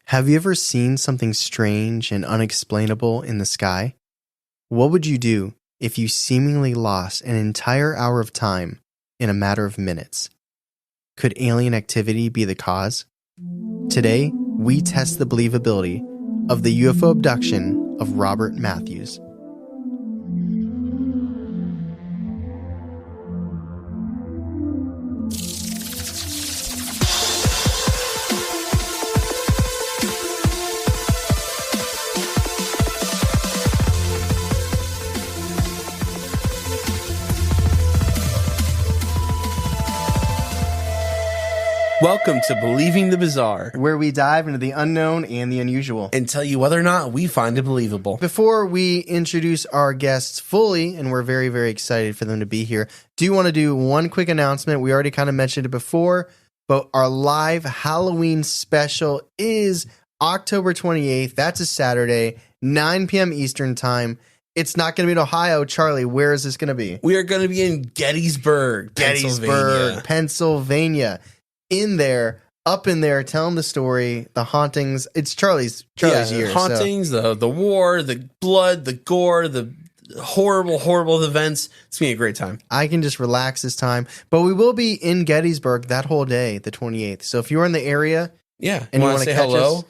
Have you ever seen something strange and unexplainable in the sky? What would you do if you seemingly lost an entire hour of time in a matter of minutes? Could alien activity be the cause? Today, we test the believability of the UFO abduction of Robert Matthews. Welcome to Believing the Bizarre, Where we dive into the unknown and the unusual and tell you whether or not we find it believable. Before we introduce our guests fully, and we're very, very excited for them to be here, do want to do one quick announcement. We already kind of mentioned it before, but our live Halloween special is October 28th. That's a Saturday, 9 p.m. Eastern time. It's not going to be in Ohio. Charlie, where is this going to be? We are going to be in Gettysburg, Pennsylvania. In there, up in there, tell them the story, the hauntings. It's Charlie's year. Hauntings, the war, the blood, the gore, the horrible events. It's going to be a great time. I can just relax this time. But we will be in Gettysburg that whole day, the 28th. So if you're in the area and you want to say catch hello, us,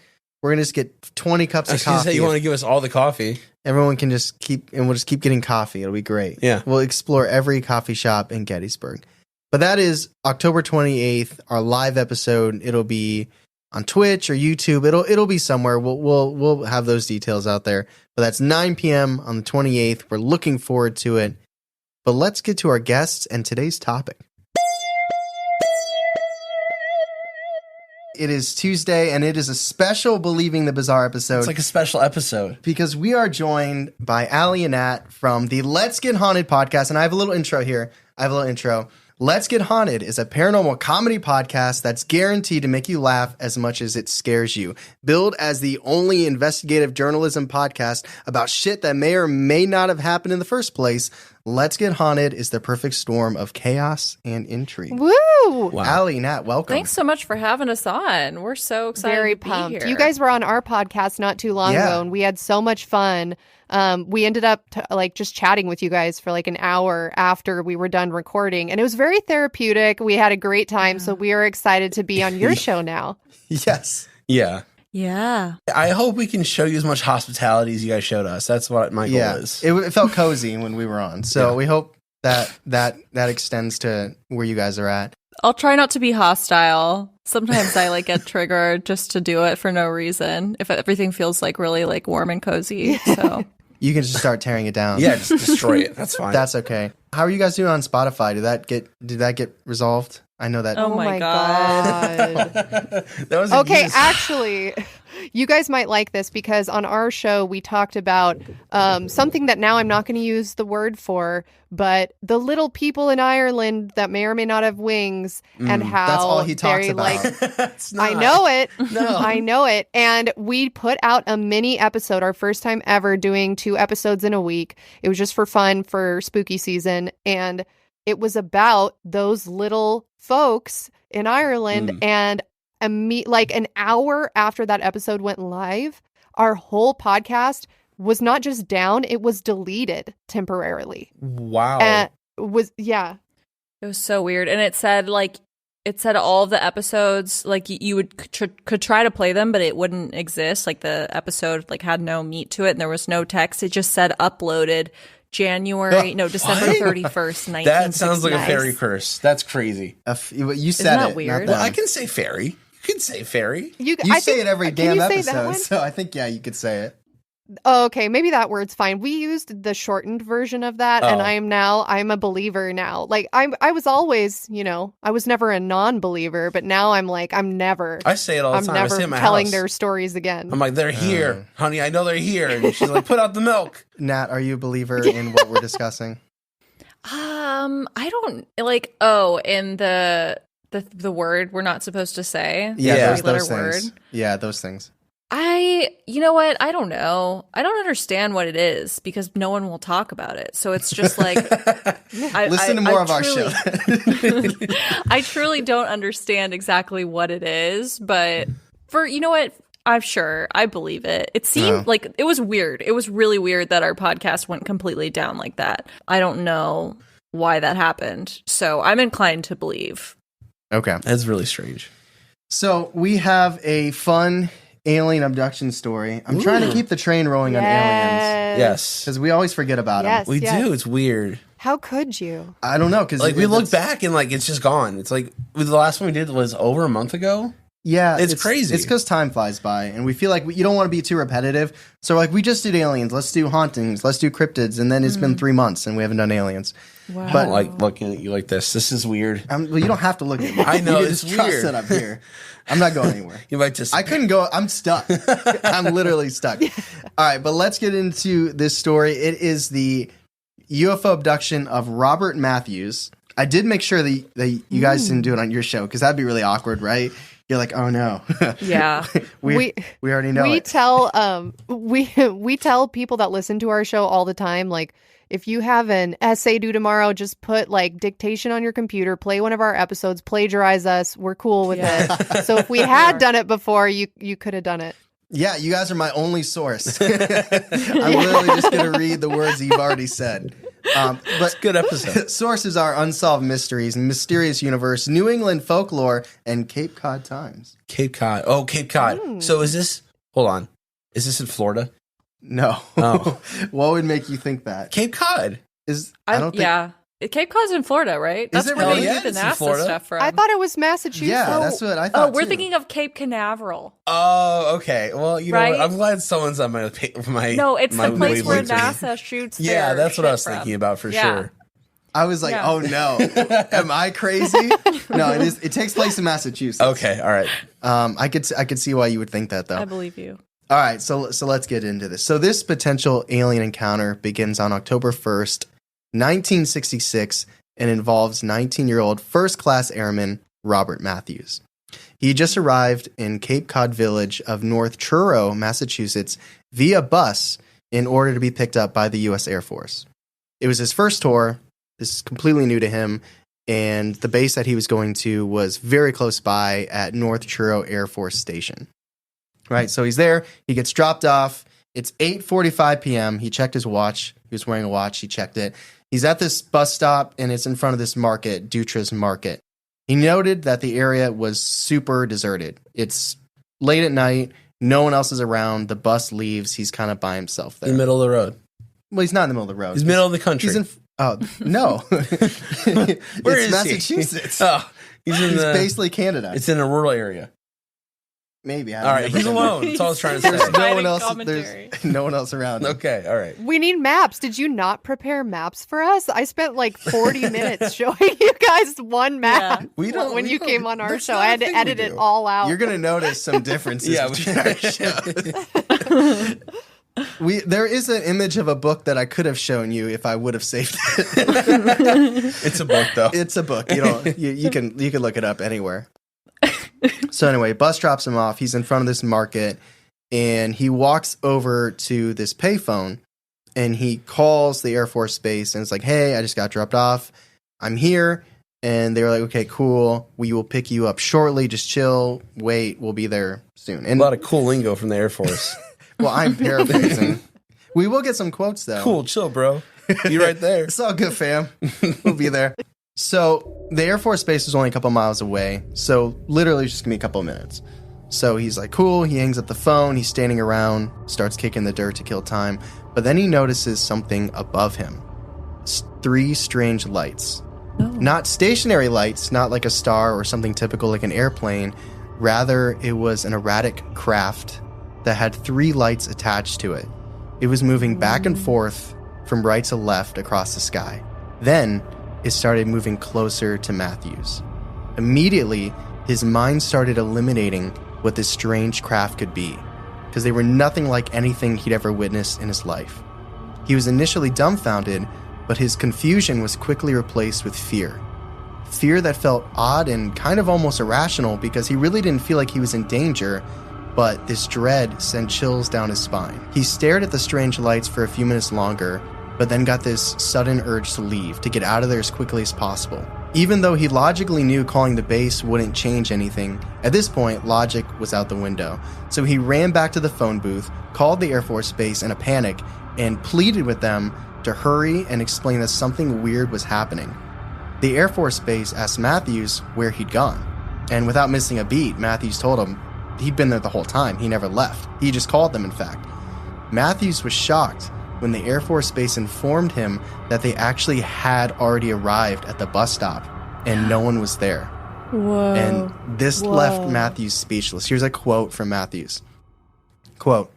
we're going to just get 20 cups of coffee. You want to give us all the coffee. Everyone can just we'll just keep getting coffee. It'll be great. Yeah. We'll explore every coffee shop in Gettysburg. But that is October 28th, our live episode. It'll be on Twitch or YouTube. It'll be somewhere. We'll have those details out there. But that's 9 p.m. on the 28th. We're looking forward to it. But let's get to our guests and today's topic. It is Tuesday, and it is a special Believing the Bizarre episode. It's like a special episode. Because we are joined by Aly and Nat from the Let's Get Haunted podcast. And I have a little intro here. Let's Get Haunted is a paranormal comedy podcast that's guaranteed to make you laugh as much as it scares you. Billed as the only investigative journalism podcast about shit that may or may not have happened in the first place, Let's Get Haunted is the perfect storm of chaos and intrigue. Woo! Wow. Aly, Nat, welcome. Thanks so much for having us on. We're so excited Very to be pumped. here. You guys were on our podcast not too long ago, and we had so much fun. We ended up just chatting with you guys for like an hour after we were done recording, and it was very therapeutic. We had a great time, so we are excited to be on your show now. Yes. Yeah. Yeah. I hope we can show you as much hospitality as you guys showed us. That's what my goal is. It felt cozy when we were on, so we hope that extends to where you guys are at. I'll try not to be hostile. Sometimes I get triggered just to do it for no reason. If everything feels really warm and cozy. So you can just start tearing it down. Yeah, just destroy it. That's fine. That's okay. How are you guys doing on Spotify? Did that get resolved? I know that. Oh my God. That was Okay, actually, you guys might like this because on our show we talked about something that now I'm not going to use the word for, but the little people in Ireland that may or may not have wings, and how that's all he talks they about. It's not. I know it. No. I know it. And we put out a mini episode, our first time ever doing 2 episodes in a week. It was just for fun for spooky season. And it was about those little folks in Ireland. And an hour after that episode went live, our whole podcast was not just down, it was deleted temporarily. Wow. It was so weird. And it said all of the episodes, you could try to play them, but it wouldn't exist. The episode had no meat to it, and there was no text. It just said uploaded December 31st, 1969. That sounds like a fairy curse. That's crazy. You said Isn't that it. weird? Not Well, them. I can say fairy. You can say fairy. You I say think- it every can damn you say that episode, one? so I think you could say it. Oh, okay, maybe that word's fine. We used the shortened version of that, and I'm a believer now. I was always, I was never a non-believer, but now I'm never. I say it all the I'm time. I never say it in my telling house. their stories again. I'm like, they're here, honey. I know they're here. And she's like, put out the milk. Nat, are you a believer in what we're discussing? I don't in the word we're not supposed to say. Yeah, those word. things. Yeah, those things. You know what? I don't know. I don't understand what it is because no one will talk about it. So it's just Listen to more of our show. I truly don't understand exactly what it is, but you know what? I'm sure. I believe it. It seemed like it was weird. It was really weird that our podcast went completely down like that. I don't know why that happened. So I'm inclined to believe. Okay. That's really strange. So we have a fun alien abduction story. I'm trying to keep the train rolling on aliens. Yes. Because we always forget about them. We do. It's weird. How could you? I don't know. Because Like, we look back and, like, it's just gone. It's like, the last one we did was over a month ago. Yeah. It's crazy. It's because time flies by, and we feel like you don't want to be too repetitive. So, like, we just did aliens. Let's do hauntings. Let's do cryptids. And then it's been 3 months, and we haven't done aliens. Wow. I don't like looking at you like this. This is weird. Well, you don't have to look at me. I know, You can it's just trust weird. that I'm here. I'm not going anywhere. You might just... I couldn't go. I'm stuck. I'm literally stuck. All right, but let's get into this story. It is the UFO abduction of Robert Matthews. I did make sure that you guys didn't do it on your show, because that'd be really awkward, right? You're like, oh no. Yeah. we already know it. We tell people that listen to our show all the time, like, if you have an essay due tomorrow, just put like dictation on your computer, play one of our episodes, plagiarize us. We're cool with it. So if we had done it before, you could have done it. Yeah, you guys are my only source. I'm literally just going to read the words that you've already said. But good episode. Sources are Unsolved Mysteries, Mysterious Universe, New England Folklore, and Cape Cod Times. Cape Cod. Oh, Cape Cod. So is this... Hold on. Is this in Florida? No. Oh. What would make you think that? Cape Cod. I don't think... Yeah. Cape Cod's in Florida, right? That's it where really? they Yeah, do the it's in NASA Florida. stuff from. I thought it was Massachusetts. Yeah, that's what I thought. Oh, we're too. thinking of Cape Canaveral. Oh, okay. Well, you know Right? what? I'm glad someone's on my No, it's my the place where wavelength. NASA shoots. Yeah, their that's what I shit was from. thinking about for Yeah. sure. I was like, Yeah. oh no, am I crazy? No, it is. It takes place in Massachusetts. Okay, all right. I could see why you would think that though. I believe you. All right, so let's get into this. So this potential alien encounter begins on October 1st, 1966, and involves 19-year-old first-class airman Robert Matthews. He just arrived in Cape Cod village of North Truro, Massachusetts, via bus in order to be picked up by the U.S. Air Force. It was his first tour. This is completely new to him, and the base that he was going to was very close by at North Truro Air Force Station. Right, so he's there. He gets dropped off. It's 8:45 p.m. He checked his watch. He was wearing a watch. He checked it. He's at this bus stop, and it's in front of this market, Dutra's Market. He noted that the area was super deserted. It's late at night. No one else is around. The bus leaves. He's kind of by himself there. In the middle of the road. Well, he's not in the middle of the road. He's middle of the country. He's in. Oh no, Where it's is Massachusetts. he? Oh, he's in He's the... basically Canada. It's in a rural area. Maybe. All right, he's alone. That's all I was trying to say. There's no Providing one else. commentary. There's no one else around. Okay, all right. We need maps. Did you not prepare maps for us? I spent like 40 minits showing you guys one map when you came on our that's show. not I a had to thing we edit it do. all out. You're gonna notice some differences Yeah, between our shows. There is an image of a book that I could have shown you if I would have saved it. It's a book, though. It's a book. You can look it up anywhere. So anyway, bus drops him off. He's in front of this market, and he walks over to this payphone, and he calls the Air Force Base, and it's like, "Hey, I just got dropped off. I'm here." And they were like, "Okay, cool. We will pick you up shortly. Just chill. Wait, we'll be there soon." And A lot of cool lingo from the Air Force. well, I'm paraphrasing. We will get some quotes though. Cool, chill, bro. You right there. It's all good, fam. We'll be there. So the Air Force Base is only a couple miles away. So literally just give me a couple of minutes. So he's like, cool. He hangs up the phone. He's standing around, starts kicking the dirt to kill time. But then he notices something above him. 3 strange lights. Oh. Not stationary lights, not like a star or something typical like an airplane. Rather, it was an erratic craft that had 3 lights attached to it. It was moving back and forth from right to left across the sky. Then, it started moving closer to Matthews. Immediately, his mind started eliminating what this strange craft could be, because they were nothing like anything he'd ever witnessed in his life. He was initially dumbfounded, but his confusion was quickly replaced with fear. Fear that felt odd and kind of almost irrational, because he really didn't feel like he was in danger, but this dread sent chills down his spine. He stared at the strange lights for a few minutes longer, but then got this sudden urge to leave, to get out of there as quickly as possible. Even though he logically knew calling the base wouldn't change anything, at this point, logic was out the window. So he ran back to the phone booth, called the Air Force Base in a panic, and pleaded with them to hurry and explain that something weird was happening. The Air Force Base asked Matthews where he'd gone. And without missing a beat, Matthews told him he'd been there the whole time. He never left. He just called them, in fact. Matthews was shocked when the Air Force Base informed him that they actually had already arrived at the bus stop and no one was there. Whoa. And this left Matthews speechless. Here's a quote from Matthews. Quote,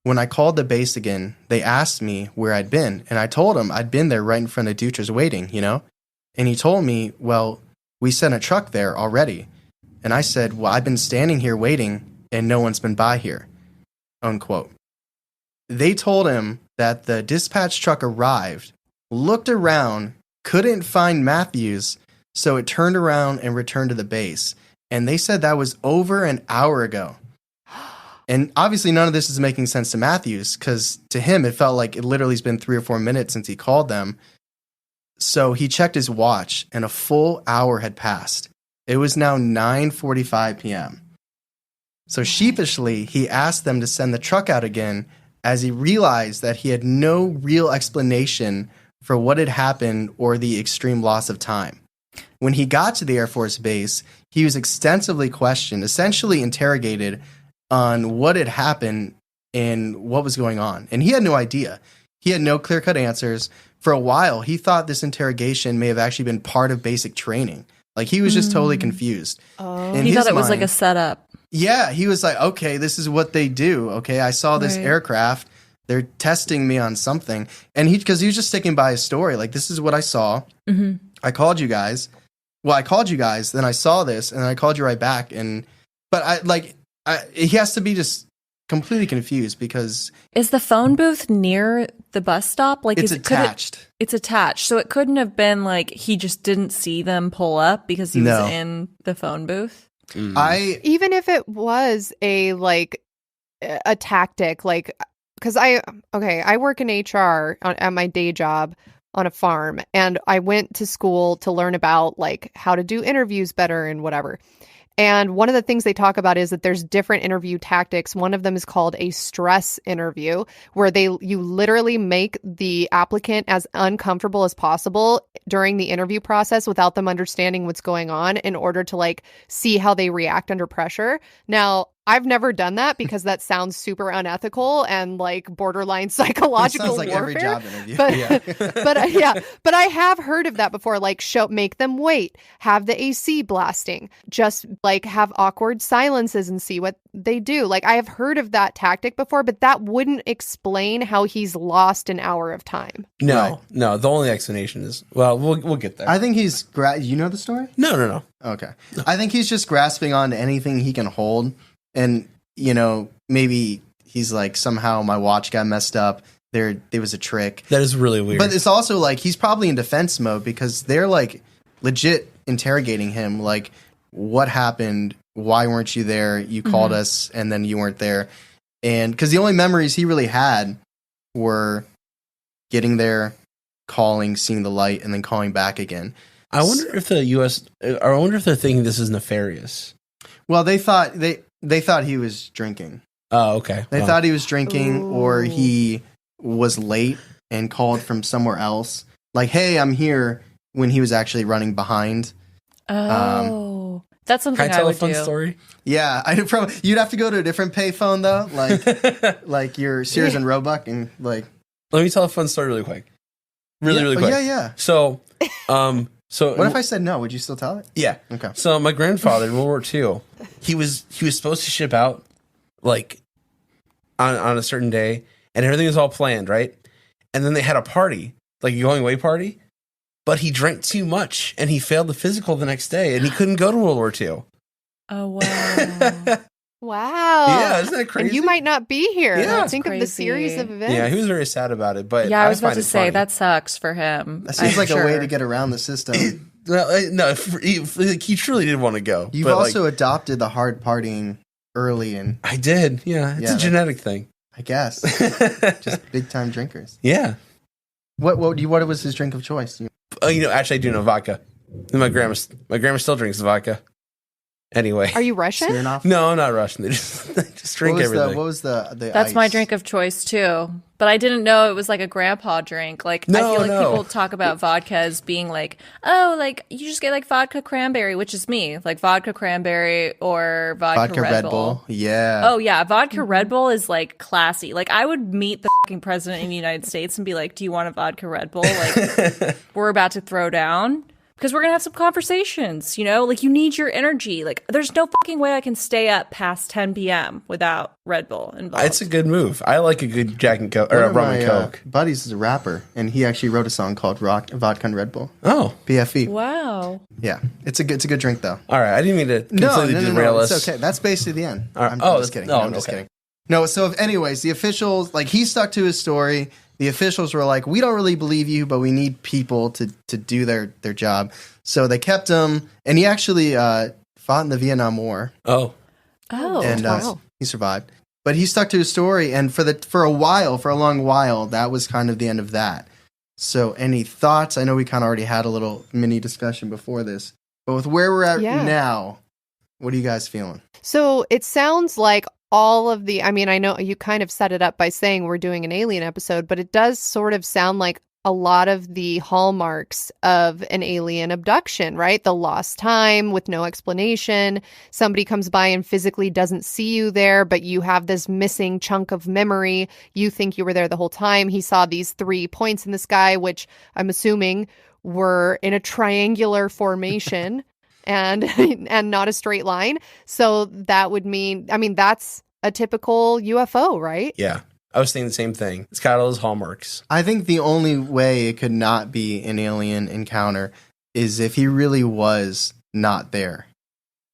"When I called the base again, they asked me where I'd been, and I told them I'd been there right in front of Dutra's waiting, you know? And he told me, well, we sent a truck there already. And I said, well, I've been standing here waiting, and no one's been by here." Unquote. They told him that the dispatch truck arrived, looked around, couldn't find Matthews, so it turned around and returned to the base. And they said that was over an hour ago. And obviously none of this is making sense to Matthews, because to him it felt like it literally has been 3 or 4 minutes since he called them. So he checked his watch, and a full hour had passed. It was now 9:45 p.m. So sheepishly, he asked them to send the truck out again, as he realized that he had no real explanation for what had happened or the extreme loss of time. When he got to the Air Force Base, he was extensively questioned, essentially interrogated on what had happened and what was going on. And he had no idea. He had no clear-cut answers. For a while, he thought this interrogation may have actually been part of basic training. Like, he was just totally confused. Oh. In He his thought it was mind- like a setup. Yeah, he was like, okay, this is what they do. Okay, I saw this Right. aircraft. They're testing me on something. And because he was just sticking by his story. Like, this is what I saw. Mm-hmm. I called you guys. Well, I called you guys. Then I saw this, and I called you right back. But he has to be just completely confused because Is the phone booth near the bus stop? Like, it's is it, could it- attached. it's attached, so it couldn't have been like he just didn't see them pull up because he No. was in the phone booth. Even if it was a tactic, like, because I work in HR at my day job on a farm, and I went to school to learn about like how to do interviews better and whatever. And one of the things they talk about is that there's different interview tactics. One of them is called a stress interview, where you literally make the applicant as uncomfortable as possible during the interview process without them understanding what's going on in order to like see how they react under pressure. Now, I've never done that because that sounds super unethical and like borderline psychological Sounds like warfare. every job interview. But I have heard of that before. Like, make them wait, have the AC blasting, just like have awkward silences and see what they do. Like, I have heard of that tactic before, but that wouldn't explain how he's lost an hour of time. No. The only explanation is, well, we'll get there. I think he's you know the story? No. Okay. I think he's just grasping on to anything he can hold. And, you know, maybe he's like, somehow my watch got messed up. There was a trick. That is really weird. But it's also like he's probably in defense mode because they're like legit interrogating him. Like, what happened? Why weren't you there? You called us and then you weren't there. And because the only memories he really had were getting there, calling, seeing the light, and then calling back again. I wonder if I wonder if they're thinking this is nefarious. Well, they thought he was drinking. Oh, okay. They Well, thought he was drinking, or Ooh. he was late and called from somewhere else. Like, hey, I'm here, when he was actually running behind. Oh, that's something Can I I tell a would fun do. story? Yeah, you'd have to go to a different payphone though, like your Sears and Roebuck, and like. Let me tell a fun story really quick. Really quick. Yeah. So, What if I said no? Would you still tell it? Yeah. Okay. So my grandfather in World War II, he was supposed to ship out like on a certain day, and everything was all planned, right? And then they had a party, like a going away party, but he drank too much and he failed the physical the next day, and he couldn't go to World War II. Oh wow. Wow. Yeah, isn't that crazy? And you might not be here. Yeah. That's Think of the crazy. series of events. Yeah, he was very sad about it, but Yeah, I was about find to it say funny. that sucks for him. That seems I'm like a way sure. to get around the system. No, he truly did want to go. You've but, also adopted the hard partying early, and I did. Yeah, it's a genetic thing. I guess just big time drinkers. Yeah. What was his drink of choice? Actually, I do know vodka. And my grandma still drinks vodka. Anyway. Are you Russian? Smirnoff? No, I'm not Russian. They just drink everything. What was the That's ice? my drink of choice too. But I didn't know it was like a grandpa drink. Like I feel like people talk about vodka as being like, oh, like you just get like vodka cranberry, which is me, like vodka cranberry or vodka Red Bull. Yeah. Oh yeah, vodka Red Bull is like classy. Like I would meet the fucking president of the United States and be like, "Do you want a vodka Red Bull?" Like we're about to throw down. Because we're going to have some conversations, you know? Like, you need your energy. Like, there's no fucking way I can stay up past 10 p.m. without Red Bull involved. It's a good move. I like a good Jack and Coke, or a rum and Coke. Buddy's is a rapper, and he actually wrote a song called Vodka and Red Bull. Oh. BFE. Wow. Yeah. It's a good drink, though. All right. I didn't mean to completely derail us. It's okay. That's basically the end. I'm just kidding. No, I'm just kidding. No, so anyways, the officials, like, he stuck to his story. The officials were like, we don't really believe you, but we need people to do their job. So they kept him, and he actually fought in the Vietnam War. Oh. And wow. he survived. But he stuck to his story, and for a long while, that was kind of the end of that. So any thoughts? I know we kind of already had a little mini discussion before this, but with where we're at now, what are you guys feeling? So it sounds like all of I mean, I know you kind of set it up by saying we're doing an alien episode, but it does sort of sound like a lot of the hallmarks of an alien abduction, right? The lost time with no explanation. Somebody comes by and physically doesn't see you there, but you have this missing chunk of memory. You think you were there the whole time. He saw these 3 points in the sky, which I'm assuming were in a triangular formation. And not a straight line. So that would mean, I mean, that's a typical UFO, right? Yeah. I was thinking the same thing. It's got all those hallmarks. I think the only way it could not be an alien encounter is if he really was not there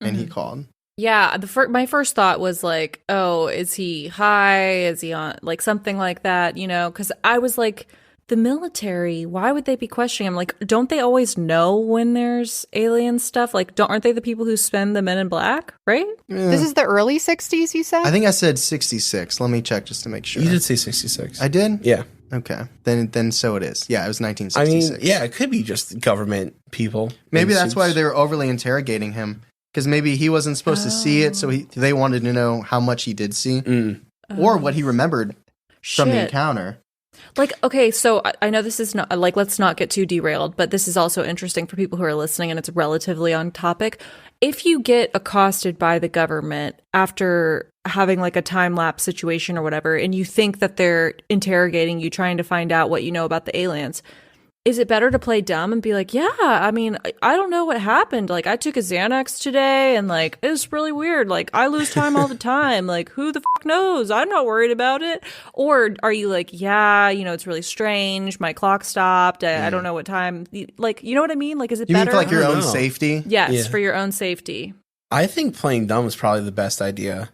and he called. Yeah, my first thought was like, oh, is he high? Is he on, like, something like that, you know? Because I was like, the military, why would they be questioning him? Like, don't they always know when there's alien stuff? Like, aren't they the people who spend the Men in Black, right? This is the early 60s, you said? I think I said 66. Let me check just to make sure. You did say 66. I did? Yeah. Okay. Then so it is. Yeah, it was 1966. I mean, yeah, it could be just government people. Maybe that's why they were overly interrogating him. Because maybe he wasn't supposed to see it, so they wanted to know how much he did see. Or what he remembered from the encounter. Like, okay, so I know this is not, like, let's not get too derailed, but this is also interesting for people who are listening, and it's relatively on topic. If you get accosted by the government after having, like, a time-lapse situation or whatever, and you think that they're interrogating you, trying to find out what you know about the aliens, is it better to play dumb and be like, yeah, I mean, I don't know what happened. Like, I took a Xanax today and, like, it was really weird. Like, I lose time all the time. Like, who the fuck knows? I'm not worried about it. Or are you like, yeah, you know, it's really strange. My clock stopped. I don't know what time. Like, you know what I mean? Like, is it You better? mean for, like, your own know. safety? Yes, for your own safety. I think playing dumb is probably the best idea.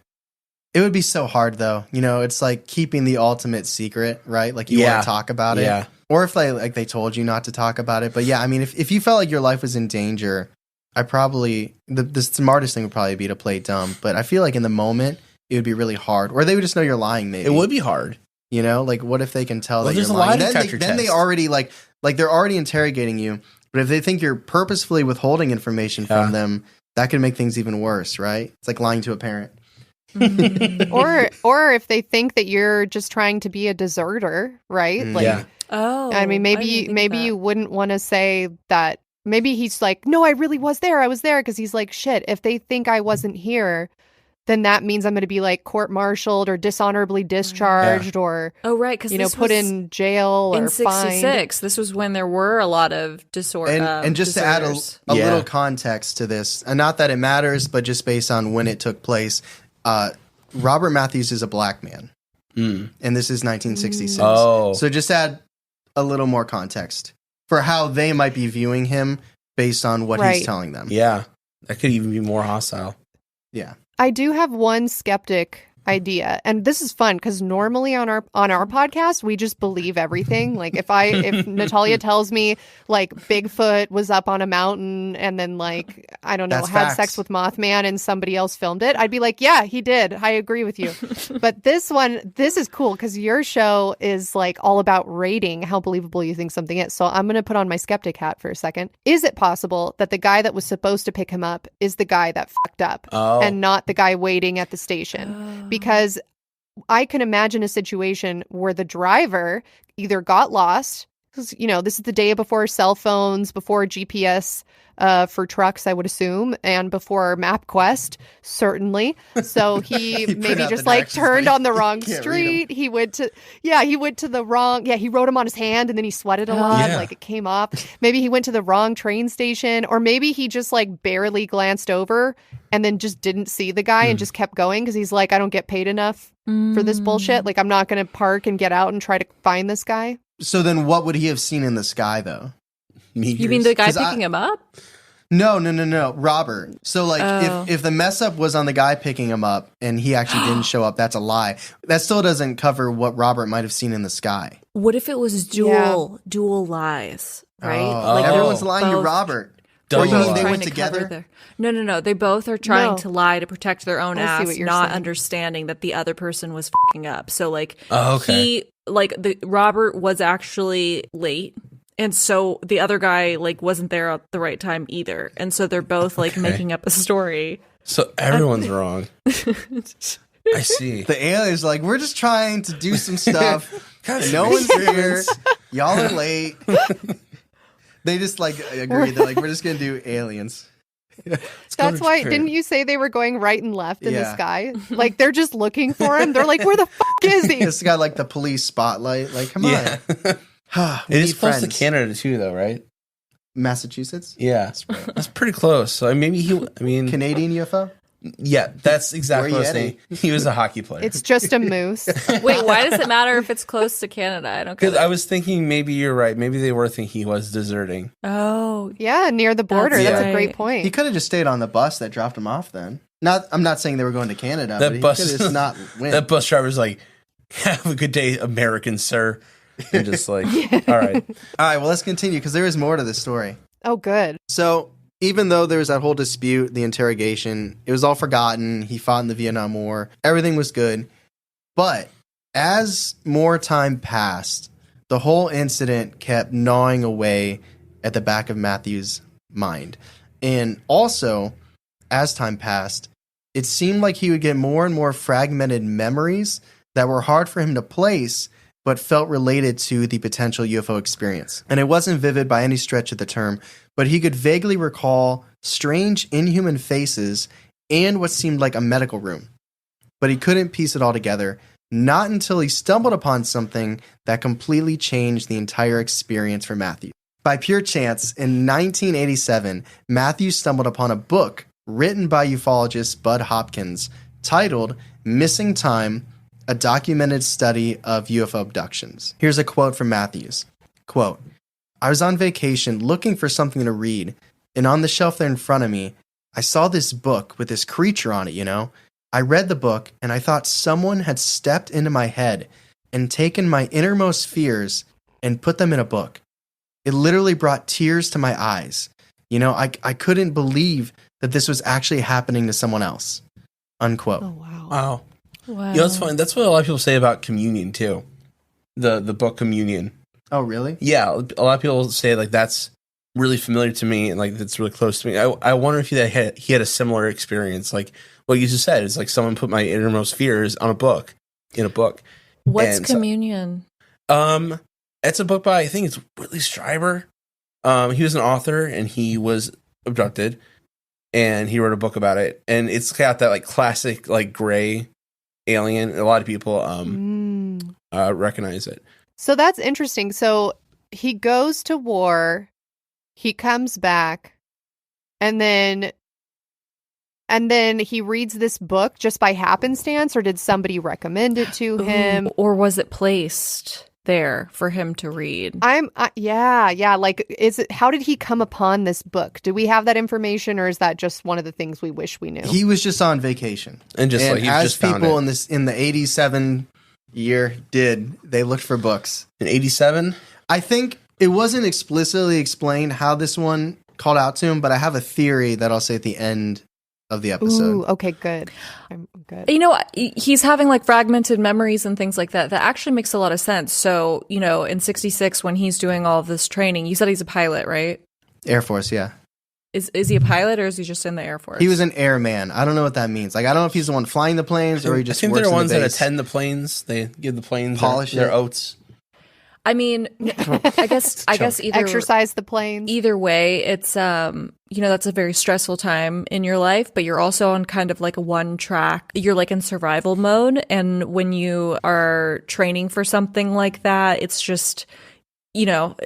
It would be so hard, though. You know, it's like keeping the ultimate secret, right? Like, you want to talk about it. Yeah. Or if they told you not to talk about it. But yeah, I mean, if you felt like your life was in danger, I probably, the smartest thing would probably be to play dumb. But I feel like in the moment, it would be really hard. Or they would just know you're lying, maybe. It would be hard. You know, like, what if they can tell that there's you're a lie lying? detector Then they test. already, like they're already interrogating you. But if they think you're purposefully withholding information from them, that could make things even worse, right? It's like lying to a parent. Or if they think that you're just trying to be a deserter, right? Like, Oh, I mean, maybe you wouldn't want to say that. Maybe he's like, no, I really was there. I was there, because he's like, shit, if they think I wasn't here, then that means I'm going to be like court-martialed or dishonorably discharged or, because you know, put in jail or in fined. 66. This was when there were a lot of disorder. And just to add a little context to this, and not that it matters, but just based on when it took place, Robert Matthews is a black man. And this is 1966. Oh. So just add a little more context for how they might be viewing him based on what he's telling them. Yeah. That could even be more hostile. Yeah. I do have one skeptic idea. And this is fun because normally on our podcast we just believe everything. Like if Natalia tells me like Bigfoot was up on a mountain and then like I don't know That's had facts. sex with Mothman and somebody else filmed it, I'd be like, yeah, he did. I agree with you. But this is cool because your show is like all about rating how believable you think something is. So I'm going to put on my skeptic hat for a second. Is it possible that the guy that was supposed to pick him up is the guy that fucked up and not the guy waiting at the station? Because I can imagine a situation where the driver either got lost, because, you know, this is the day before cell phones, before GPS for trucks, I would assume, and before MapQuest, certainly. So he maybe out just the like directions, turned but on the you wrong can't read 'em. street. He went to the wrong, he wrote him on his hand and then he sweated a lot, Yeah. like it came off. Maybe he went to the wrong train station, or maybe he just like barely glanced over and then just didn't see the guy and just kept going because he's like, I don't get paid enough for this bullshit. Like, I'm not going to park and get out and try to find this guy. So then what would he have seen in the sky, though? Meteors. You mean the guy 'Cause picking him up? No, Robert. So, like, Oh. if the mess up was on the guy picking him up and he actually didn't show up, that's a lie. That still doesn't cover what Robert might have seen in the sky. What if it was dual lies, right? Oh, they're everyone's lying to both- Robert. Double Or you mean lie. they trying went to cover together? No. They both are trying No. to lie to protect their own I see ass, what you're not saying. understanding that the other person was fucking up. So like Okay. Robert was actually late. And so the other guy like wasn't there at the right time either. And so they're both like making up a story. So everyone's wrong. I see. The aliens like, we're just trying to do some stuff. Guys, No one's here. Y'all are late. They just like agree. They're like, we're just gonna do aliens. That's why, didn't you say they were going right and left in the Yeah. sky? Like, they're just looking for him. They're like, where the fuck is he? It's got like the police spotlight. Like, come Yeah. on. It is close to Canada too, though, right? Massachusetts? Yeah, that's pretty close. So maybe Canadian UFO? yeah, that's exactly Where what I you was thinking. He was a hockey player. It's just a moose. Wait, why does it matter if it's close to Canada? I don't Because get it. I was thinking maybe you're right. Maybe they were thinking he was deserting. Oh, Yeah, near the border. That's That's a right. great He point. could have just stayed on the bus that dropped him off then. I'm not saying they were going to Canada, That but he bus- could have just not went. That bus driver's like, "Have a good day, American sir," and just like, all right. All right, well, let's continue because there is more to this story. Oh, good. So, even though there was that whole dispute, the interrogation, it was all forgotten. He fought in the Vietnam War. Everything was good. But as more time passed, the whole incident kept gnawing away at the back of Matthew's mind. And also, as time passed, it seemed like he would get more and more fragmented memories that were hard for him to place, but felt related to the potential UFO experience. And it wasn't vivid by any stretch of the term, but he could vaguely recall strange, inhuman faces and what seemed like a medical room. But he couldn't piece it all together, not until he stumbled upon something that completely changed the entire experience for Matthew. By pure chance, in 1987, Matthew stumbled upon a book written by ufologist Bud Hopkins titled Missing Time, a documented study of UFO abductions. Here's a quote from Matthews. Quote, I was on vacation looking for something to read, and on the shelf there in front of me, I saw this book with this creature on it, you know? I read the book, and I thought someone had stepped into my head and taken my innermost fears and put them in a book. It literally brought tears to my eyes. You know, I couldn't believe that this was actually happening to someone else. Unquote. Oh, wow. Wow. wow. You know, it's funny. That's what a lot of people say about communion too. The book Communion. Oh, really? Yeah, a lot of people say like that's really familiar to me and like that's really close to me. I wonder if he had a similar experience, like what you just said. It's like someone put my innermost fears on a book, in a book. What's And so- communion? It's a book by I think it's Whitley Strieber. He was an author and he was abducted, and he wrote a book about it. And it's got that like classic like gray alien. A lot of people recognize it. So that's interesting. So he goes to war, he comes back, and then he reads this book just by happenstance, or did somebody recommend it to him? Or was it placed there for him to read. Yeah. Like, how did he come upon this book? Do we have that information, or is that just one of the things we wish we knew? He was just on vacation, and just like, as just found people it. in the 87 year did, they looked for books. In 87? I think it wasn't explicitly explained how this one called out to him, but I have a theory that I'll say at the end of the episode. Ooh, okay, good. I'm good. You know, he's having like fragmented memories and things like that. That actually makes a lot of sense. So, you know, in 66, when he's doing all of this training, you said he's a pilot, right? Air Force, yeah. Is he a pilot, or is he just in the Air Force? He was an airman. I don't know what that means. Like, I don't know if he's the one flying the planes or he just I think works they're in ones the that base. attend the planes. They give the planes Polish their it. oats. I mean, I guess either Exercise the planes. Either way, it's you know, that's a very stressful time in your life, but you're also on kind of like a one track. You're like in survival mode, and when you are training for something like that, it's just, you know,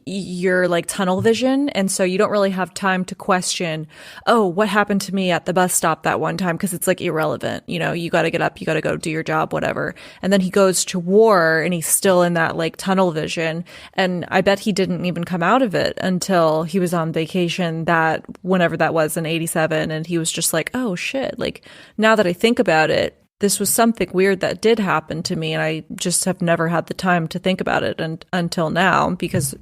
you're like tunnel vision, and so you don't really have time to question, oh, what happened to me at the bus stop that one time, because it's like irrelevant. You know, you got to get up, you got to go do your job, whatever. And then he goes to war, and he's still in that like tunnel vision, and I bet he didn't even come out of it until he was on vacation, that whenever that was in 87, and he was just like, oh shit, like now that I think about it, this was something weird that did happen to me, and I just have never had the time to think about it until now, because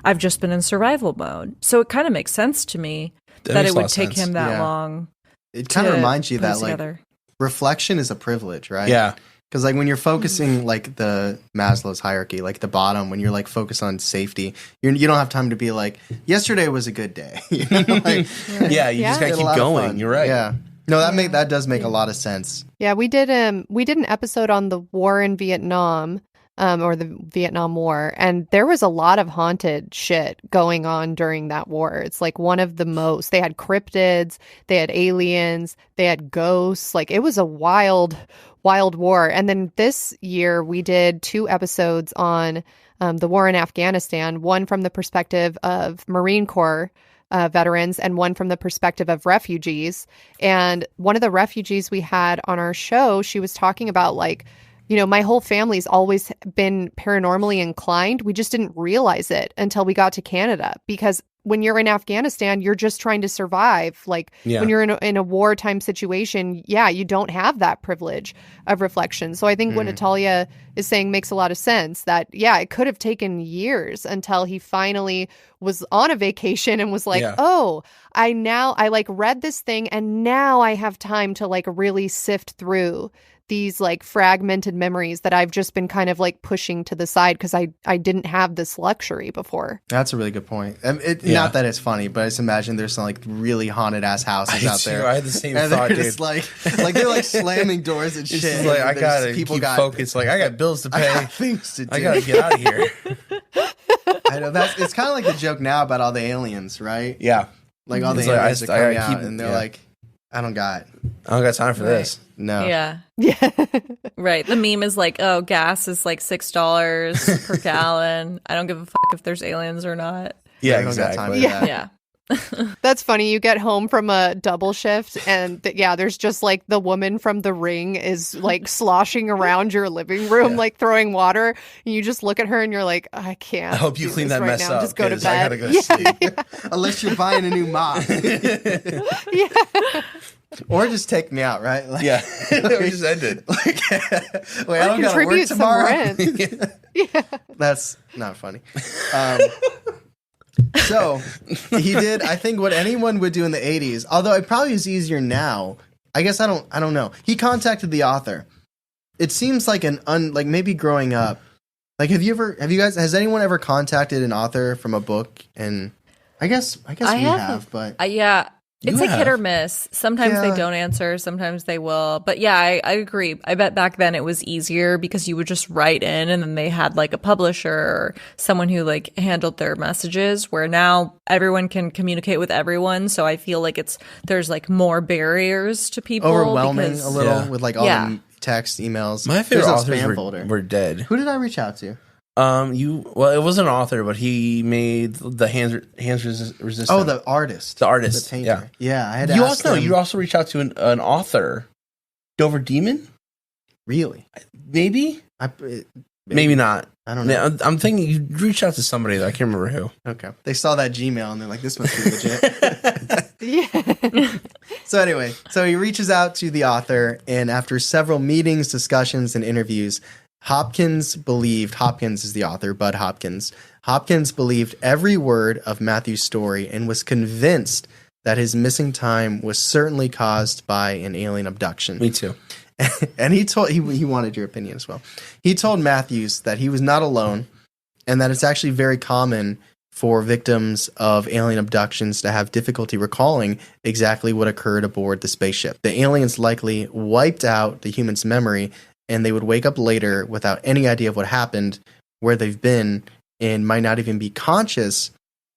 I've just been in survival mode. So it kind of makes sense to me that it would take him that long. It kind of reminds you that like together. reflection is a privilege, right? Yeah. Because like when you're focusing like the Maslow's hierarchy, like the bottom, when you're like focused on safety, you don't have time to be like, yesterday was a good day. You know? Like, Yeah, you just gotta had a keep lot of going. fun. You're right. Yeah. No, that does make a lot of sense. Yeah, we did an episode on the war in Vietnam, or the Vietnam War, and there was a lot of haunted shit going on during that war. It's like one of the most. They had cryptids, they had aliens, they had ghosts. Like, it was a wild war. And then this year we did 2 episodes on the war in Afghanistan, one from the perspective of Marine Corps veterans and one from the perspective of refugees. And one of the refugees we had on our show, she was talking about like, you know, my whole family's always been paranormally inclined. We just didn't realize it until we got to Canada, because when you're in Afghanistan, you're just trying to survive. Like when you're in a wartime situation, you don't have that privilege of reflection. So I think what Natalia is saying makes a lot of sense, that, it could have taken years until he finally was on a vacation and was like, oh, I like read this thing, and now I have time to like really sift through these like fragmented memories that I've just been kind of like pushing to the side because I didn't have this luxury before. That's a really good point. Not that it's funny, but I just imagine there's some like really haunted ass houses out there. I had the same and thought, they're dude. just like they're like slamming doors and It's shit. just like, I gotta People keep focused. Like, I got bills to I pay. got things to do. I gotta get out of here. I know it's kind of like the joke now about all the aliens, right? Yeah. Like all the It's like, aliens I are coming gotta out, keep- and they're yeah. like, I don't got time for this. no. Yeah. Yeah. Right. The meme is like, oh, gas is like $6 per gallon. I don't give a fuck if there's aliens or not. Yeah, I don't got time for exactly. that. Yeah. That's funny. You get home from a double shift and there's just like the woman from The Ring is like sloshing around your living room, like throwing water. And you just look at her and you're like, I can't. I hope you do clean this that right mess now. up. Just go to 'cause bed. I gotta go to sleep. Unless you're buying a new mop. Or just take me out, right? Like, Yeah. It just ended. Like, wait, I don't gotta work Contribute some tomorrow. rent. Yeah. That's not funny. So he did, I think, what anyone would do in the 80s, although it probably is easier now. I guess I don't know. He contacted the author. It seems like like maybe growing up. Like, has anyone ever contacted an author from a book? And I guess we have, but Yeah. It's You like hit have. or miss. Sometimes Yeah. they don't answer. Sometimes they will. But yeah, I agree. I bet back then it was easier because you would just write in and then they had like a publisher or someone who like handled their messages, where now everyone can communicate with everyone. So I feel like there's like more barriers to people. overwhelming because- a little Yeah. with like all Yeah. the text, emails. My favorite There's a authors spam folder. were dead. Who did I reach out to? It wasn't an author, but he made the hands resistant. Oh, the artist. The artist, The painter. Yeah, I had You asked also him. you also reached out to an author, Dover Demon, Really? maybe. Maybe not. I don't know. I'm thinking you reached out to somebody that I can't remember who. Okay. They saw that Gmail and they're like, this must be legit. Yeah. So anyway, so he reaches out to the author, and after several meetings, discussions, and interviews, Hopkins is the author, Bud Hopkins. Hopkins believed every word of Matthew's story and was convinced that his missing time was certainly caused by an alien abduction. Me too. And he wanted your opinion as well. He told Matthews that he was not alone, and that it's actually very common for victims of alien abductions to have difficulty recalling exactly what occurred aboard the spaceship. The aliens likely wiped out the human's memory, and they would wake up later without any idea of what happened, where they've been, and might not even be conscious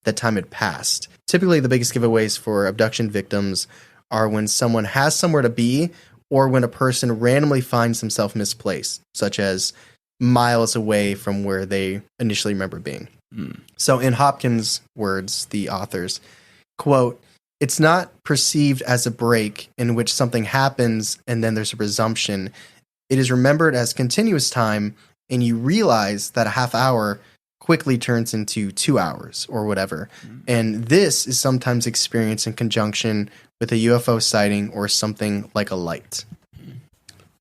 that time had passed. Typically, the biggest giveaways for abduction victims are when someone has somewhere to be, or when a person randomly finds themselves misplaced, such as miles away from where they initially remember being. So in Hopkins' words, the authors, quote, "It's not perceived as a break in which something happens and then there's a resumption. It is remembered as continuous time, and you realize that a half hour quickly turns into 2 hours or whatever. And this is sometimes experienced in conjunction with a UFO sighting or something like a light."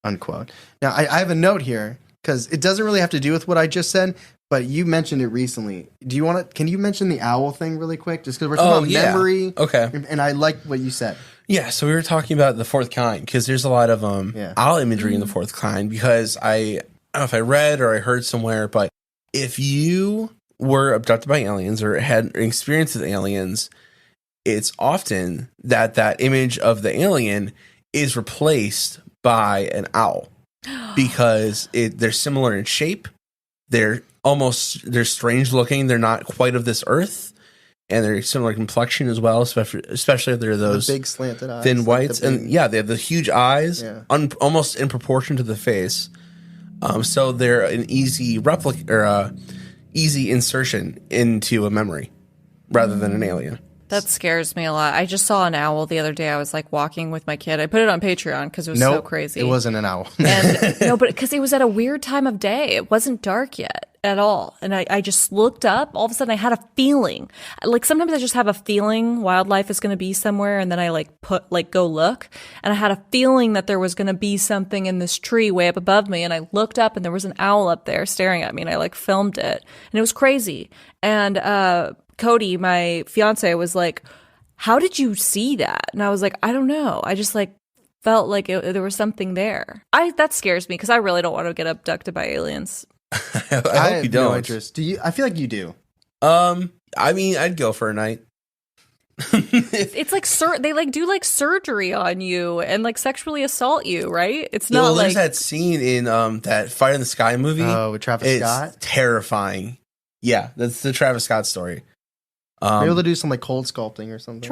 Unquote. Now, I have a note here because it doesn't really have to do with what I just said, but you mentioned it recently. Can you mention the owl thing really quick? Just because we're talking about memory. Okay. And I like what you said. Yeah, so we were talking about the fourth kind because there's a lot of owl imagery in the fourth kind, because I don't know if I read or I heard somewhere, but if you were abducted by aliens or had an experience with aliens, it's often that image of the alien is replaced by an owl because they're similar in shape. They're strange looking. They're not quite of this earth, and they're similar complexion as well, especially if they're those big slanted eyes, thin whites, and they have the huge eyes, almost in proportion to the face. So they're an easy replica or easy insertion into a memory rather than an alien. That scares me a lot. I just saw an owl the other day. I was like walking with my kid. I put it on Patreon because it was so crazy. It wasn't an owl. And no, but because it was at a weird time of day. It wasn't dark yet at all. And I just looked up. All of a sudden I had a feeling. Like sometimes I just have a feeling wildlife is going to be somewhere, and then I go look. And I had a feeling that there was going to be something in this tree way up above me. And I looked up and there was an owl up there staring at me, and I filmed it. And it was crazy. And Cody, my fiance, was like, "How did you see that?" And I was like, "I don't know. I just felt like there was something there." That scares me because I really don't want to get abducted by aliens. I hope you don't. No interest. Do you? I feel like you do. I mean, I'd go for a night. It's like they do surgery on you and sexually assault you, right? It's not well, there's that scene in that Fire in the Sky movie. Oh, with Travis Scott. It's terrifying. Yeah, that's the Travis Scott story. Maybe they'll do some cold sculpting or something.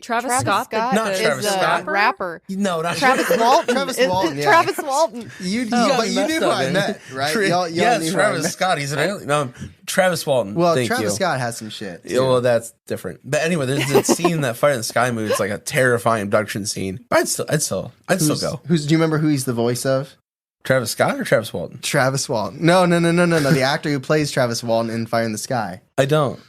Travis Scott? Not Travis Scott. Rapper. No, not Travis Walton. Travis Walton. Yeah. Travis Walton. You knew who I meant, right? Y'all yes, Travis Scott. He's an alien. No, Travis Walton. Well, Travis Scott has some shit. Yeah, well, that's different. But anyway, there's that scene in that Fire in the Sky movie. It's like a terrifying abduction scene. But I'd still go. Do you remember who he's the voice of? Travis Scott or Travis Walton? Travis Walton. No. The actor who plays Travis Walton in Fire in the Sky. I don't.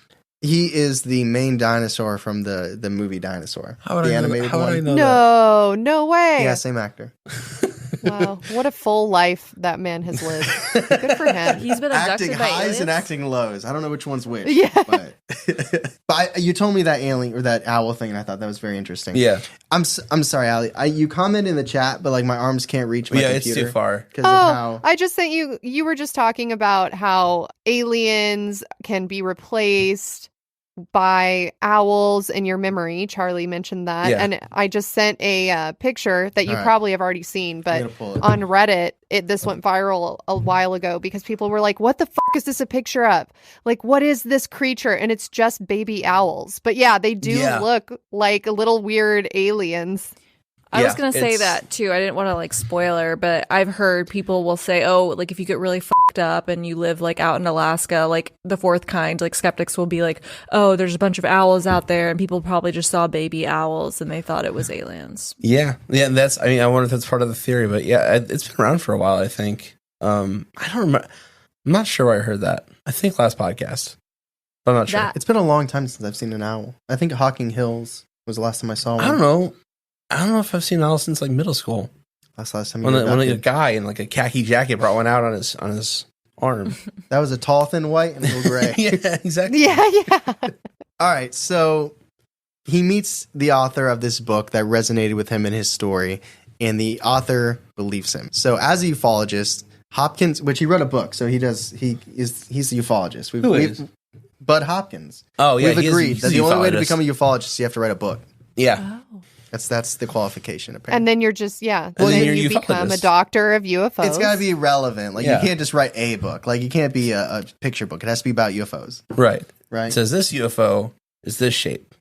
He is the main dinosaur from the movie Dinosaur. How would I know that? No way. Yeah, same actor. Wow, what a full life that man has lived. Good for him. He's been abducted acting by highs aliens? and acting lows. I don't know which one's which. Yeah. But you told me that alien or that owl thing, and I thought that was very interesting. Yeah. I'm sorry, Aly. You comment in the chat, but my arms can't reach my computer. It's too far. Because of how I just sent you. You were just talking about how aliens can be replaced by owls in your memory. Charlie mentioned that. Yeah. And I just sent a picture that you probably have already seen, but on Reddit, this went viral a while ago because people were like, what the fuck is this a picture of? What is this creature? And it's just baby owls. But yeah, they do look like little weird aliens. I was going to say that too. I didn't want to spoil her, but I've heard people will say, oh, if you get really fucked up and you live out in Alaska, the fourth kind, skeptics will be like, oh, there's a bunch of owls out there, and people probably just saw baby owls and they thought it was aliens. Yeah. I wonder if that's part of the theory, but yeah, it's been around for a while, I think. I don't remember. I'm not sure where I heard that. I think last podcast, but I'm not sure. That- It's been a long time since I've seen an owl. I think Hocking Hills was the last time I saw one. I don't know. I don't know if I've seen an owl since like middle school. That's the last time you When, were when like, a abducted. guy in like a khaki jacket brought one out on his arm. That was a tall, thin white and a little gray. Yeah, exactly. Yeah. All right, so he meets the author of this book that resonated with him in his story, and the author believes him. So as a ufologist, Hopkins, which he wrote a book, so he's a ufologist. Who is? Bud Hopkins. Oh yeah, We've agreed he's that a the only way to ufologist. become a ufologist is you have to write a book. Yeah. Oh. That's the qualification, apparently. And then you're just, then then you're a you become a ufologist. doctor of UFOs. It's got to be relevant. Like, Yeah. you can't just write a book. Like, you can't be a picture book. It has to be about UFOs, Right. right? It says this UFO is this shape,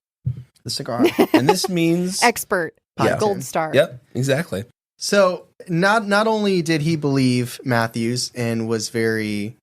The cigar. and this means expert. Yeah. Gold star. Yep, exactly. So not only did he believe Matthews and was very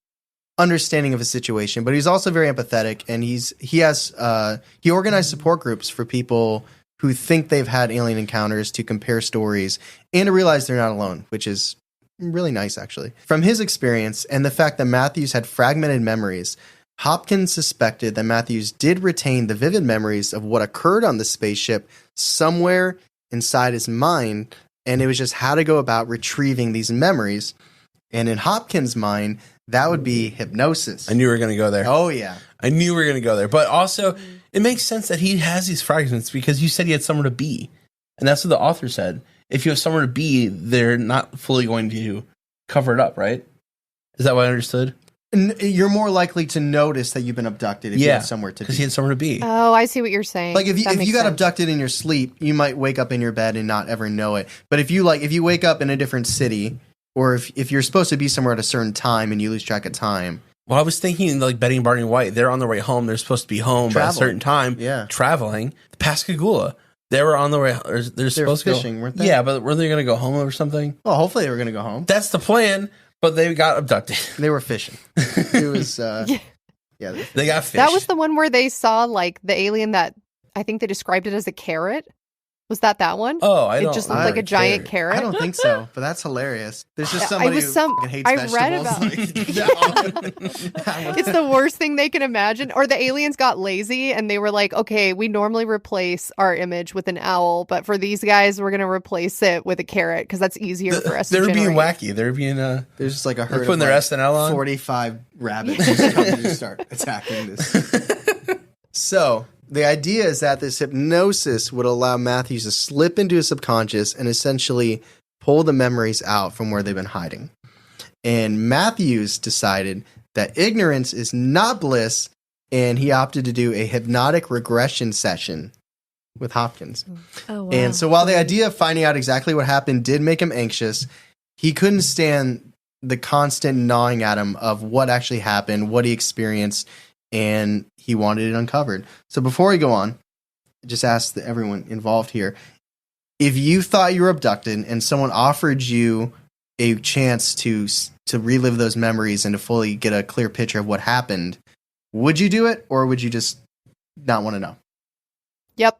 understanding of his situation, but he's also very empathetic, and he organized support groups for people who think they've had alien encounters to compare stories and to realize they're not alone, which is really nice, actually. From his experience and the fact that Matthews had fragmented memories, Hopkins suspected that Matthews did retain the vivid memories of what occurred on the spaceship somewhere inside his mind, and it was just how to go about retrieving these memories. And in Hopkins' mind, that would be hypnosis. I knew we were going to go there. Oh, yeah. I knew we were going to go there. But also, it makes sense that he has these fragments because you said he had somewhere to be. And that's what the author said. If you have somewhere to be, they're not fully going to cover it up, right? Is that what I understood? You're more likely to notice that you've been abducted if you have somewhere to because be. he had somewhere to be. Oh, I see what you're saying. Like if That you makes got sense. abducted in your sleep, you might wake up in your bed and not ever know it. But if you wake up in a different city, or if you're supposed to be somewhere at a certain time and you lose track of time. Well, I was thinking like Betty and Barney White. They're on their way home. They're supposed to be home by a Traveling. certain time. Yeah. Traveling. Pascagoula. They were on the way. They're supposed fishing, to go. weren't they? Yeah, but were they going to go home or something? Well, hopefully they were going to go home. That's the plan. But they got abducted. They were fishing. It was yeah. They got fished. That was the one where they saw like the alien that I think they described it as a carrot. Was that one? Oh, I don't. It just looked like a giant carrot. I don't think so, but that's hilarious. There's just I somebody was who some- fucking hates I vegetables. read It's the worst thing they can imagine. Or the aliens got lazy and they were like, okay, we normally replace our image with an owl, but for these guys, we're going to replace it with a carrot because that's easier for us to They're being generate. wacky. They're being There's just like a herd putting of their like SNL on? 45 rabbits just come to start attacking this. So the idea is that this hypnosis would allow Matthews to slip into his subconscious and essentially pull the memories out from where they've been hiding. And Matthews decided that ignorance is not bliss, and he opted to do a hypnotic regression session with Hopkins. Oh, wow. And so while the idea of finding out exactly what happened did make him anxious, he couldn't stand the constant gnawing at him of what actually happened, what he experienced, and he wanted it uncovered. So before we go on, I just ask everyone involved here, if you thought you were abducted and someone offered you a chance to relive those memories and to fully get a clear picture of what happened, would you do it, or would you just not want to know? Yep.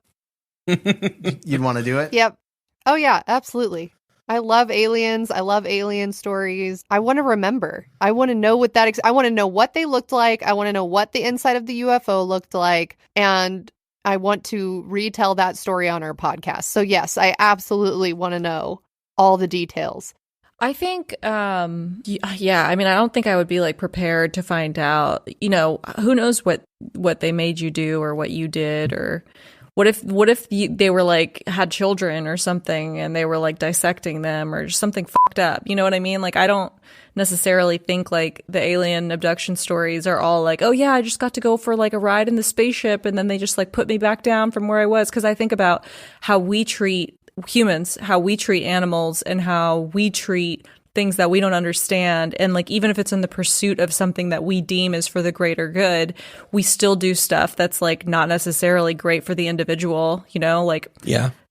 You'd want to do it? Yep. Oh, yeah, absolutely. I love aliens. I love alien stories. I want to remember. I want to know what I want to know what they looked like. I want to know what the inside of the UFO looked like. And I want to retell that story on our podcast. So yes, I absolutely want to know all the details. I think, yeah, I mean, I don't think I would be like prepared to find out, who knows what they made you do or what you did, or what if they were like had children or something and they were like dissecting them or just something fucked up. You know what I mean? Like, I don't necessarily think like the alien abduction stories are all like, oh yeah, I just got to go for like a ride in the spaceship and then they just like put me back down from where I was. Cause I think about how we treat humans, how we treat animals, and how we treat things that we don't understand. And like, even if it's in the pursuit of something that we deem is for the greater good, we still do stuff that's like not necessarily great for the individual,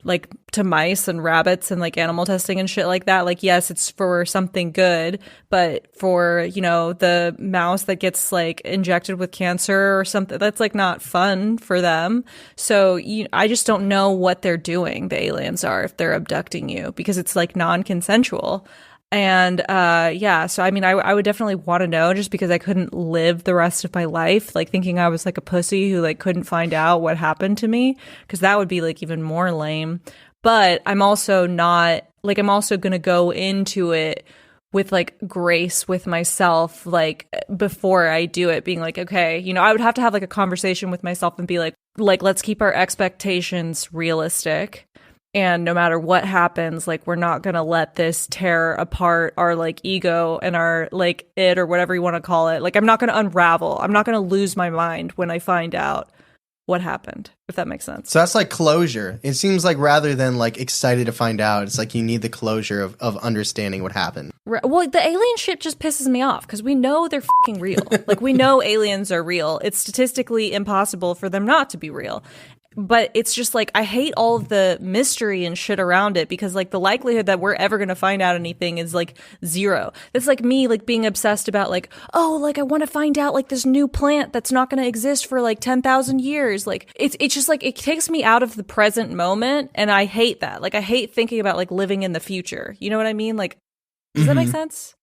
like to mice and rabbits and like animal testing and shit like that. Like, yes, it's for something good, but for, the mouse that gets like injected with cancer or something, that's like not fun for them. So I just don't know what they're doing, the aliens are, if they're abducting you, because it's like non-consensual. And so I mean, I would definitely want to know, just because I couldn't live the rest of my life like thinking I was like a pussy who like couldn't find out what happened to me, because that would be like even more lame. But I'm also not like, I'm also going to go into it with like grace with myself, like before I do it, being like, okay, you know, I would have to have like a conversation with myself and be like, let's keep our expectations realistic. And no matter what happens, like, we're not going to let this tear apart our like ego and our like it, or whatever you want to call it. Like, I'm not going to unravel. I'm not going to lose my mind when I find out what happened, if that makes sense. So that's like closure. It seems like rather than like excited to find out, it's like you need the closure of understanding what happened. Well, the alien shit just pisses me off because we know they're fucking real. Like, we know aliens are real. It's statistically impossible for them not to be real. But it's just like, I hate all of the mystery and shit around it, because like the likelihood that we're ever going to find out anything is like zero. It's like me like being obsessed about like, oh, like I want to find out like this new plant that's not going to exist for like 10,000 years. Like it's just like, it takes me out of the present moment. And I hate that. Like, I hate thinking about like living in the future. You know what I mean? Like, does that make sense?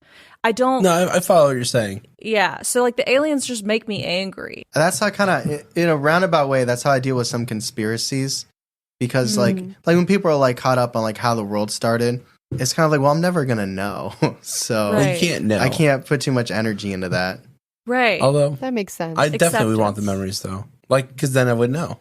I don't. No, I follow what you're saying. Yeah. So like the aliens just make me angry. That's how kind of, in a roundabout way, that's how I deal with some conspiracies. Because like when people are like caught up on like how the world started, it's kind of like, well, I'm never going to know. So Right. You can't know. I can't put too much energy into that. Right. Although That makes sense. I definitely want the Acceptance. memories though. Like, because then I would know.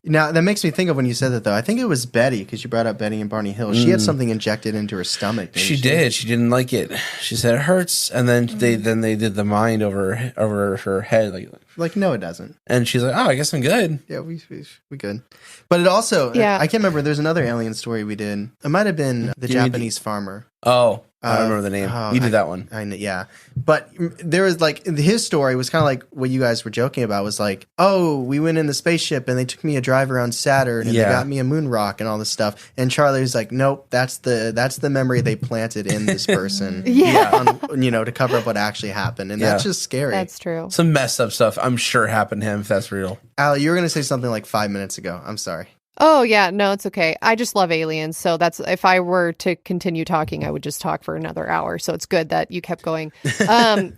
Now, that makes me think of when you said that, though. I think it was Betty, because you brought up Betty and Barney Hill. She had something injected into her stomach. Didn't She did. She didn't like it. She said it hurts, and then they did the mind over her head, Like, no, it doesn't. and she's like, "Oh, I guess I'm good." Yeah, we good. But it also, Yeah. I can't remember. There's another alien story we did. It might have been the Japanese farmer. Oh, I don't remember the name. You did that one. I know, yeah. But there was like, his story was kind of like what you guys were joking about, was like, oh, we went in the spaceship and they took me a drive around Saturn and they got me a moon rock and all this stuff. And Charlie was like, nope, that's the memory they planted in this person. To cover up what actually happened. And that's just scary. That's true. Some messed up stuff I'm sure happened to him, if that's real. Aly, you were going to say something like 5 minutes ago. I'm sorry. Oh, yeah. No, it's okay. I just love aliens. So that's, if I were to continue talking, I would just talk for another hour. So it's good that you kept going. I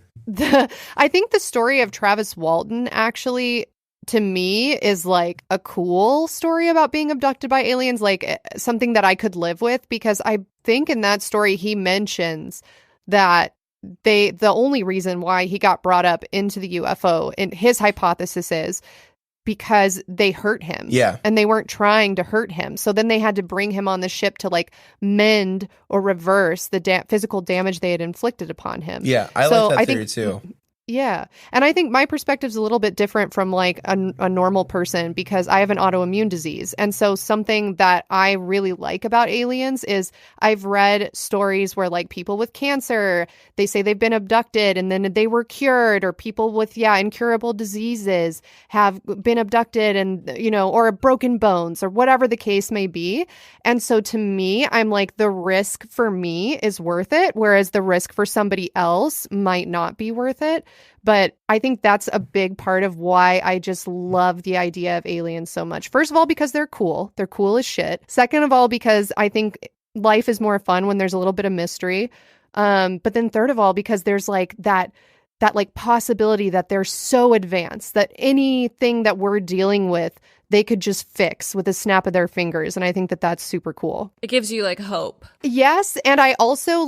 think the story of Travis Walton actually, to me, is like a cool story about being abducted by aliens, like something that I could live with, because I think in that story he mentions that the only reason why he got brought up into the UFO, and his hypothesis is because they hurt him. Yeah. And they weren't trying to hurt him. So then they had to bring him on the ship to like mend or reverse the physical damage they had inflicted upon him. Yeah, I So like that I theory think- too. Yeah. And I think my perspective's a little bit different from like a normal person, because I have an autoimmune disease. And so something that I really like about aliens is I've read stories where like people with cancer, they say they've been abducted and then they were cured, or people with, incurable diseases have been abducted and, or broken bones or whatever the case may be. And so to me, I'm like, the risk for me is worth it, whereas the risk for somebody else might not be worth it. But I think that's a big part of why I just love the idea of aliens so much. First of all, because they're cool. They're cool as shit. Second of all, because I think life is more fun when there's a little bit of mystery. But then third of all, because there's like that like possibility that they're so advanced that anything that we're dealing with, they could just fix with a snap of their fingers. And I think that that's super cool. It gives you like hope. Yes. And I also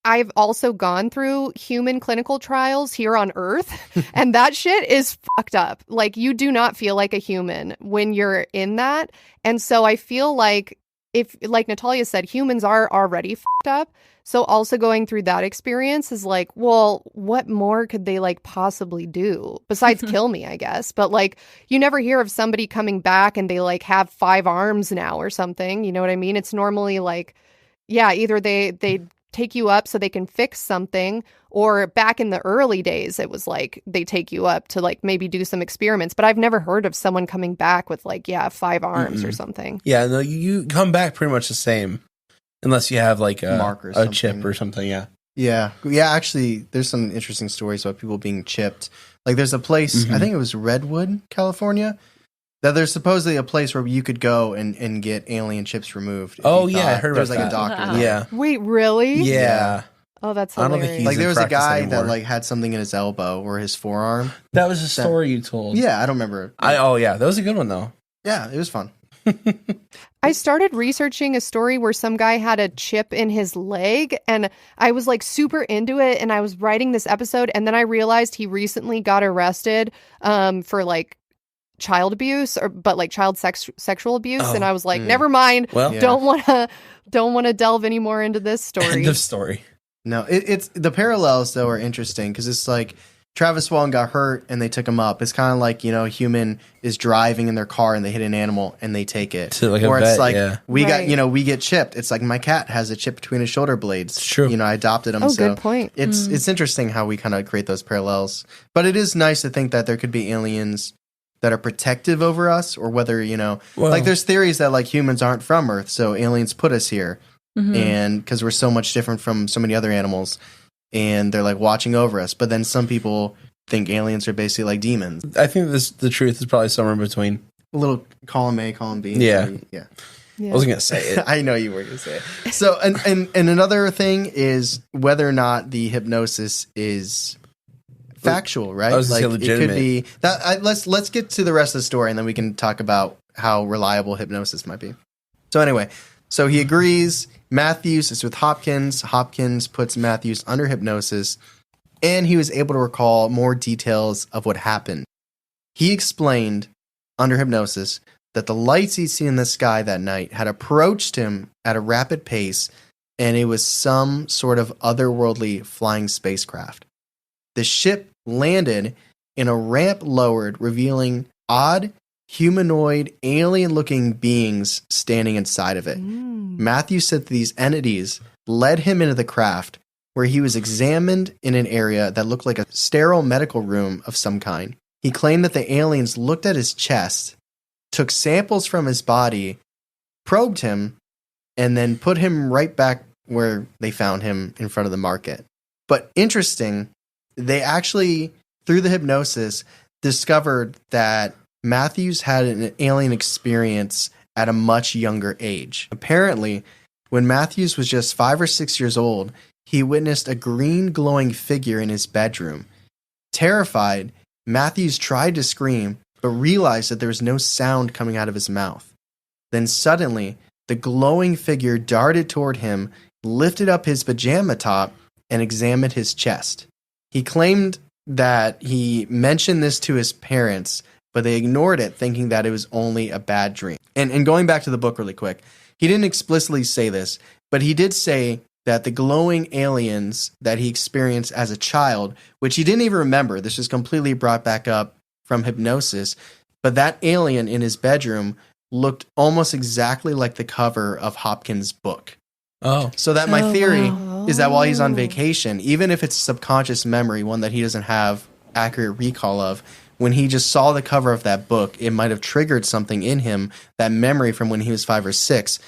I've also gone through human clinical trials here on Earth, and that shit is fucked up. Like, you do not feel like a human when you're in that. And so I feel like, if, like Natalia said, humans are already fucked up. So also going through that experience is like, well, what more could they like possibly do besides kill me, I guess? But like, you never hear of somebody coming back and they like have 5 arms now or something. You know what I mean? It's normally like, either they take you up so they can fix something, or back in the early days, it was like they take you up to like maybe do some experiments. But I've never heard of someone coming back with like, 5 arms or something. Yeah, no, you come back pretty much the same, unless you have like Mark or a something. chip or something. Yeah. Yeah. Actually, there's some interesting stories about people being chipped. Like, there's a place, I think it was Redwood, California, that there's supposedly a place where you could go and get alien chips removed. Oh, yeah, I heard there's about like that. a doctor. Yeah. Wait, really? Yeah. Oh, that's I don't think hilarious. he's Like there in was a practice guy anymore. that like had something in his elbow or his forearm. That was a story you told. Yeah, I don't remember. That was a good one though. Yeah, it was fun. I started researching a story where some guy had a chip in his leg, and I was like super into it, and I was writing this episode, and then I realized he recently got arrested for like child abuse but like child sexual abuse, and I was like, never mind. Well, Yeah. Don't want to delve any more into this story. end of story. No, it's the parallels though are interesting because it's like Travis Swan got hurt and they took him up. It's kind of like, you know, a human is driving in their car and they hit an animal and they take it. To like a or it's vet, like yeah. we got, Right. you know, we get chipped. It's like my cat has a chip between his shoulder blades. It's true. You know, I adopted him. Oh, so good point. It's interesting how we kind of create those parallels. But it is nice to think that there could be aliens that are protective over us, or whether, you know, Well- like there's theories that like humans aren't from Earth, so aliens put us here. Mhm. And because we're so much different from so many other animals, and they're like watching over us. But then some people think aliens are basically like demons. I think the truth is probably somewhere in between. A little column A, column B. Yeah. Yeah. Yeah. I wasn't gonna say it. I know you were going to say it. So, and another thing is whether or not the hypnosis is factual, right? I was gonna say it could legitimate. be that. Let's get to the rest of the story, and then we can talk about how reliable hypnosis might be. So anyway, so he agrees. Matthews is with Hopkins. Hopkins puts Matthews under hypnosis, and he was able to recall more details of what happened. He explained under hypnosis that the lights he'd seen in the sky that night had approached him at a rapid pace, and it was some sort of otherworldly flying spacecraft. The ship landed in a ramp lowered, revealing odd, humanoid, alien-looking beings standing inside of it. Matthew said that these entities led him into the craft, where he was examined in an area that looked like a sterile medical room of some kind. He claimed that the aliens looked at his chest, took samples from his body, probed him, and then put him right back where they found him in front of the market. But interesting, they actually, through the hypnosis, discovered that Matthews had an alien experience at a much younger age. Apparently, when Matthews was just 5 or 6 years old, he witnessed a green glowing figure in his bedroom. Terrified, Matthews tried to scream, but realized that there was no sound coming out of his mouth. Then suddenly, the glowing figure darted toward him, lifted up his pajama top, and examined his chest. He claimed that he mentioned this to his parents, but they ignored it, thinking that it was only a bad dream. And going back to the book really quick, he didn't explicitly say this, but he did say that the glowing aliens that he experienced as a child, which he didn't even remember, this was completely brought back up from hypnosis, but that alien in his bedroom looked almost exactly like the cover of Hopkins' book. Oh, So that my Oh, theory wow. is that while he's on Oh. vacation, even if it's a subconscious memory, one that he doesn't have accurate recall of, when he just saw the cover of that book, it might have triggered something in him, that memory from when he was 5 or 6,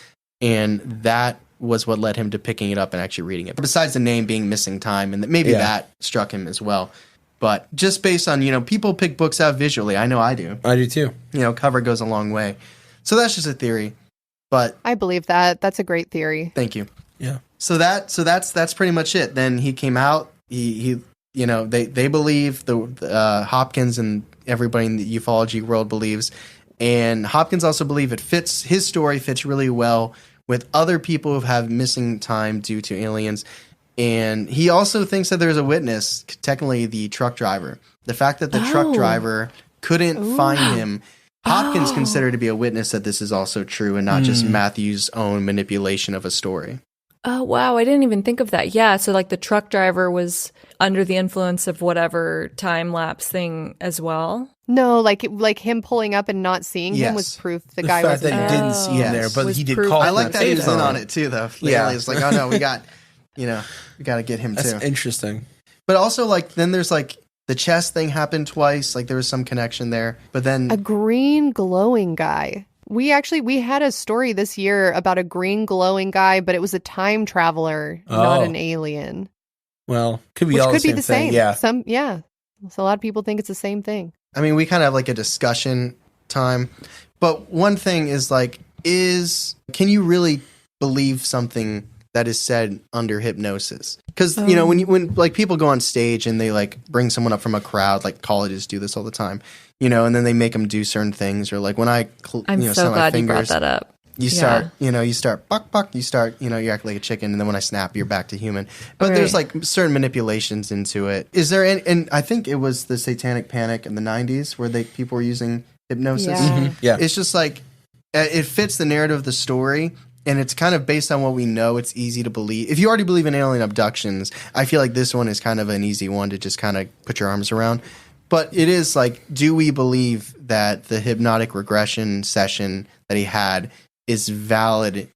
and that was what led him to picking it up and actually reading it. Besides the name being Missing Time, and maybe Yeah. that struck him as well. But just based on, you know, people pick books out visually. I know I do. I do too. You know, cover goes a long way. So that's just a theory. But I believe that. That's a great theory. thank you. Yeah. So that's pretty much it. Then he came out. He you know, they believe the Hopkins and everybody in the ufology world believes, and Hopkins also believe his story fits really well with other people who have missing time due to aliens. And he also thinks that there's a witness, technically the truck driver. The fact that the truck Oh. driver couldn't find him, Hopkins considered to be a witness that this is also true and not just Matthew's own manipulation of a story. Oh, wow. I didn't even think of that. Yeah. So, like, the truck driver was under the influence of whatever time lapse thing as well. No, like him pulling up and not seeing him was Yes. proof the The guy fact wasn't that there. he didn't see him Yes. there, but Was he did proof call. that I him like and that he say was in on something. it too, though. The Yeah. alien's like, oh no, we got to get him That's too. interesting. But also, like, then there's like the chest thing happened twice. Like there was some connection there. But then A green glowing guy. We had a story this year about a green glowing guy, but it was a time traveler, not Oh. an alien. Well, could be Which all could the be the thing. same. Yeah. So a lot of people think it's the same thing. I mean, we kind of have like a discussion time. But one thing is like, can you really believe something that is said under hypnosis. Because, you know, when like people go on stage and they like bring someone up from a crowd, like colleges do this all the time, you know, and then they make them do certain things. Or like when I'm so snap my glad fingers, you brought that up. you start, you start buck, you start, you act like a chicken, and then when I snap, you're back to human. But Right. there's like certain manipulations into it. Is there any, and I think it was the Satanic Panic in the 90s where people were using hypnosis. Yeah. Yeah. It's just like, it fits the narrative of the story, and it's kind of based on what we know. It's easy to believe. If you already believe in alien abductions, I feel like this one is kind of an easy one to just kind of put your arms around. But it is like, do we believe that the hypnotic regression session that he had is valid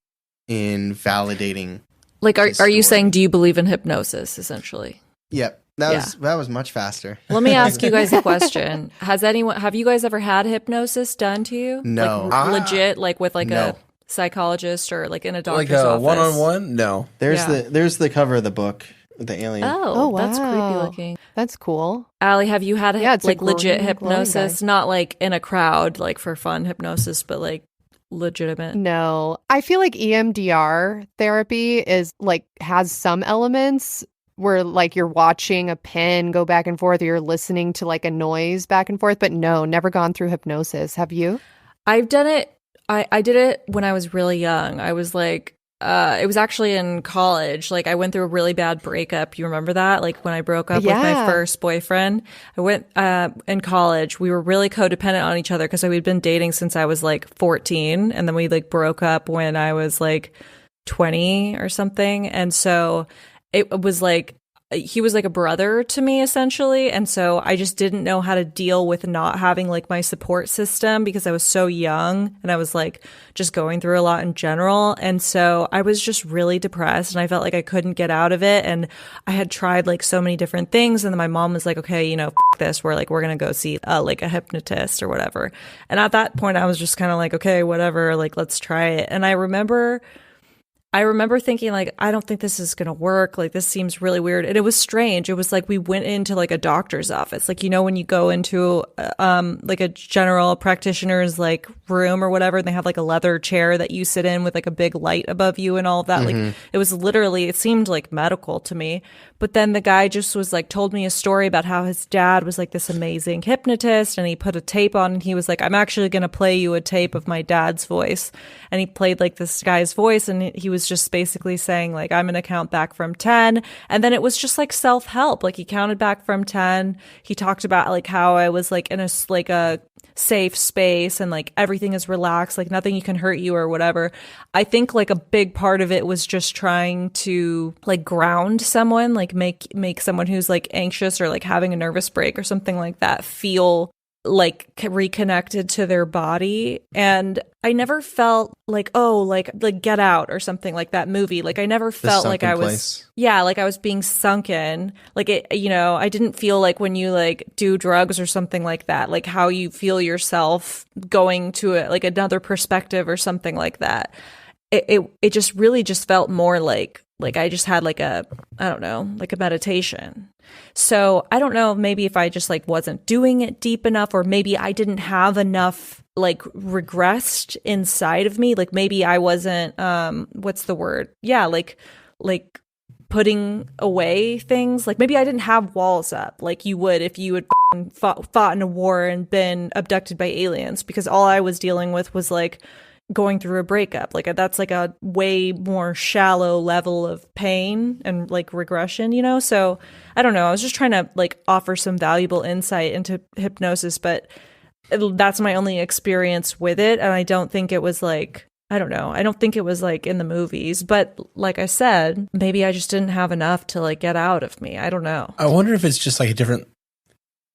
in validating? Like, his are you story? saying, do you believe in hypnosis, essentially? Yep. That was much faster. Let me ask you guys a question. Have you guys ever had hypnosis done to you? No. Like, legit, like with like No. a psychologist or like in a doctor's Like a office? one-on-one? No. There's the cover of the book, the alien. Oh, Oh, that's creepy wow. looking. That's cool. Allie, have you had Yeah, it's a like legit green glowing hypnosis? guy. Not like in a crowd, like for fun hypnosis, but like legitimate. No, I feel like EMDR therapy is like has some elements where like you're watching a pen go back and forth or you're listening to like a noise back and forth, but no, never gone through hypnosis. Have you? I've done it. I did it when I was really young. I was like, it was actually in college. Like I went through a really bad breakup. You remember that? Like when I broke up with my Yeah. first boyfriend, I went in college. We were really codependent on each other because we'd been dating since I was like 14, and then we like broke up when I was like 20 or something. And so it was like he was like a brother to me essentially, and so I just didn't know how to deal with not having like my support system because I was so young and I was like just going through a lot in general, and so I was just really depressed and I felt like I couldn't get out of it, and I had tried like so many different things, and then my mom was like, okay, you know, this, we're gonna go see like a hypnotist or whatever. And at that point I was just kind of like, okay, whatever, like let's try it. And I remember thinking like, I don't think this is going to work. Like, this seems really weird. And it was strange. It was like we went into like a doctor's office. Like, you know, when you go into like a general practitioner's like room or whatever, and they have like a leather chair that you sit in with like a big light above you and all of that. Like, it was literally, it seemed like medical to me. But then the guy just was like, told me a story about how his dad was like this amazing hypnotist, and he put a tape on and he was like, I'm actually going to play you a tape of my dad's voice. And he played like this guy's voice, and he was just basically saying like, I'm going to count back from 10. And then it was just like self-help. Like he counted back from 10. He talked about like how I was like in a safe space and like everything is relaxed, like nothing can hurt you or whatever. I think like a big part of it was just trying to like ground someone, like make someone who's like anxious or like having a nervous break or something like that feel like reconnected to their body. And I never felt like, oh, like Get Out or something like that movie. Like I never felt like I was place. yeah, like I was being sunken. Like it, you know, I didn't feel like when you like do drugs or something like that, like how you feel yourself going to like another perspective or something like that. It just really just felt more like I just had like a, I don't know, like a meditation. So I don't know, maybe if I just like wasn't doing it deep enough, or maybe I didn't have enough like regressed inside of me. Like maybe I wasn't, what's the word? Yeah. Like putting away things. Like maybe I didn't have walls up like you would if you had fought in a war and been abducted by aliens, because all I was dealing with was like going through a breakup. Like that's like a way more shallow level of pain and like regression, you know? So I don't know. I was just trying to like offer some valuable insight into hypnosis, but that's my only experience with it. And I don't think it was like, I don't know. I don't think it was like in the movies, but like I said, maybe I just didn't have enough to like get out of me. I don't know. I wonder if it's just like a different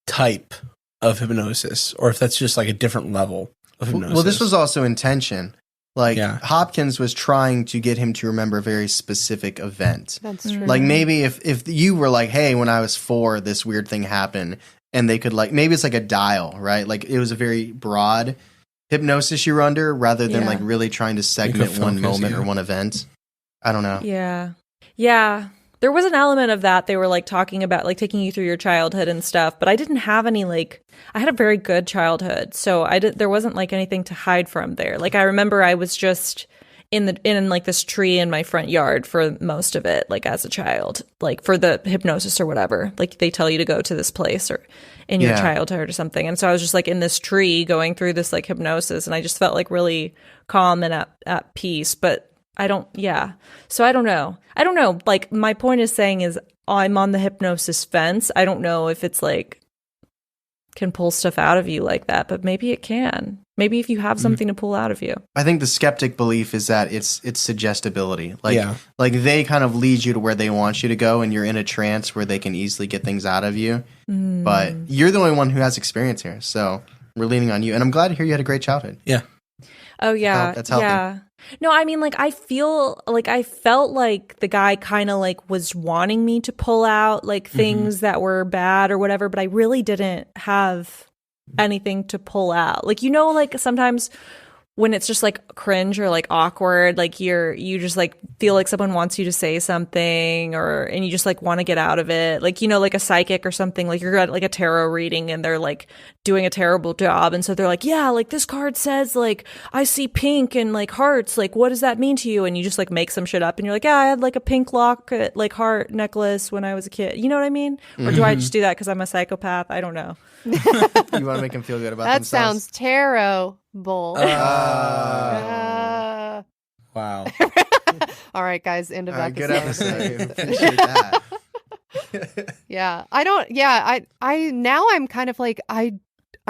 type of hypnosis, or if that's just like a different level of hypnosis. Well, this was also intention. Like Yeah. Hopkins was trying to get him to remember a very specific event. That's true. Like maybe if you were like, hey, when I was 4, this weird thing happened, and they could like, maybe it's like a dial, right? Like it was a very broad hypnosis you were under, rather than Yeah. like really trying to segment one focus, moment yeah. or one event. I don't know. Yeah. Yeah. There was an element of that. They were like talking about like taking you through your childhood and stuff, but I didn't have any like, I had a very good childhood. So there wasn't like anything to hide from there. Like I remember I was just in like this tree in my front yard for most of it, like as a child, like for the hypnosis or whatever. Like they tell you to go to this place or in your childhood or something. And so I was just like in this tree going through this like hypnosis, and I just felt like really calm and at peace. But so I don't know. Like my point is saying is I'm on the hypnosis fence. I don't know if it's like can pull stuff out of you like that, but maybe it can. Maybe if you have something to pull out of you. I think the skeptic belief is that it's suggestibility. Like they kind of lead you to where they want you to go, and you're in a trance where they can easily get things out of you. But you're the only one who has experience here, so we're leaning on you. And I'm glad to hear you had a great childhood. Yeah. Oh yeah. That's healthy. Yeah. No, I mean, like, I felt like the guy kind of like was wanting me to pull out like things that were bad or whatever, but I really didn't have anything to pull out. Like, you know, like sometimes when it's just like cringe or like awkward, like you just like feel like someone wants you to say something and you just like want to get out of it. Like, you know, like a psychic or something, like you're at like a tarot reading and they're like doing a terrible job. And so they're like, yeah, like this card says like, I see pink and like hearts. Like, what does that mean to you? And you just like make some shit up and you're like, yeah, I had like a pink locket, like heart necklace when I was a kid. You know what I mean? Or do I just do that because I'm a psychopath? I don't know. You want to make them feel good about that themselves. Sounds terrible. Wow. All right, guys, end of episode. Good episode. Appreciate that. Yeah. I now I'm kind of like I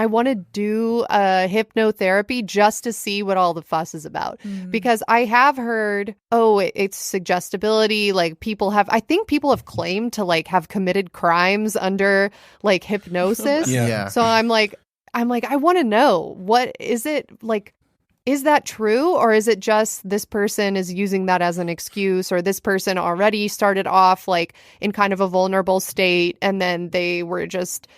want to do a hypnotherapy just to see what all the fuss is about. Because I have heard, it's suggestibility. Like I think people have claimed to like have committed crimes under like hypnosis. Yeah. So I'm like, I want to know, what is it like? Is that true? Or is it just this person is using that as an excuse, or this person already started off like in kind of a vulnerable state and then they were just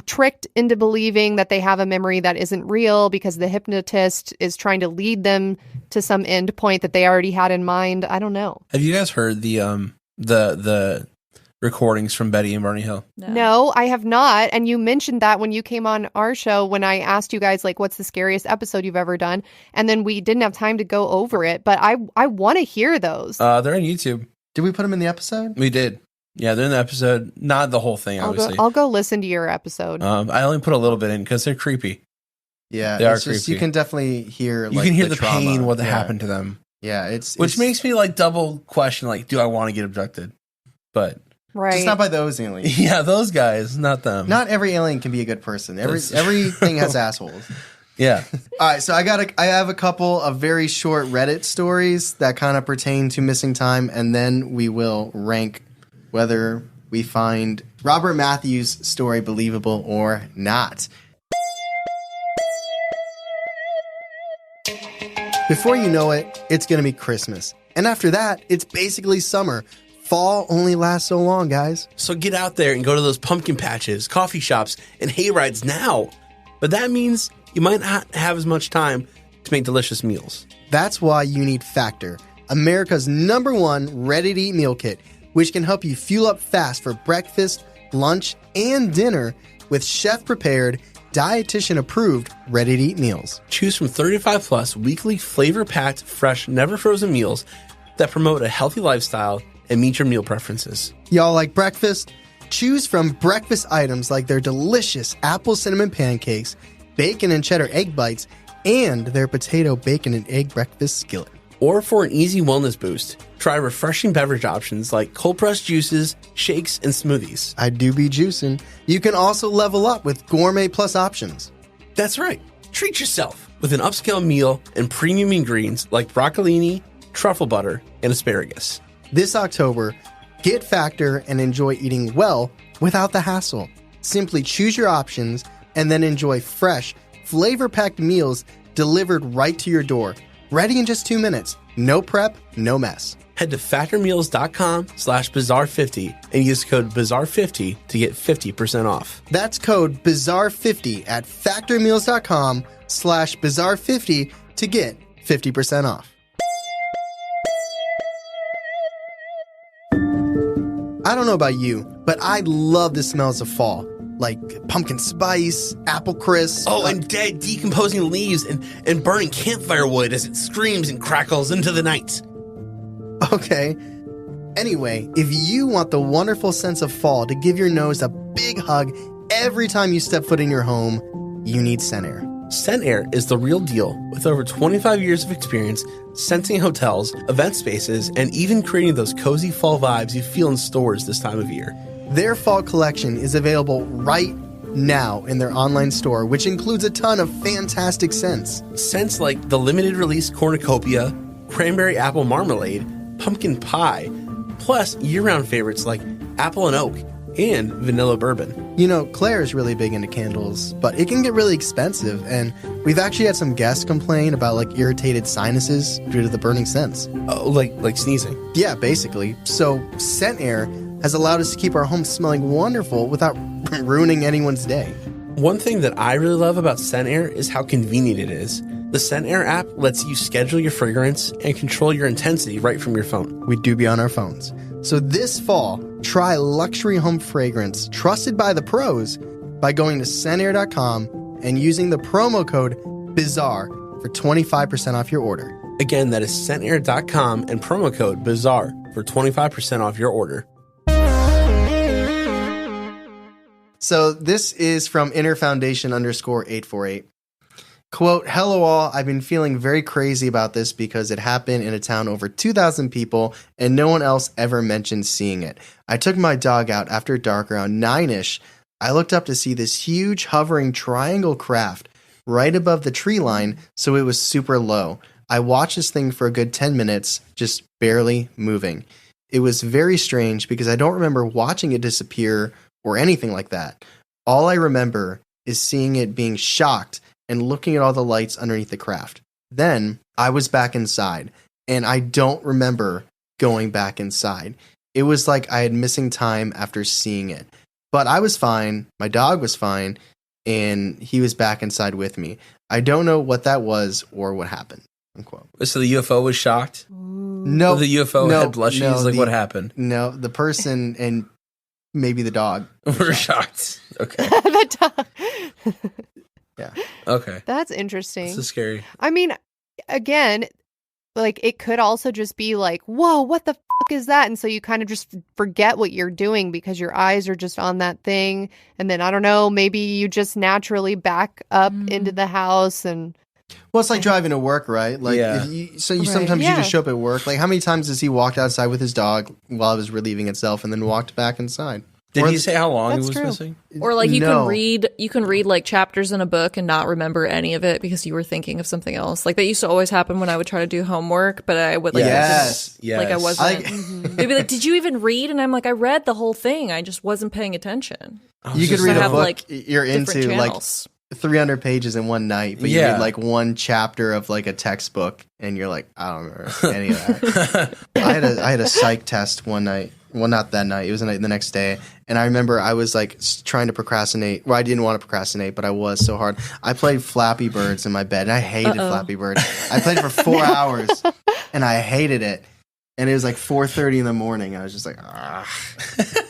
tricked into believing that they have a memory that isn't real because the hypnotist is trying to lead them to some end point that they already had in mind? I don't know. Have you guys heard the recordings from Betty and Barney Hill? No, I have not. And you mentioned that when you came on our show, when I asked you guys, like, what's the scariest episode you've ever done? And then we didn't have time to go over it, but I want to hear those. They're on YouTube. Did we put them in the episode? We did. Yeah, they're in the episode. Not the whole thing, obviously. I'll go listen to your episode. I only put a little bit in because they're creepy. Yeah, they are just, creepy. You can definitely hear you can hear the trauma. pain, what happened to them. Yeah, which makes me like double question, like, do I want to get abducted? But right, just not by those aliens. Yeah, those guys, not them. Not every alien can be a good person. Everything has assholes. Yeah. All right, so I have a couple of very short Reddit stories that kind of pertain to missing time, and then we will rank whether we find Robert Matthews' story believable or not. Before you know it, it's going to be Christmas. And after that, it's basically summer. Fall only lasts so long, guys. So get out there and go to those pumpkin patches, coffee shops, and hay rides now. But that means you might not have as much time to make delicious meals. That's why you need Factor, America's #1 ready-to-eat meal kit, which can help you fuel up fast for breakfast, lunch, and dinner with chef-prepared, dietitian-approved, ready-to-eat meals. Choose from 35-plus weekly flavor-packed, fresh, never-frozen meals that promote a healthy lifestyle and meet your meal preferences. Y'all like breakfast? Choose from breakfast items like their delicious apple cinnamon pancakes, bacon and cheddar egg bites, and their potato bacon and egg breakfast skillet. Or for an easy wellness boost, try refreshing beverage options like cold-pressed juices, shakes, and smoothies. I do be juicing. You can also level up with Gourmet Plus options. That's right. Treat yourself with an upscale meal and premium ingredients like broccolini, truffle butter, and asparagus. This October, get Factor and enjoy eating well without the hassle. Simply choose your options and then enjoy fresh, flavor-packed meals delivered right to your door. Ready in just 2 minutes. No prep, no mess. Head to factormeals.com/bizarre50 and use code bizarre50 to get 50% off. That's code bizarre50 at factormeals.com/bizarre50 to get 50% off. I don't know about you, but I love the smells of fall. like pumpkin spice, apple crisp. Oh, and dead, decomposing leaves and burning campfire wood as it screams and crackles into the night. Okay. Anyway, if you want the wonderful sense of fall to give your nose a big hug every time you step foot in your home, you need Scent Air. Scent Air is the real deal with over 25 years of experience scenting hotels, event spaces, and even creating those cozy fall vibes you feel in stores this time of year. Their fall collection is available right now in their online store, which includes a ton of fantastic scents. Scents like the limited release cornucopia, cranberry apple marmalade, pumpkin pie, plus year-round favorites like apple and oak and vanilla bourbon. You know, Claire is really big into candles, but it can get really expensive, and we've actually had some guests complain about like irritated sinuses due to the burning scents. Oh, like sneezing. Yeah, basically. So Scent Air has allowed us to keep our home smelling wonderful without ruining anyone's day. One thing that I really love about Scent Air is how convenient it is. The Scent Air app lets you schedule your fragrance and control your intensity right from your phone. We do be on our phones. So this fall, try luxury home fragrance trusted by the pros by going to scentair.com and using the promo code BIZARRE for 25% off your order. Again, that is scentair.com and promo code BIZARRE for 25% off your order. So this is from innerfoundation_848. Quote, hello all, I've been feeling very crazy about this because it happened in a town over 2,000 people and no one else ever mentioned seeing it. I took my dog out after dark around 9-ish. I looked up to see this huge hovering triangle craft right above the tree line, so it was super low. I watched this thing for a good 10 minutes, just barely moving. It was very strange because I don't remember watching it disappear or anything like that. All I remember is seeing it being shocked and looking at all the lights underneath the craft. Then I was back inside, and I don't remember going back inside. It was like I had missing time after seeing it. But I was fine, my dog was fine, and he was back inside with me. I don't know what that was or what happened. Unquote. So the UFO was shocked? No. The UFO had blushies? What happened? No, the person and maybe the dog were shocked. Okay. The dog. Yeah. Okay. That's interesting. This is scary. I mean, again, like it could also just be like, whoa, what the fuck is that? And so you kind of just forget what you're doing because your eyes are just on that thing. And then I don't know, maybe you just naturally back up into the house and. Well, it's like driving to work, right? Like, Yeah. Sometimes you just show up at work. Like, how many times has he walked outside with his dog while it was relieving itself and then walked back inside? Did he say how long he That's was true. missing? Or like you No. can read like chapters in a book and not remember any of it because you were thinking of something else. Like that used to always happen when I would try to do homework, but I would like Yes. like I wasn't. I- They'd be like, "Did you even read?" And I'm like, "I read the whole thing. I just wasn't paying attention." You could just read a have, book like, you're Different into, like channels. 300 pages in one night, but you Yeah. read like one chapter of like a textbook, and you're like, I don't remember any of that. I had a psych test one night. Well, not that night. It was the next day, and I remember I was like trying to procrastinate. Well, I didn't want to procrastinate, but I was so hard. I played Flappy Birds in my bed, and I hated Flappy Birds. I played it for 4 hours, and I hated it. And it was like 4:30 in the morning. I was just like, ah.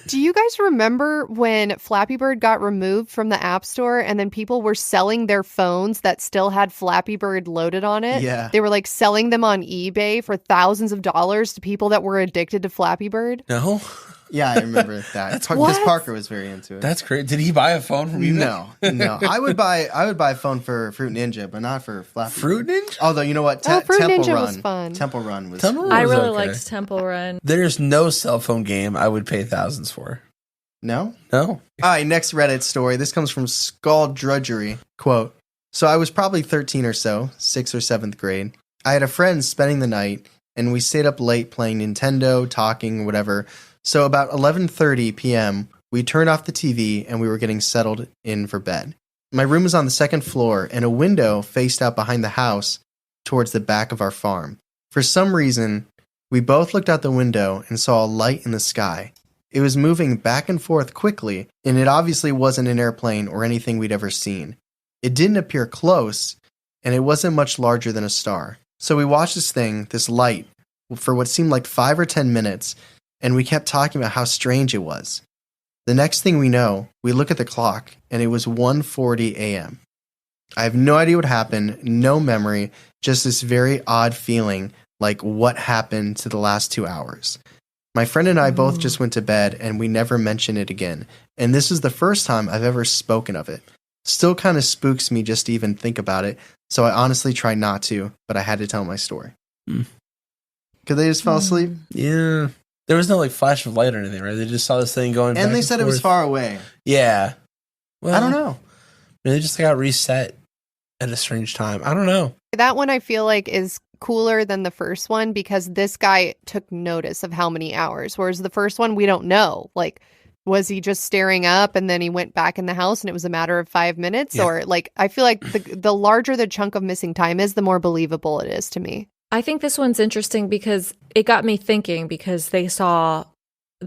Do you guys remember when Flappy Bird got removed from the App Store and then people were selling their phones that still had Flappy Bird loaded on it? Yeah. They were like selling them on eBay for thousands of dollars to people that were addicted to Flappy Bird. No? Yeah, I remember that. Because What? Parker was very into it. That's great. Did he buy a phone from you? No. I would buy a phone for Fruit Ninja, but not for Flappy Fruit Bird. Ninja? Although you know what, Fruit Temple Ninja Run was fun. Temple Run was. Temple Run I was really okay. liked Temple Run. There's no cell phone game I would pay thousands for. No. No? All right, next Reddit story. This comes from Skull Drudgery. Quote: So I was probably 13 or so, 6th or 7th grade. I had a friend spending the night, and we stayed up late playing Nintendo, talking, whatever. So about 11:30 p.m., we turned off the TV and we were getting settled in for bed. My room was on the second floor, and a window faced out behind the house towards the back of our farm. For some reason, we both looked out the window and saw a light in the sky. It was moving back and forth quickly, and it obviously wasn't an airplane or anything we'd ever seen. It didn't appear close, and it wasn't much larger than a star. So we watched this light, for what seemed like 5 or 10 minutes, and we kept talking about how strange it was. The next thing we know, we look at the clock and it was 1:40 a.m. I have no idea what happened, no memory, just this very odd feeling like what happened to the last 2 hours. My friend and I both just went to bed and we never mentioned it again. And this is the first time I've ever spoken of it. Still kind of spooks me just to even think about it. So I honestly tried not to, but I had to tell my story. Could they just fall asleep? Yeah. There was no like flash of light or anything, right? They just saw this thing going back And they said it was forth. far away. Yeah. Well, I don't know. Maybe they just got reset at a strange time. I don't know. That one I feel like is cooler than the first one because this guy took notice of how many hours, whereas the first one we don't know. Like, was he just staring up and then he went back in the house and it was a matter of 5 minutes? Yeah. Or like, I feel like the larger the chunk of missing time is, the more believable it is to me. I think this one's interesting because it got me thinking because they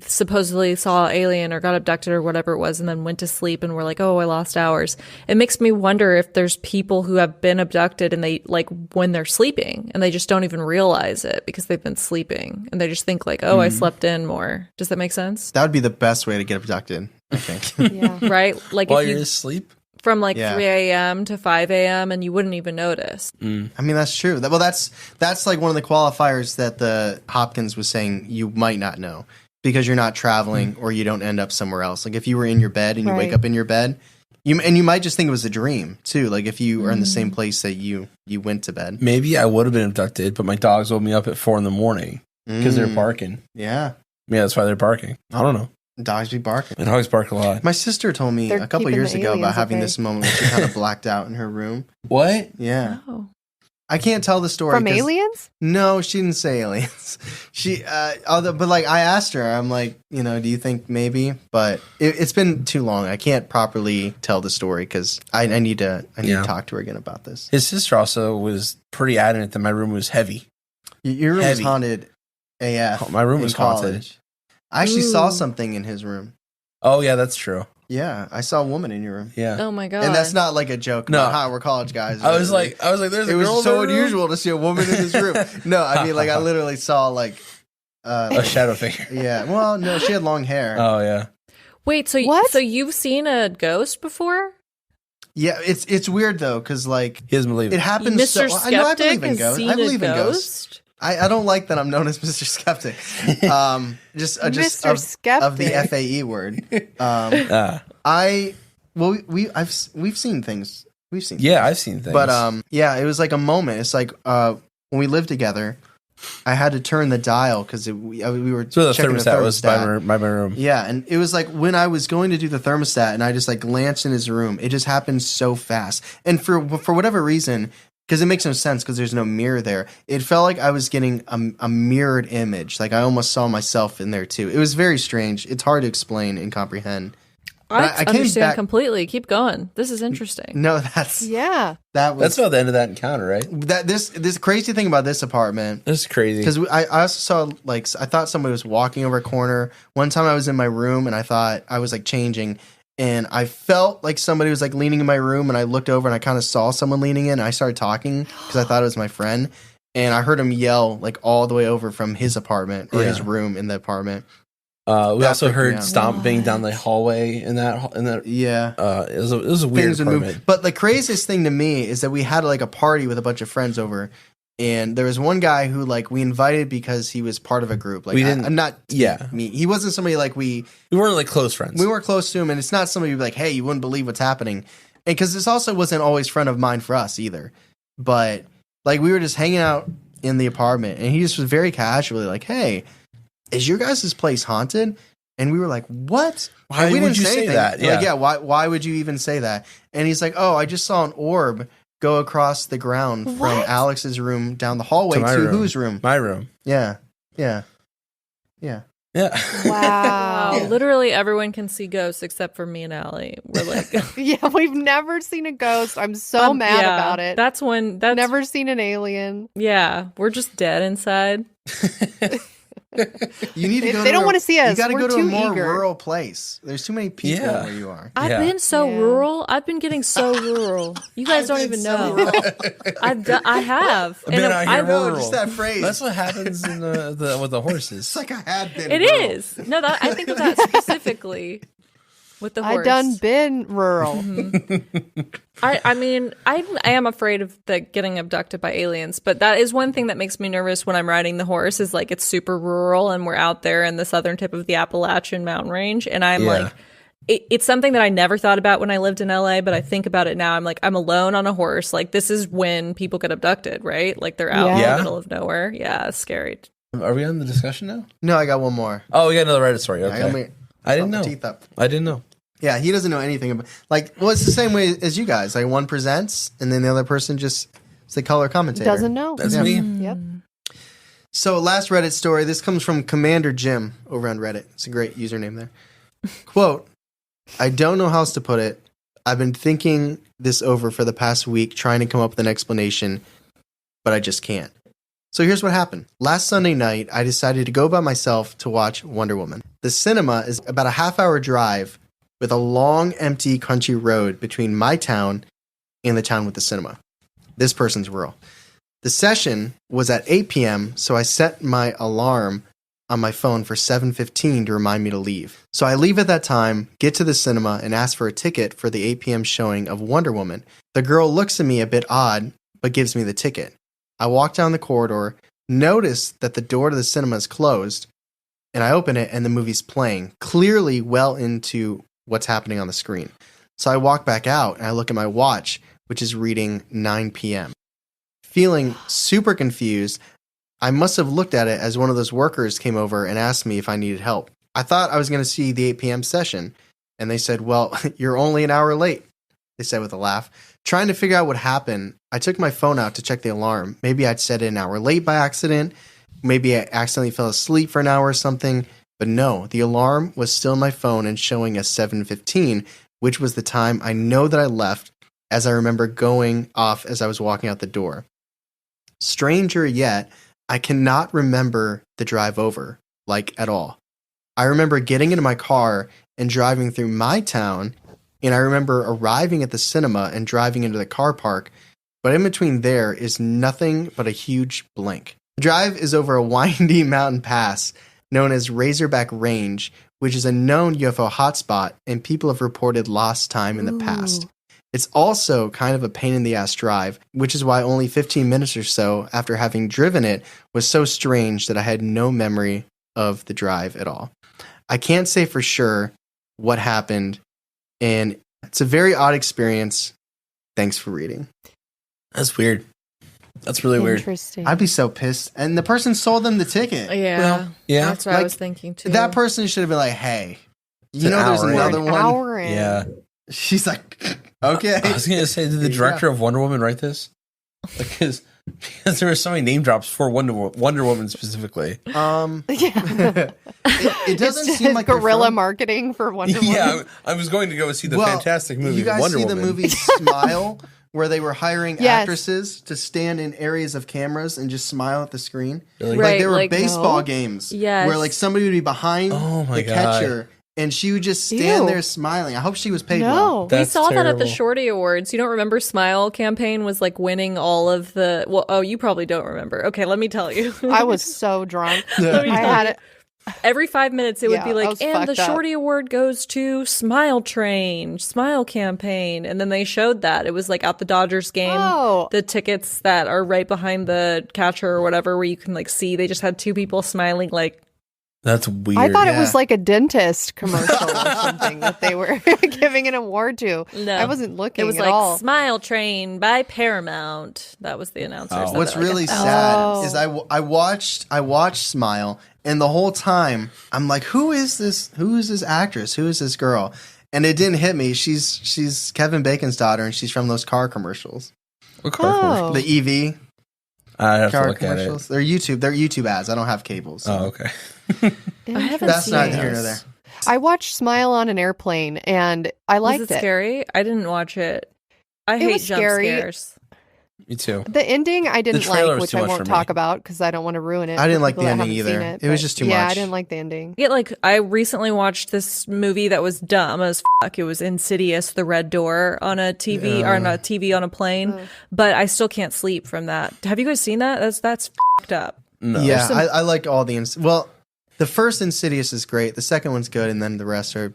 supposedly saw alien or got abducted or whatever it was and then went to sleep and were like, oh, I lost hours. It makes me wonder if there's people who have been abducted and they like when they're sleeping and they just don't even realize it because they've been sleeping and they just think like, oh, I slept in more. Does that make sense? That would be the best way to get abducted, I think. Yeah. Right? Like While if you're you asleep? from like Yeah. 3 a.m. to 5 a.m. and you wouldn't even notice. I mean, that's true. Well, that's like one of the qualifiers that the Hopkins was saying you might not know because you're not traveling or you don't end up somewhere else. Like if you were in your bed and you wake Right. up in your bed, you might just think it was a dream too. Like if you are in the same place that you went to bed. Maybe I would have been abducted, but my dogs woke me up at 4 a.m. because they're barking. Yeah. Yeah, that's why they're barking. I don't know. Dogs be barking. My dogs bark a lot. My sister told me They're a couple keeping years the ago about aliens having okay. this moment where she kind of blacked out in her room. What? Yeah. Oh. I can't tell the story. From 'cause- aliens? No, she didn't say aliens. But like I asked her, I'm like, do you think maybe? But it's been too long. I can't properly tell the story because I need to talk to her again about this. His sister also was pretty adamant that my room was heavy. Your room was Heavy. haunted AF. Oh, my room in was haunted. college. I actually saw Ooh. something in his room. Oh, yeah, that's true. Yeah, I saw a woman in your room. Yeah. Oh my God. And that's not like a joke. No. About how we're college guys. I was like, there's a it girl was in so my room? unusual to see a woman in his room. No, I mean, like I literally saw like, A shadow figure. yeah. Well, no, she had long hair. Oh, yeah. Wait, so What? so you've seen a ghost before? Yeah, it's weird though because like He doesn't believe it it. happens. Mr. So, I know I Skeptic believe in has ghosts. seen I believe a in ghosts. ghost? I don't like that I'm known as Mr. Skeptic. Just Mr. of Skeptic. the FAE word. We've seen things. We've seen. Yeah, things. I've seen things. But yeah, it was like a moment. It's like when we lived together, I had to turn the dial because we were So the checking thermostat was by my room. Yeah, and it was like when I was going to do the thermostat and I just like glanced in his room, it just happened so fast. And for whatever reason, because it makes no sense because there's no mirror there, it felt like I was getting a mirrored image. Like I almost saw myself in there too. It was very strange. It's hard to explain and comprehend. I came understand back- completely. Keep going. This is interesting. No, that's Yeah. that was That's about the end of that encounter, right? that this crazy thing about this apartment. That's crazy. Because I also saw, like, I thought somebody was walking over a corner. One time I was in my room and I thought I was, like, changing. And I felt like somebody was, like, leaning in my room. And I looked over and I kind of saw someone leaning in. And I started talking because I thought it was my friend. And I heard him yell, like, all the way over from his apartment or his Yeah. room in the apartment. We That also freaked me heard out. stomping down the hallway in that. Yeah. It was a weird Things would move. apartment. But the craziest thing to me is that we had, like, a party with a bunch of friends over. And there was one guy who, like, we invited because he was part of a group. Like, We didn't- I'm not Yeah. me. He wasn't somebody like We weren't like close friends. we weren't close to him, and it's not somebody who'd be like, hey, you wouldn't believe what's happening. And because this also wasn't always friend of mine for us either. But like we were just hanging out in the apartment, and he just was very casually like, hey, is your guys' place haunted? And we were like, what? Why And we would didn't you say anything. that? Like, Yeah. why would you even say that? And he's like, oh, I just saw an orb go across the ground from What? Alex's room down the hallway To my to room. whose room? My room. Yeah. Yeah. Wow. Wow. Literally everyone can see ghosts except for me and Aly. We're like, Yeah, we've never seen a ghost. I'm so mad yeah, about it. That's Never seen an alien. Yeah, we're just dead inside. You need to go They to don't a- wanna see us. You got to We're go to a too more eager. rural place. There's too many people Yeah. where you are. I've Yeah. been so Yeah. rural. I've been getting so rural. You guys don't even know. I have. I've been And out here No, rural. just that phrase. That's what happens in the with the horses. It's like I had been. It rural. is. No, I think of that specifically. with the I horse. done been rural. I mean, I am afraid of getting abducted by aliens, but that is one thing that makes me nervous when I'm riding the horse is like it's super rural and we're out there in the southern tip of the Appalachian mountain range. And I'm like, it's something that I never thought about when I lived in LA, but I think about it now. I'm like, I'm alone on a horse. Like, this is when people get abducted, right? Like, they're out in the middle of nowhere. Yeah, it's scary. Are we on the discussion now? No, I got one more. Oh, we got another Reddit story. Okay. I I didn't know. Teeth up. I didn't know. Yeah, he doesn't know anything about. Like, well, it's the same way as you guys. Like, one presents, and then the other person just is the color commentator. Doesn't know. That's me. Yep. So, last Reddit story. This comes from Commander Jim over on Reddit. It's a great username there. Quote, I don't know how else to put it. I've been thinking this over for the past week, trying to come up with an explanation, but I just can't. So here's what happened. Last Sunday night, I decided to go by myself to watch Wonder Woman. The cinema is about a half-hour drive with a long, empty country road between my town and the town with the cinema. This person's rural. The session was at 8 p.m., so I set my alarm on my phone for 7:15 to remind me to leave. So I leave at that time, get to the cinema, and ask for a ticket for the 8 p.m. showing of Wonder Woman. The girl looks at me a bit odd, but gives me the ticket. I walk down the corridor, notice that the door to the cinema is closed, and I open it and the movie's playing, clearly well into what's happening on the screen. So I walk back out and I look at my watch, which is reading 9 p.m. Feeling super confused, I must have looked at it as one of those workers came over and asked me if I needed help. I thought I was going to see the 8 p.m. session, and they said, well, you're only an hour late, they said with a laugh. Trying to figure out what happened, I took my phone out to check the alarm. Maybe I'd set it an hour late by accident. Maybe I accidentally fell asleep for an hour or something. But no, the alarm was still on my phone and showing as 7:15, which was the time I know that I left, as I remember going off as I was walking out the door. Stranger yet, I cannot remember the drive over, like at all. I remember getting into my car and driving through my town, and I remember arriving at the cinema and driving into the car park, but in between there is nothing but a huge blank. The drive is over a windy mountain pass known as Razorback Range, which is a known UFO hotspot, and people have reported lost time in the past. It's also kind of a pain in the ass drive, which is why only 15 minutes or so after having driven it was so strange that I had no memory of the drive at all. I can't say for sure what happened, and it's a very odd experience. Thanks for reading. That's weird. That's really weird. Interesting. I'd be so pissed. And the person sold them the ticket. Yeah. Well, yeah. That's what I was thinking too. That person should have been like, hey, It's you know an there's hour in. another An one. hour in. Yeah. She's like, okay. I was going to say, did the director of Wonder Woman write this? Because there were so many name drops for Wonder Woman specifically. Yeah. It doesn't It's seem like they're guerrilla from- marketing for Wonder Woman. Yeah, I was going to go see the fantastic movie You guys Wonder see Woman. the movie Smile, where they were hiring Yes. actresses to stand in areas of cameras and just smile at the screen? Really? Like Right, there were like, baseball no. games Yes. where like somebody would be behind Oh my the God. catcher and she would just stand Ew. there smiling. I hope she was paid well. No. We That's saw that at the terrible. Shorty Awards. You don't remember Smile campaign was like winning all of the. Well, oh, you probably don't remember. Okay, let me tell you. I was so drunk. Let me I tell had you. it. Every 5 minutes, it would Yeah, be I like, was and the fucked up. Shorty Award goes to Smile Train, Smile Campaign. And then they showed that. It was like at the Dodgers game. Oh. The tickets that are right behind the catcher or whatever, where you can like see, they just had two people smiling like, That's weird. I thought it Yeah. was like a dentist commercial or something that they were giving an award to. no. I wasn't looking It was at like all. Smile Train by Paramount. That was the announcer. Oh. said What's that, like, really 1,000 sad Oh. is I watched Smile, and the whole time I'm like, who is this actress? Who is this girl? And it didn't hit me. She's Kevin Bacon's daughter, and she's from those car commercials. What car Oh. commercial? The EV I have to car look at it. commercials. They're YouTube ads. I don't have cable. So. Oh, okay. I haven't That's seen not those. here nor there. I watched Smile on an airplane and I liked Was it it. scary? I didn't watch it. I It hate was jump scary. scares. Me too. The ending I didn't trailer like, was which too I much won't for talk me. about because I don't want to ruin it. I didn't for like people the that ending haven't seen either. It, It was but just too Yeah, much. I didn't like the ending. Yeah, like I recently watched this movie that was dumb as fuck. It was Insidious, The Red Door on a TV or on a TV on a plane, but I still can't sleep from that. Have you guys seen that? That's fucked up. No. Yeah, some- I like all the well, the first Insidious is great. The second one's good, and then the rest are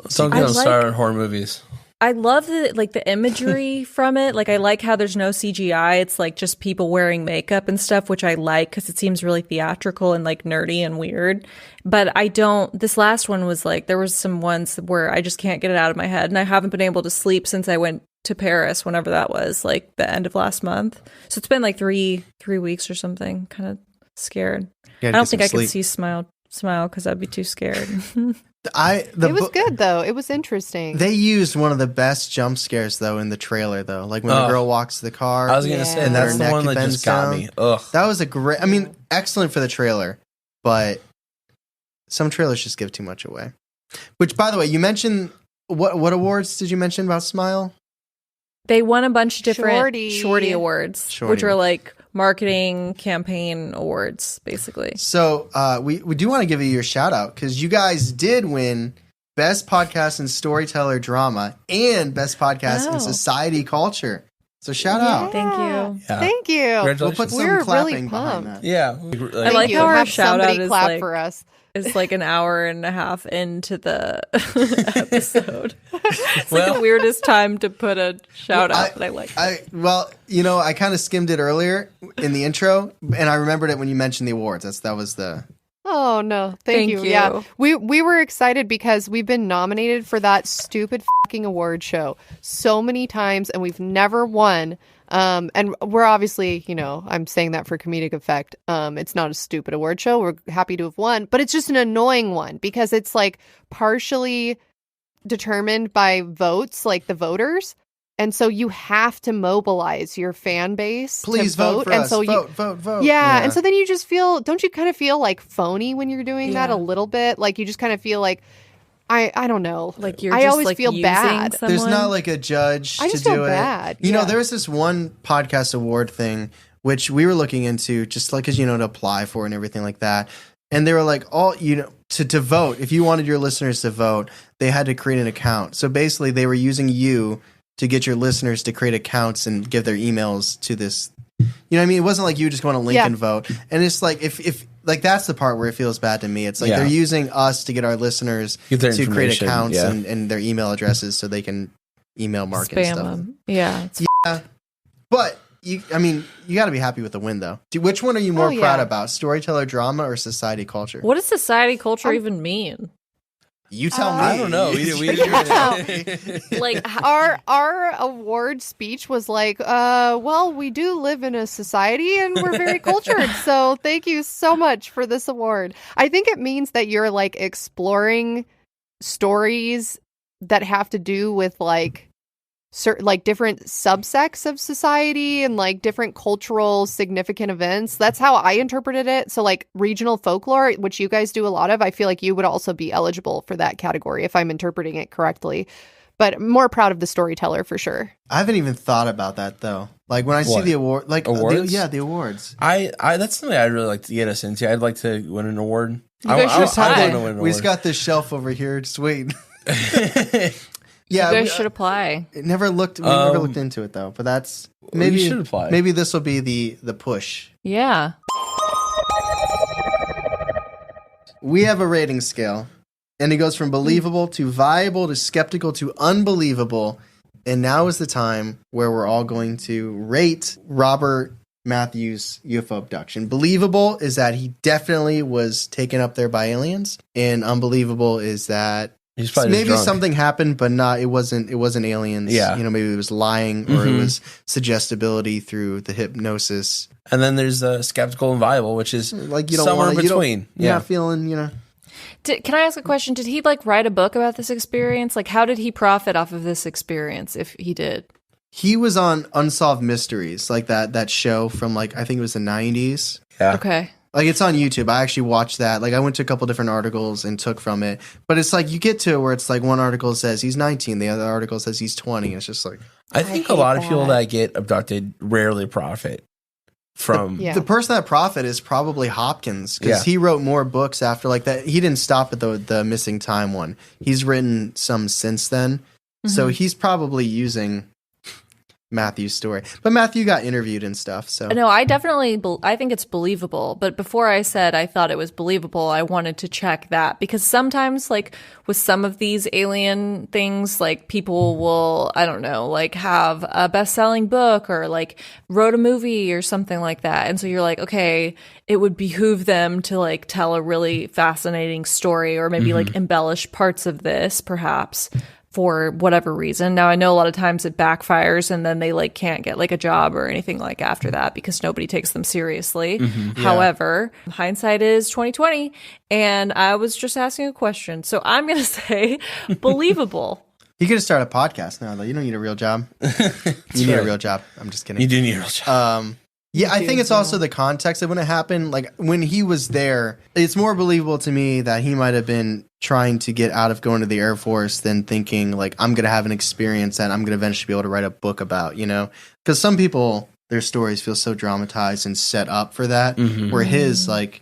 Don't get I them like- started on horror movies. I love the imagery from it. Like I like how there's no CGI. It's like just people wearing makeup and stuff, which I like because it seems really theatrical and like nerdy and weird. But I don't. This last one was like there was some ones where I just can't get it out of my head, and I haven't been able to sleep since I went to Paris, whenever that was, like the end of last month. So it's been like three weeks or something. Kind of scared. I don't think I could see smile because I'd be too scared. It was good though. It was interesting. They used one of the best jump scares though in the trailer though, like when the girl walks the car. I was gonna say and that's her the neck one that bends just got down. me. Ugh. That was a great. I mean, excellent for the trailer, but some trailers just give too much away. Which, by the way, you mentioned what awards did you mention about Smile? They won a bunch of different Shorty awards, which are like marketing campaign awards, basically. So we do want to give you your shout out because you guys did win Best Podcast in Storyteller Drama and Best Podcast in Society Culture. So shout out. Thank you. Yeah. Thank you. Congratulations. We'll put some We're clapping really behind pumped. that. Yeah. I like how our Have shout out somebody is clap like for us. It's like an hour and a half into the episode. It's like Well- the weirdest time to put a shout out, but I like it. Well, I kind of skimmed it earlier in the intro, and I remembered it when you mentioned the awards. That was the. Oh no, thank you. Thank Yeah, you. we were excited because we've been nominated for that stupid fucking award show so many times, and we've never won. And we're obviously, I'm saying that for comedic effect. It's not a stupid award show. We're happy to have won, but it's just an annoying one because it's like partially determined by votes, like the voters. And so you have to mobilize your fan base Please to vote. for and us. so Vote. Yeah, and so then you just don't you kind of feel like phony when you're doing that a little bit? Like you just kind of feel like, I don't know. Like you're I just always like feel using bad. someone. There's not like a judge I to just do feel it. bad. There was this one podcast award thing which we were looking into, just like because to apply for and everything like that. And they were like, to vote. If you wanted your listeners to vote, they had to create an account. So basically, they were using you to get your listeners to create accounts and give their emails to this. You know what I mean? It wasn't like you just go on a link and vote. And it's like if like that's the part where it feels bad to me. It's like they're using us to get our listeners Get their to create information, accounts and their email addresses so they can email Mark and Spam stuff. them. Yeah. But you got to be happy with the win though. Which one are you more proud about? Storyteller drama or society culture? What does society culture even mean? You tell me. I don't know. Like Our award speech was like, well, we do live in a society and we're very cultured. So thank you so much for this award. I think it means that you're like exploring stories that have to do with like certain like different subsects of society and like different cultural significant events. That's how I interpreted it. So like regional folklore, which you guys do a lot of, I feel like you would also be eligible for that category if I'm interpreting it correctly. But more proud of the storyteller for sure. I haven't even thought about that though. Like when I see the award, like awards? The awards. I that's something I'd really like to get us into. I'd like to win an award. You guys should apply. wanna win an We just award. got this shelf over here. Just wait. You Yeah, guys should apply. we never looked into it though. But that's maybe you should apply. Maybe this will be the push. Yeah. We have a rating scale, and it goes from believable to viable to skeptical to unbelievable. And now is the time where we're all going to rate Robert Matthews' UFO abduction. Believable is that he definitely was taken up there by aliens, and unbelievable is that He's probably just maybe drunk. something happened, but not. It wasn't aliens. Yeah. Maybe it was lying, or it was suggestibility through the hypnosis. And then there's skeptical and viable, which is Like you don't somewhere want in between. You're not feeling. Can I ask a question? Did he like write a book about this experience? Like, how did he profit off of this experience? If he did, He was on Unsolved Mysteries, like that show from like I think it was the 90s. Yeah. okay. Like it's on YouTube. I actually watched that. Like I went to a couple different articles and took from it. But it's like you get to where it's like one article says he's 19, the other article says he's 20. It's just like I think a lot of people that get abducted rarely profit from. Yeah. the person that profit is probably Hopkins because he wrote more books after like that. He didn't stop at the missing time one. He's written some since then. So he's probably using Matthew's story. But Matthew got interviewed and stuff, so. No, I definitely, I think it's believable. But before I said I thought it was believable, I wanted to check that. Because sometimes, like, with some of these alien things, like, people will, I don't know, like, have a best-selling book or, like, wrote a movie or something like that. And so you're like, okay, it would behoove them to, like, tell a really fascinating story or maybe, like, embellish parts of this, perhaps, for whatever reason. Now, I know a lot of times it backfires and then they like can't get like a job or anything like after that because nobody takes them seriously. However, hindsight is 2020 and I was just asking a question. So I'm going to say believable. You could start a podcast now, though. You don't need a real job. You need a real job. I'm just kidding. You do need a real job. Yeah, I think it's also the context of when it happened. Like, when he was there, it's more believable to me that he might have been trying to get out of going to the Air Force than thinking, like, I'm going to have an experience that I'm going to eventually be able to write a book about, you know? Because some people, their stories feel so dramatized and set up for that, where his, like,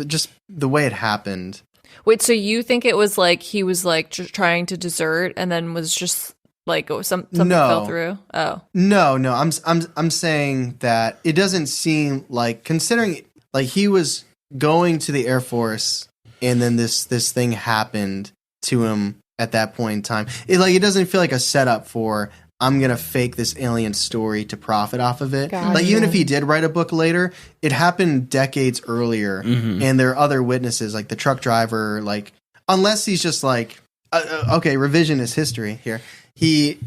just the way it happened. Wait, so you think it was like he was like trying to desert and then was just like something fell through? Oh. No. I'm saying that it doesn't seem like, considering like he was going to the Air Force and then this thing happened to him at that point in time. It doesn't feel like a setup for I'm gonna fake this alien story to profit off of it. Gotcha. Like, even if he did write a book later, it happened decades earlier, and there are other witnesses like the truck driver. Like, unless he's just like okay, revisionist history here. He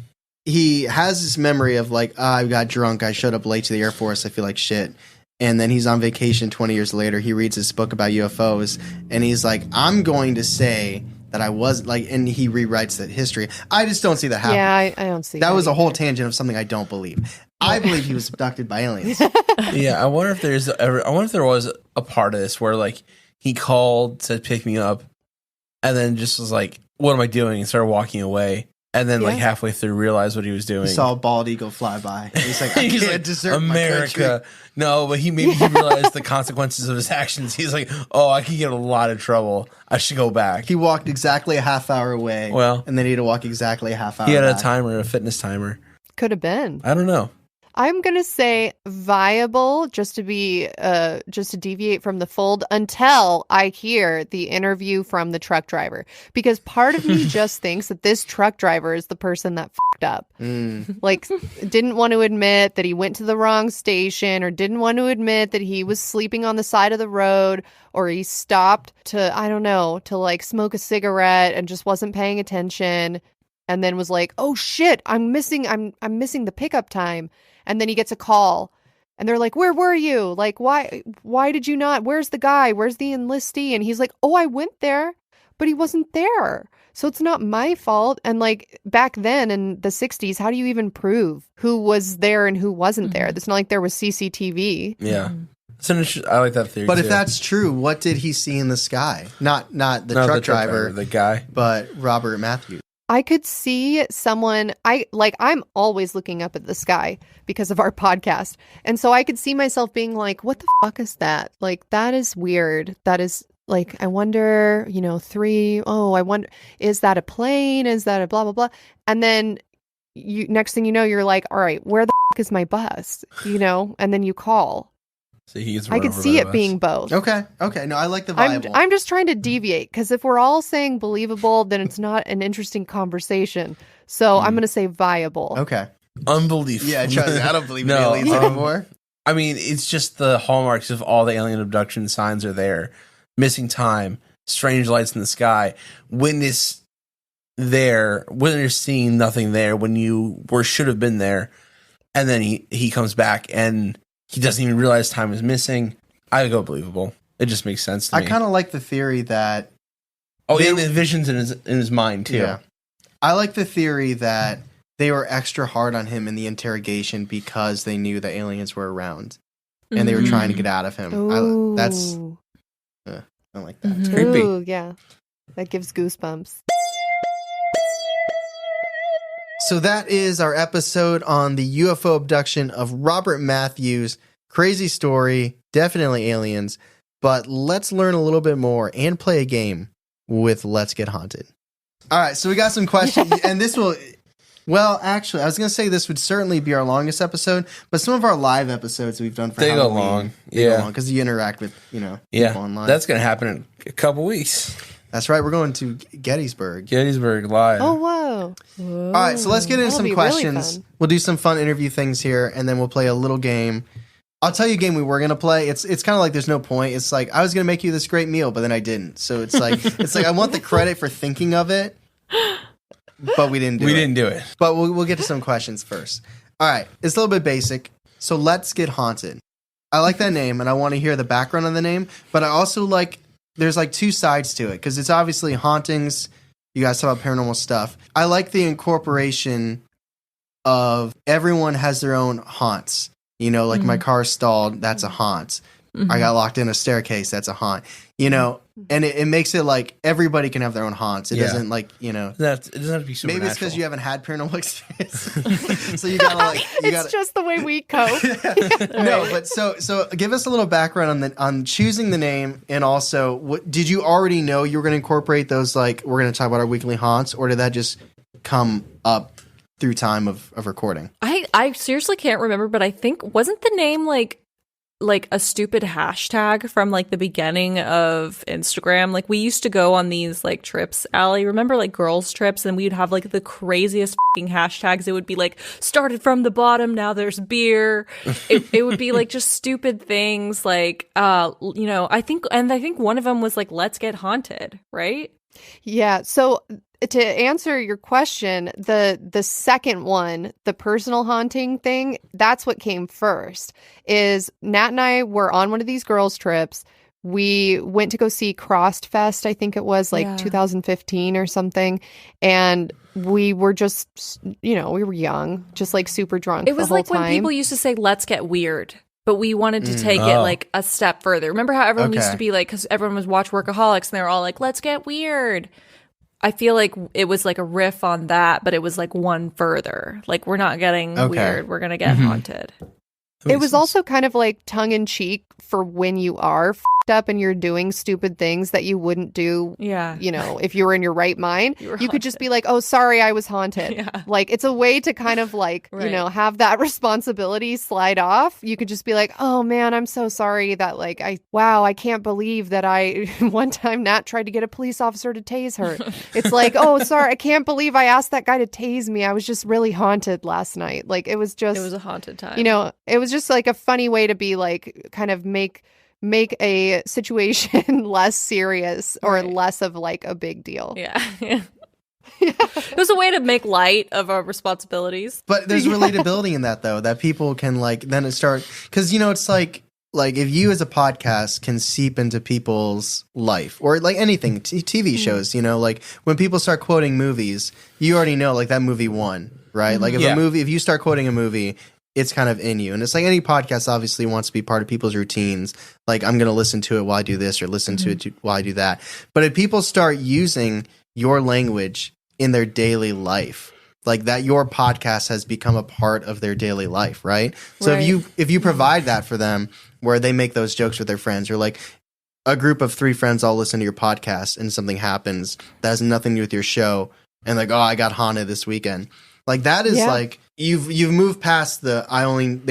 has this memory of like, I got drunk, I showed up late to the Air Force, I feel like shit. And then he's on vacation 20 years later, he reads this book about UFOs, and he's like, I'm going to say that I was like, and he rewrites that history. I just don't see that happening. Yeah, I don't see that. That was a whole either. tangent of something I don't believe. I believe he was abducted by aliens. Yeah, I wonder if there was a part of this where like he called to pick me up and then just was like, what am I doing? And started walking away. And then, like, halfway through, realized what he was doing. He saw a bald eagle fly by. He's like, I can't desert America. my country. No, but he realized the consequences of his actions. He's like, oh, I could get a lot of trouble. I should go back. He walked exactly a half hour away. Well, and then he had to walk exactly a half hour He had back. a timer, a fitness timer. Could have been. I don't know. I'm gonna say viable, just to deviate from the fold until I hear the interview from the truck driver, because part of me just thinks that this truck driver is the person that fucked up, like didn't want to admit that he went to the wrong station, or didn't want to admit that he was sleeping on the side of the road, or he stopped to like smoke a cigarette and just wasn't paying attention, and then was like, oh shit, I'm missing the pickup time. And then he gets a call and they're like, where were you? Like, why did you not? Where's the guy? Where's the enlistee? And he's like, oh, I went there, but he wasn't there. So it's not my fault. And like back then in the 60s, how do you even prove who was there and who wasn't there? It's not like there was CCTV. Yeah. I like that theory. But too. if that's true, what did he see in the sky? Not the truck driver, the guy, but Robert Matthews. I could see someone, I'm always looking up at the sky because of our podcast. And so I could see myself being like, what the fuck is that? Like, that is weird. That is like, I wonder, I wonder, is that a plane? Is that a blah, blah, blah? And then next thing you know, you're like, all right, where the fuck is my bus? And then you call. So I could see it being both. Okay. No, I like the viable. I'm just trying to deviate, because if we're all saying believable, then it's not an interesting conversation. So I'm going to say viable. Okay. Unbelievable. Yeah, I don't believe in aliens anymore. I mean, it's just the hallmarks of all the alien abduction signs are there. Missing time, strange lights in the sky, witness seeing nothing there when you should have been there. And then he comes back and he doesn't even realize time is missing. I go believable. It just makes sense to me. I kind of like the theory that... Oh, and the visions in his mind, too. Yeah. I like the theory that they were extra hard on him in the interrogation because they knew the aliens were around. And they were trying to get out of him. I like that. It's creepy. Ooh, yeah. That gives goosebumps. So that is our episode on the UFO abduction of Robert Matthews. Crazy story, definitely aliens. But let's learn a little bit more and play a game with Let's Get Haunted. All right, so we got some questions, and this will Well, actually, I was going to say this would certainly be our longest episode, but some of our live episodes we've done for They Halloween, go long. they go Yeah. long because you interact with, people Yeah. online. That's going to happen in a couple weeks. That's right. We're going to Gettysburg. Gettysburg Live. Oh, whoa. All right, so let's get into That'll some be really questions. fun. We'll do some fun interview things here, and then we'll play a little game. I'll tell you a game we were gonna play. It's kind of like there's no point. It's like I was gonna make you this great meal, but then I didn't. So it's like I want the credit for thinking of it, but we didn't do it. We didn't do it. But we'll get to some questions first. All right, it's a little bit basic. So let's get haunted. I like that name, and I want to hear the background on the name. But I also like there's like two sides to it because it's obviously hauntings. You guys talk about paranormal stuff. I like the incorporation of everyone has their own haunts. Like my car stalled, that's a haunt. I got locked in a staircase, that's a haunt. And it makes it like everybody can have their own haunts. It doesn't like, It doesn't have to be supernatural. maybe it's because you haven't had paranormal experience. So you gotta like, It's just the way we cope. No, but so give us a little background on choosing the name, and also did you already know you were going to incorporate those, like we're going to talk about our weekly haunts, or did that just come up through time of recording? I seriously can't remember, but I think wasn't the name like a stupid hashtag from like the beginning of Instagram? Like we used to go on these like trips, Aly. Remember like girls trips, and we'd have like the craziest fucking hashtags. It would be like started from the bottom, now there's beer. It would be like just stupid things like I think one of them was like let's get haunted, right? Yeah. So to answer your question, the second one, the personal haunting thing, that's what came first. Is Nat and I were on one of these girls' trips. We went to go see Crossed Fest, I think it was 2015 or something. And we were just, we were young, just like super drunk. It was the whole like when time. people used to say, let's get weird. But we wanted to take it like a step further. Remember how everyone used to be like, because everyone was watch Workaholics and they were all like, let's get weird. I feel like it was like a riff on that, but it was like one further. Like we're not getting weird. We're going to get haunted. It was also kind of like tongue in cheek for when you are f***ed up and you're doing stupid things that you wouldn't do. Yeah. If you were in your right mind, you could just be like, oh, sorry, I was haunted. Yeah. Like it's a way to kind of like, have that responsibility slide off. You could just be like, oh man, I'm so sorry that like, I can't believe that one time Nat tried to get a police officer to tase her. It's like, oh, sorry, I can't believe I asked that guy to tase me. I was just really haunted last night. Like it was a haunted time. It was just like a funny way to be like kind of make a situation less serious or less of like a big deal. Yeah. It was a way to make light of our responsibilities. But there's relatability in that though, that people can like then start, because it's like if you as a podcast can seep into people's life or like anything, TV shows, like when people start quoting movies, you already know like that movie won, right? Like if you start quoting a movie, it's kind of in you. And it's like any podcast obviously wants to be part of people's routines. Like I'm going to listen to it while I do this or listen to it while I do that. But if people start using your language in their daily life, like that, your podcast has become a part of their daily life, right? So if you provide that for them where they make those jokes with their friends, or like a group of 3 friends all listen to your podcast and something happens that has nothing to do with your show and like, oh, I got haunted this weekend. Like that is like you've moved past they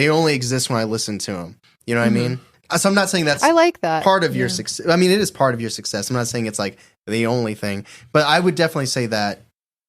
only exist when I listen to them. You know what I mean? So I'm not saying that's I like that part of your success. I mean, it is part of your success. I'm not saying it's like the only thing, but I would definitely say that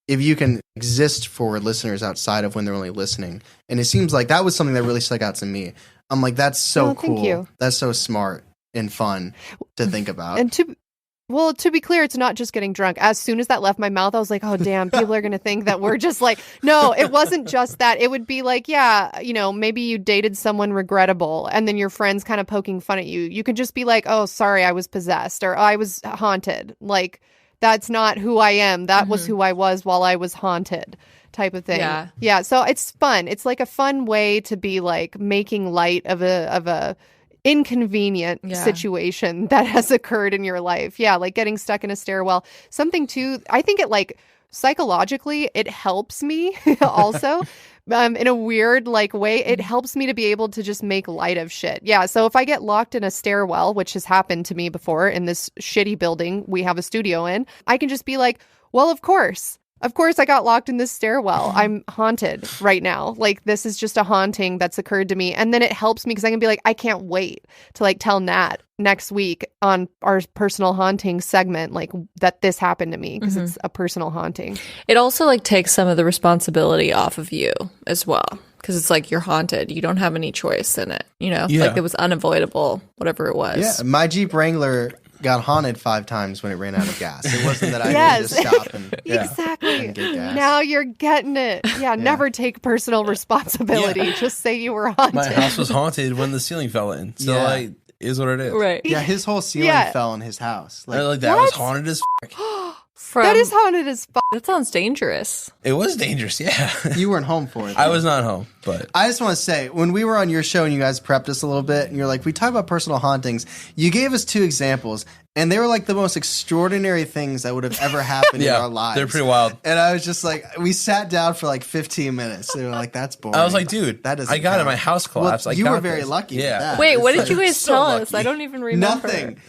if you can exist for listeners outside of when they're only listening, and it seems like that was something that really stuck out to me. I'm like, that's so cool. Thank you. That's so smart and fun to think about. And to be clear, it's not just getting drunk. As soon as that left my mouth, I was like, oh, damn, people are going to think that we're just like, no, it wasn't just that. It would be like, maybe you dated someone regrettable and then your friend's kind of poking fun at you. You could just be like, oh, sorry, I was possessed or I was haunted. Like, that's not who I am. That was who I was while I was haunted type of thing. Yeah. So it's fun. It's like a fun way to be like making light of a inconvenient situation that has occurred in your life. Yeah, like getting stuck in a stairwell. Something too, I think it like psychologically, it helps me also in a weird like way. It helps me to be able to just make light of shit. Yeah, so if I get locked in a stairwell, which has happened to me before in this shitty building we have a studio in, I can just be like, well, of course. Of course, I got locked in this stairwell. I'm haunted right now. Like, this is just a haunting that's occurred to me. And then it helps me because I can be like, I can't wait to like tell Nat next week on our personal haunting segment, like that this happened to me because it's a personal haunting. It also like takes some of the responsibility off of you as well. Because it's like you're haunted. You don't have any choice in it. You know, Yeah. like it was unavoidable, whatever it was. Yeah, my Jeep Wrangler got haunted 5 times when it ran out of gas. It wasn't that I Yes. needed to stop and Exactly. and get gas. Now you're getting it. Yeah, never take personal responsibility. Yeah. Just say you were haunted. My house was haunted when the ceiling fell in. So Yeah. like, is what it is. Right. Yeah, his whole ceiling Yeah. fell in his house. Like that was haunted as That is haunted as fuck. That sounds dangerous. It was dangerous, yeah. You weren't home for it. I was not home, but I just want to say, when we were on your show and you guys prepped us a little bit, and you're like, we talk about personal hauntings, you gave us 2 examples, and they were like the most extraordinary things that would have ever happened in yeah, our lives. they're pretty wild. And I was just like, we sat down for like 15 minutes. They were like, that's boring. I was like, dude, that doesn't I got it. count. My house Well, collapsed. I you got were very this. lucky with Yeah. that. Wait, It's what like- did you guys so tell us? lucky. I don't even remember. Nothing.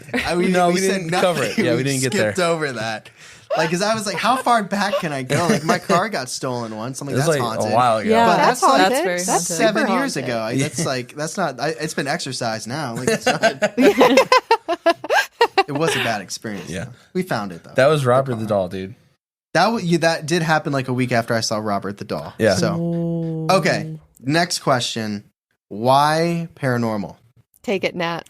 No, we said didn't cover it. Yeah, we didn't get there. skipped over that. Like, because I was like, how far back can I go? Like, my car got stolen once. I'm like, It was that's like haunted. a while ago. Yeah, But That's that's like haunted. That's very That's haunted. super 7 years haunted. ago. That's like, that's not, it's been exercised now. Like, it's not, it was a bad experience. Yeah. though. We found it though. That was Robert the doll, dude. That did happen like a week after I saw Robert the doll. Yeah. So, okay. Next question. Why paranormal? Take it, Nat.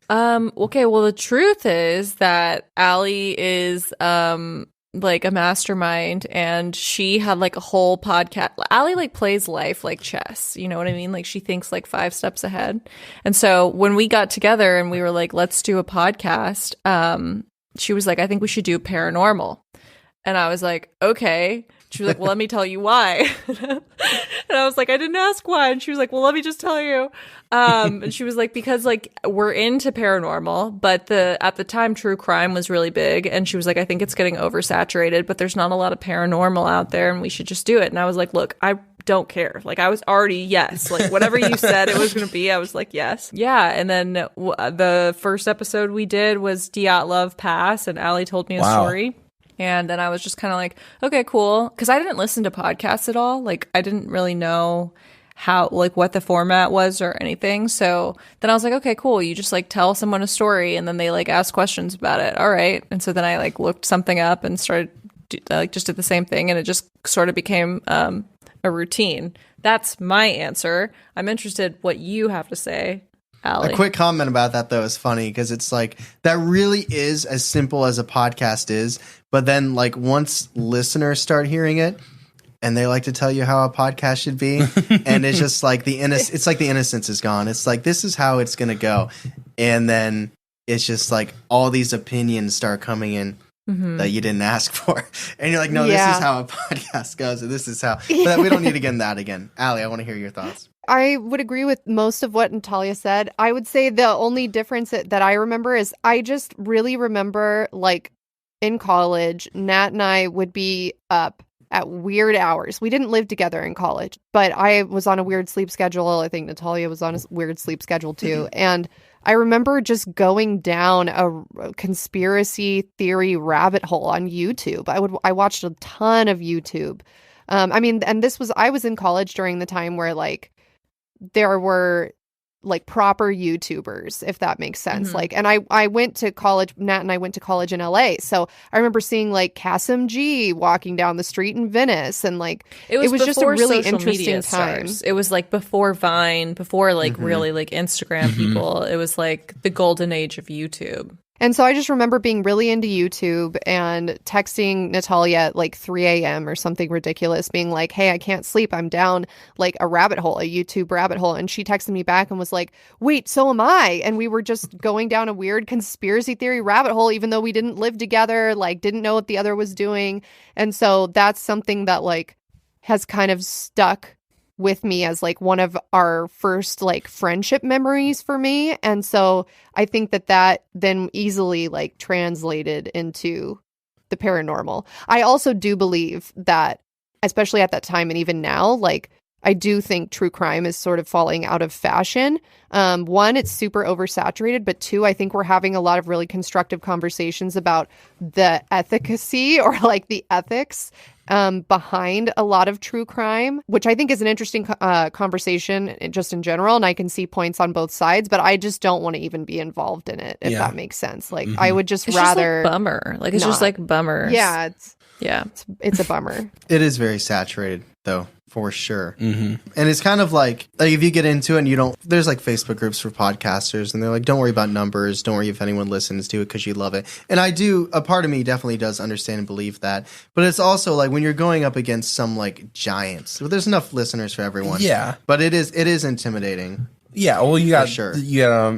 Okay, well the truth is that Aly is like a mastermind, and she had like a whole podcast. Aly like plays life like chess, you know what I mean? Like she thinks like 5 steps ahead. And so when we got together and we were like, let's do a podcast, she was like, I think we should do paranormal. And I was like, okay. She was like, well, let me tell you why. And I was like, I didn't ask why. And she was like, well, let me just tell you. And she was like, because like we're into paranormal, but at the time true crime was really big. And she was like, I think it's getting oversaturated, but there's not a lot of paranormal out there and we should just do it. And I was like, look, I don't care. Like I was already yes. Like whatever you said it was going to be, I was like, yes. Yeah. And then the first episode we did was Dyatlov Pass, and Aly told me a story. And then I was just kind of like, okay, cool. Because I didn't listen to podcasts at all. Like, I didn't really know how, like, what the format was or anything. So then I was like, okay, cool. You just, like, tell someone a story and then they, like, ask questions about it. All right. And so then I, like, looked something up and started, like, just did the same thing. And it just sort of became a routine. That's my answer. I'm interested what you have to say, Aly. A quick comment about that though is funny because it's like that really is as simple as a podcast is, but then like once listeners start hearing it and they like to tell you how a podcast should be, and it's just like it's like the innocence is gone. It's like this is how it's gonna go, and then it's just like all these opinions start coming in that you didn't ask for, and you're like, no, this is how a podcast goes, and this is how. But we don't need to get in that again. Aly, I want to hear your thoughts. I would agree with most of what Natalia said. I would say the only difference that I remember is I just really remember, like, in college, Nat and I would be up at weird hours. We didn't live together in college, but I was on a weird sleep schedule. I think Natalia was on a weird sleep schedule too. And I remember just going down a conspiracy theory rabbit hole on YouTube. I watched a ton of YouTube. I mean, and I was in college during the time where, like, there were like proper YouTubers, if that makes sense. Like, and I went to college, Nat and I went to college in LA. So I remember seeing like Kasim G walking down the street in Venice, and like, it was just a really interesting time. It was like before Vine, before like really like Instagram people. It was like the golden age of YouTube. And so I just remember being really into YouTube and texting Natalia at like 3 a.m. or something ridiculous, being like, hey, I can't sleep. I'm down like a rabbit hole, a YouTube rabbit hole. And she texted me back and was like, wait, so am I. And we were just going down a weird conspiracy theory rabbit hole, even though we didn't live together, like didn't know what the other was doing. And so that's something that like has kind of stuck with me as like one of our first like friendship memories for me. And so I think that then easily like translated into the paranormal. I also do believe that, especially at that time and even now, like I do think true crime is sort of falling out of fashion. One, it's super oversaturated, but two, I think we're having a lot of really constructive conversations about the efficacy or like the ethics behind a lot of true crime, which I think is an interesting conversation just in general. And I can see points on both sides, but I just don't want to even be involved in it, if that makes sense. Like, I would just rather. Just like bummer. Like, it's just like bummer. Yeah. Yeah. It's a bummer. It is very saturated, though. For sure. And it's kind of like if you get into it and you don't, there's like Facebook groups for podcasters and they're like, don't worry about numbers. Don't worry if anyone listens to it because you love it. And a part of me definitely does understand and believe that. But it's also like when you're going up against some like giants, well, there's enough listeners for everyone. Yeah. But it is intimidating. Yeah. Well, you got, sure.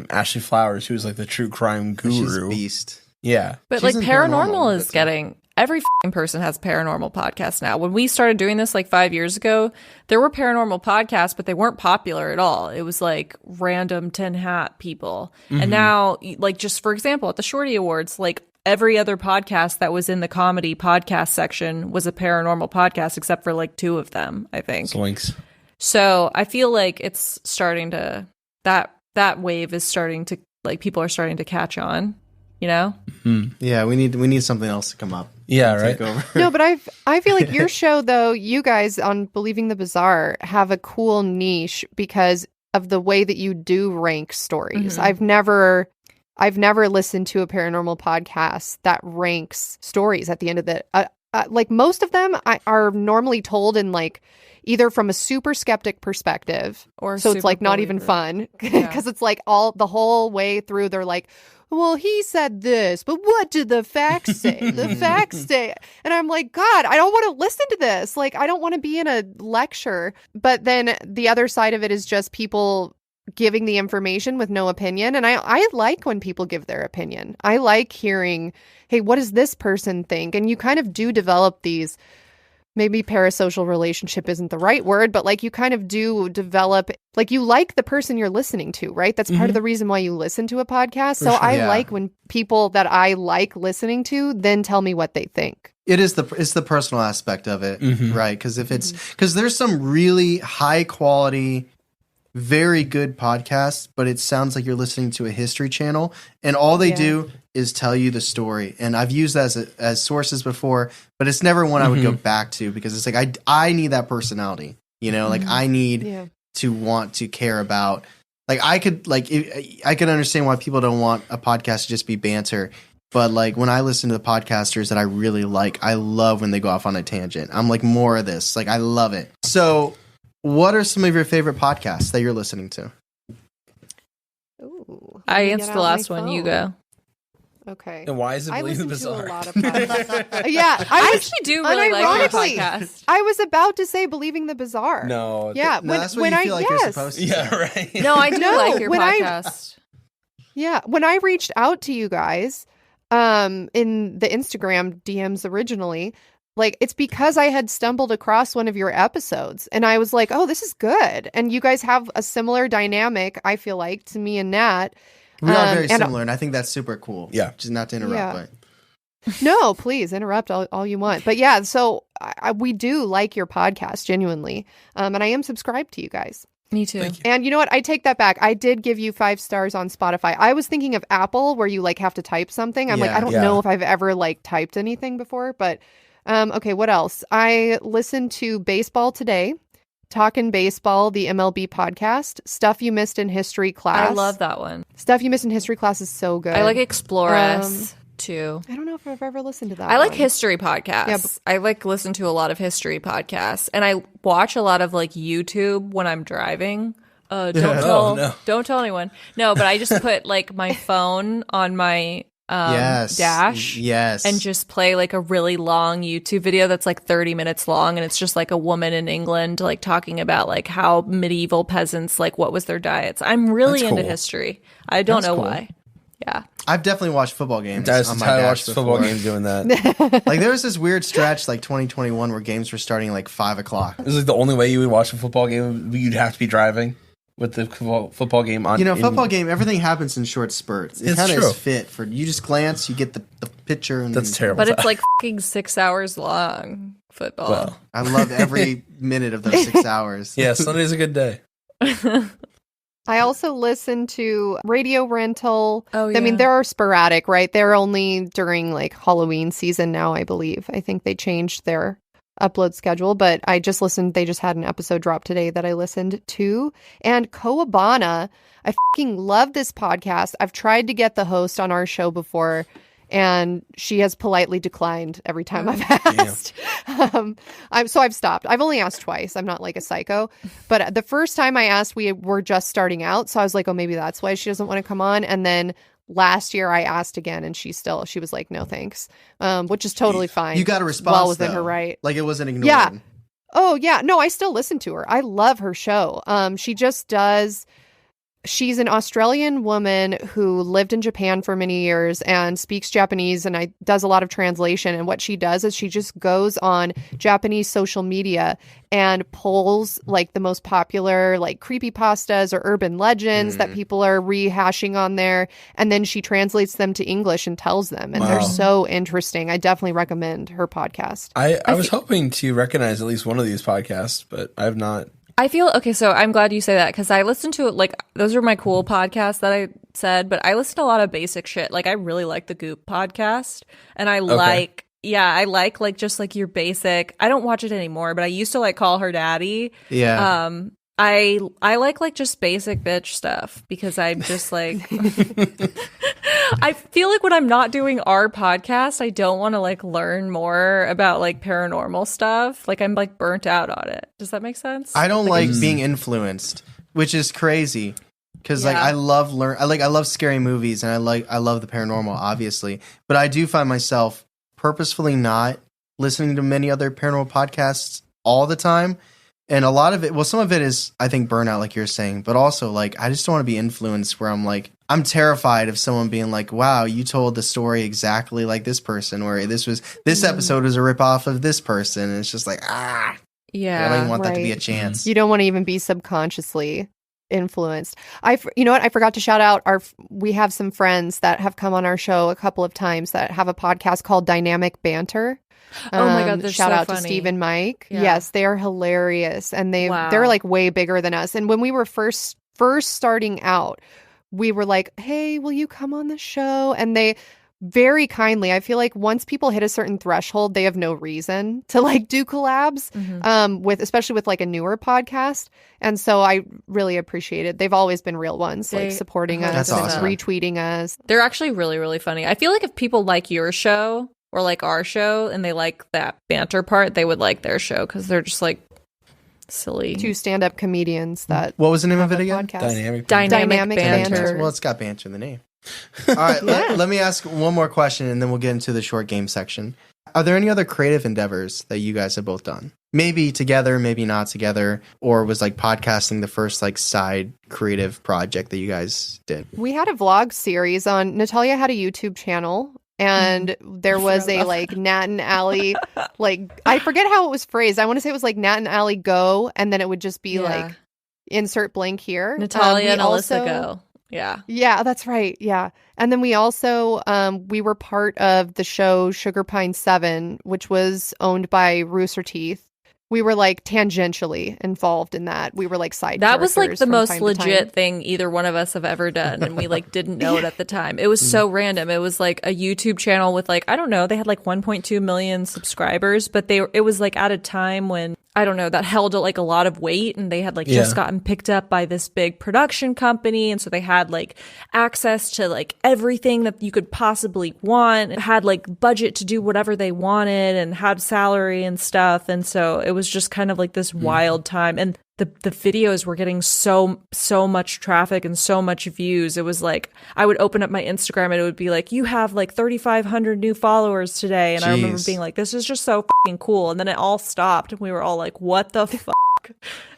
Ashley Flowers, who's like the true crime guru. She's a beast. Yeah. But She's like in paranormal is that's getting every f***ing person has a paranormal podcast now. When we started doing this like 5 years ago, there were paranormal podcasts, but they weren't popular at all. It was like random tin hat people. And now, like just for example, at the Shorty Awards, like every other podcast that was in the comedy podcast section was a paranormal podcast, except for like 2 of them, I think. Swinks. So I feel like it's starting to that wave is starting to like people are starting to catch on. You know? Yeah, we need something else to come up. Yeah, Take right. over. No, but I feel like your show, though, you guys on Believing the Bizarre have a cool niche because of the way that you do rank stories. I've never listened to a paranormal podcast that ranks stories at the end of the like most of them are normally told in like either from a super skeptic perspective Or so it's like not even believer. fun because it's like the whole way through they're like, well, he said this, but what did the facts say? The facts say. And I'm like, God, I don't want to listen to this. Like, I don't want to be in a lecture. But then the other side of it is just people giving the information with no opinion. And I like when people give their opinion. I like hearing, hey, what does this person think? And you kind of do develop these, maybe parasocial relationship isn't the right word, but like you kind of do develop, like you like the person you're listening to, right? That's part of the reason why you listen to a podcast. So sure, I yeah. like when people that I like listening to then tell me what they think. It's the personal aspect of it, right? Because because there's some really high quality, very good podcasts, but it sounds like you're listening to a history channel, and all they do is tell you the story. And I've used that as sources before, but it's never one I would go back to because it's like I need that personality, you know, like I need to want to care about. Like I could understand why people don't want a podcast to just be banter. But like when I listen to the podcasters that I really like, I love when they go off on a tangent. I'm like, more of this. Like I love it. So what are some of your favorite podcasts that you're listening to? Ooh, I answered the last one. You go. Okay. And why is it I Believe the listen to a Bizarre? lot of podcasts. Yeah, I actually do really like your unironically, podcast. I was about to say Believing the Bizarre. No. Yeah, No, that's what you feel like you're supposed to. Yeah, right. No, I do No, like your when I- podcast. Yeah, when I reached out to you guys in the Instagram DMs originally, like it's because I had stumbled across one of your episodes and I was like, "Oh, this is good." And you guys have a similar dynamic, I feel like, to me and Nat. We are very and- similar, and I think that's super cool. Yeah. Just not to interrupt, Yeah. but No, please interrupt all you want. But yeah, so we do like your podcast genuinely. And I am subscribed to you guys. Me too. And you know what? I take that back. I did give you 5 stars on Spotify. I was thinking of Apple where you like have to type something. I'm like, Yeah. I don't know if I've ever like typed anything before, but okay, what else? I listened to Baseball Today, Talkin' Baseball, the MLB podcast, Stuff You Missed in History Class. I love that one. Stuff You Missed in History Class is so good. I like Explore Us too. I don't know if I've ever listened to that. I like one. history podcasts. Yeah, I like listen to a lot of history podcasts, and I watch a lot of like YouTube when I'm driving. Don't tell anyone. No, but I just put like my phone on my dash, yes, and just play like a really long YouTube video that's like 30 minutes long, and it's just like a woman in England like talking about like how medieval peasants like what was their diets. I'm really That's into cool. history. I don't That's know cool. why. Yeah. I've definitely watched football games. That's on my how I dash watched the football before. game doing that. Like there was this weird stretch, like 2021, where games were starting like 5 o'clock. It was like the only way you would watch a football game. You'd have to be driving with the football game on. You know, football game, everything happens in short spurts. It It's kind of true. is fit for you. Just glance, you get the picture, and That's terrible. But it's like fucking 6 hours long. Football. Well, I love every minute of those 6 hours. yeah, Sunday's a good day. I also listen to Radio Rental. Oh, I mean, yeah. there are sporadic, right? They're only during like Halloween season now, I believe. I think they changed their upload schedule, but I just listened. They just had an episode drop today that I listened to. And Coabana, I fucking love this podcast. I've tried to get the host on our show before, and she has politely declined every time I've asked. So I've stopped. I've only asked twice. I'm not like a psycho. But the first time I asked, we were just starting out. So I was like, oh, maybe that's why she doesn't want to come on. And then last year I asked again, and she was like, no, thanks, which is totally fine. You got a response, well within though. her right. Like it wasn't ignored. Yeah. Oh, yeah. No, I still listen to her. I love her show. She just does... She's an Australian woman who lived in Japan for many years and speaks Japanese, and does a lot of translation. And what she does is she just goes on Japanese social media and pulls like the most popular like creepypastas or urban legends that people are rehashing on there. And then she translates them to English and tells them. And they're so interesting. I definitely recommend her podcast. I was hoping to recognize at least one of these podcasts, but I have not. I feel okay. So I'm glad you say that, because I listen to it. Like, those are my cool podcasts that I said, but I listen to a lot of basic shit. Like, I really like the Goop podcast, and I like just like your basic. I don't watch it anymore, but I used to like Call Her Daddy. Yeah. I like just basic bitch stuff, because I'm just like I feel like when I'm not doing our podcast, I don't want to like learn more about like paranormal stuff. Like, I'm like burnt out on it. Does that make sense? I don't like being influenced, which is crazy. Because like I love I love scary movies, and I love the paranormal, obviously. But I do find myself purposefully not listening to many other paranormal podcasts all the time. And a lot of it, well, some of it is, I think, burnout, like you're saying. But also, like, I just don't want to be influenced where I'm like, I'm terrified of someone being like, wow, you told the story exactly like this person, or this episode was a ripoff of this person. And it's just like, I don't even want that to be a chance. You don't want to even be subconsciously influenced. You know what? I forgot to shout out we have some friends that have come on our show a couple of times that have a podcast called Dynamic Banter. Oh my god, they're shout so out funny. to Steve and Mike. Yeah. Yes, they are hilarious, and they're like way bigger than us. And when we were first starting out, we were like, hey, will you come on the show? And they very kindly, I feel like once people hit a certain threshold, they have no reason to like do collabs especially with like a newer podcast. And so I really appreciate it. They've always been real ones, like supporting us That's and awesome. retweeting us. They're actually really, really funny. I feel like if people like your show or like our show and they like that banter part, they would like their show, because they're just like silly. Two stand-up comedians that What was the name of have it a again? podcast. Dynamic banter. Well, it's got banter in the name. All right, let me ask one more question, and then we'll get into the short game section. Are there any other creative endeavors that you guys have both done? Maybe together, maybe not together, or was like podcasting the first like side creative project that you guys did? We had a vlog series on. Natalia had a YouTube channel, and there was a like Nat and Aly, like I forget how it was phrased. I want to say it was like Nat and Aly go, and then it would just be like insert blank here. Natalia and Alyssa go. Yeah, that's right. Yeah. And then we also, we were part of the show Sugar Pine 7, which was owned by Rooster Teeth. We were like tangentially involved in that. We were like side That was like characters the from most time to legit time. thing either one of us have ever done, and we like didn't know it at the time. It was so random. It was like a YouTube channel with like, I don't know, they had like 1.2 million subscribers, but it was like at a time when, I don't know, that held like a lot of weight, and they had like just gotten picked up by this big production company, and so they had like access to like everything that you could possibly want, and had like budget to do whatever they wanted, and had salary and stuff. And so it was just kind of like this wild time, and the videos were getting so much traffic and so much views. It was like I would open up my Instagram and it would be like, you have like 3,500 new followers today. And I remember being like, this is just so fucking cool. And then it all stopped, and we were all like, what the fuck?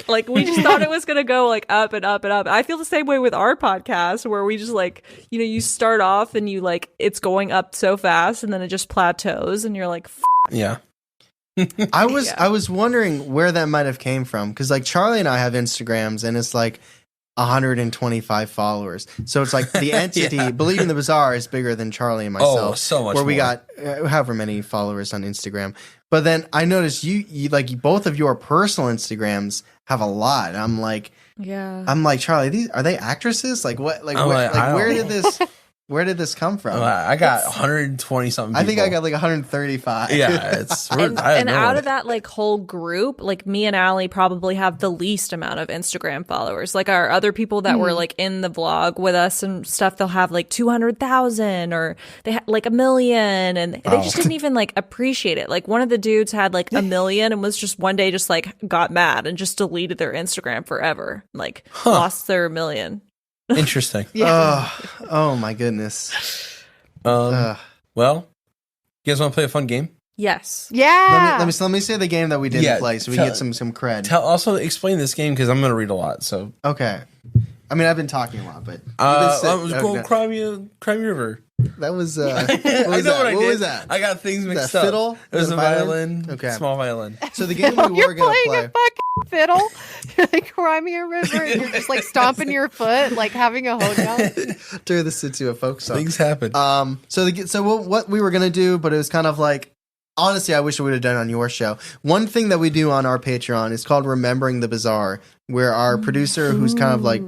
Like, we just thought it was going to go like up and up and up. I feel the same way with our podcast, where we just like, you know, you start off and you like, it's going up so fast, and then it just plateaus, and you're like, Yeah. I was wondering where that might have came from, because like Charlie and I have Instagrams, and it's like 125 followers. So it's like the entity, Believing the Bizarre, is bigger than Charlie and myself. Oh, so much where we more. got however many followers on Instagram. But then I noticed you like both of your personal Instagrams have a lot. I'm like, Charlie, these are they actresses? Like what? Like, where did this come from? I got 120 something people. I think I got like 135. Yeah, it's and out of that like whole group, like me and Aly probably have the least amount of Instagram followers. Like our other people that were like in the vlog with us and stuff, they'll have like 200,000 or they had like 1 million, and they just didn't even like appreciate it. Like one of the dudes had like 1 million and was just one day just like got mad and just deleted their Instagram forever. Like lost their 1 million. Interesting. Oh my goodness. Well, you guys want to play a fun game? Yes. Yeah. Let me say the game that we didn't play so we get some cred. Also explain this game because I'm going to read a lot. So okay. I mean, I've been talking a lot, but Crimey River. That was what was that? I got things mixed that up. Fiddle? It was a violin. Okay. Small violin. So the game we You're were going to playing play. a fucking fiddle. You're like Crimea River, and you're just like stomping your foot, like having a hoedown. Turn this into a folk song. Things happen. What we were gonna do, but it was kind of like, honestly, I wish we would have done it on your show. One thing that we do on our Patreon is called Remembering the Bizarre, where our producer, who's kind of like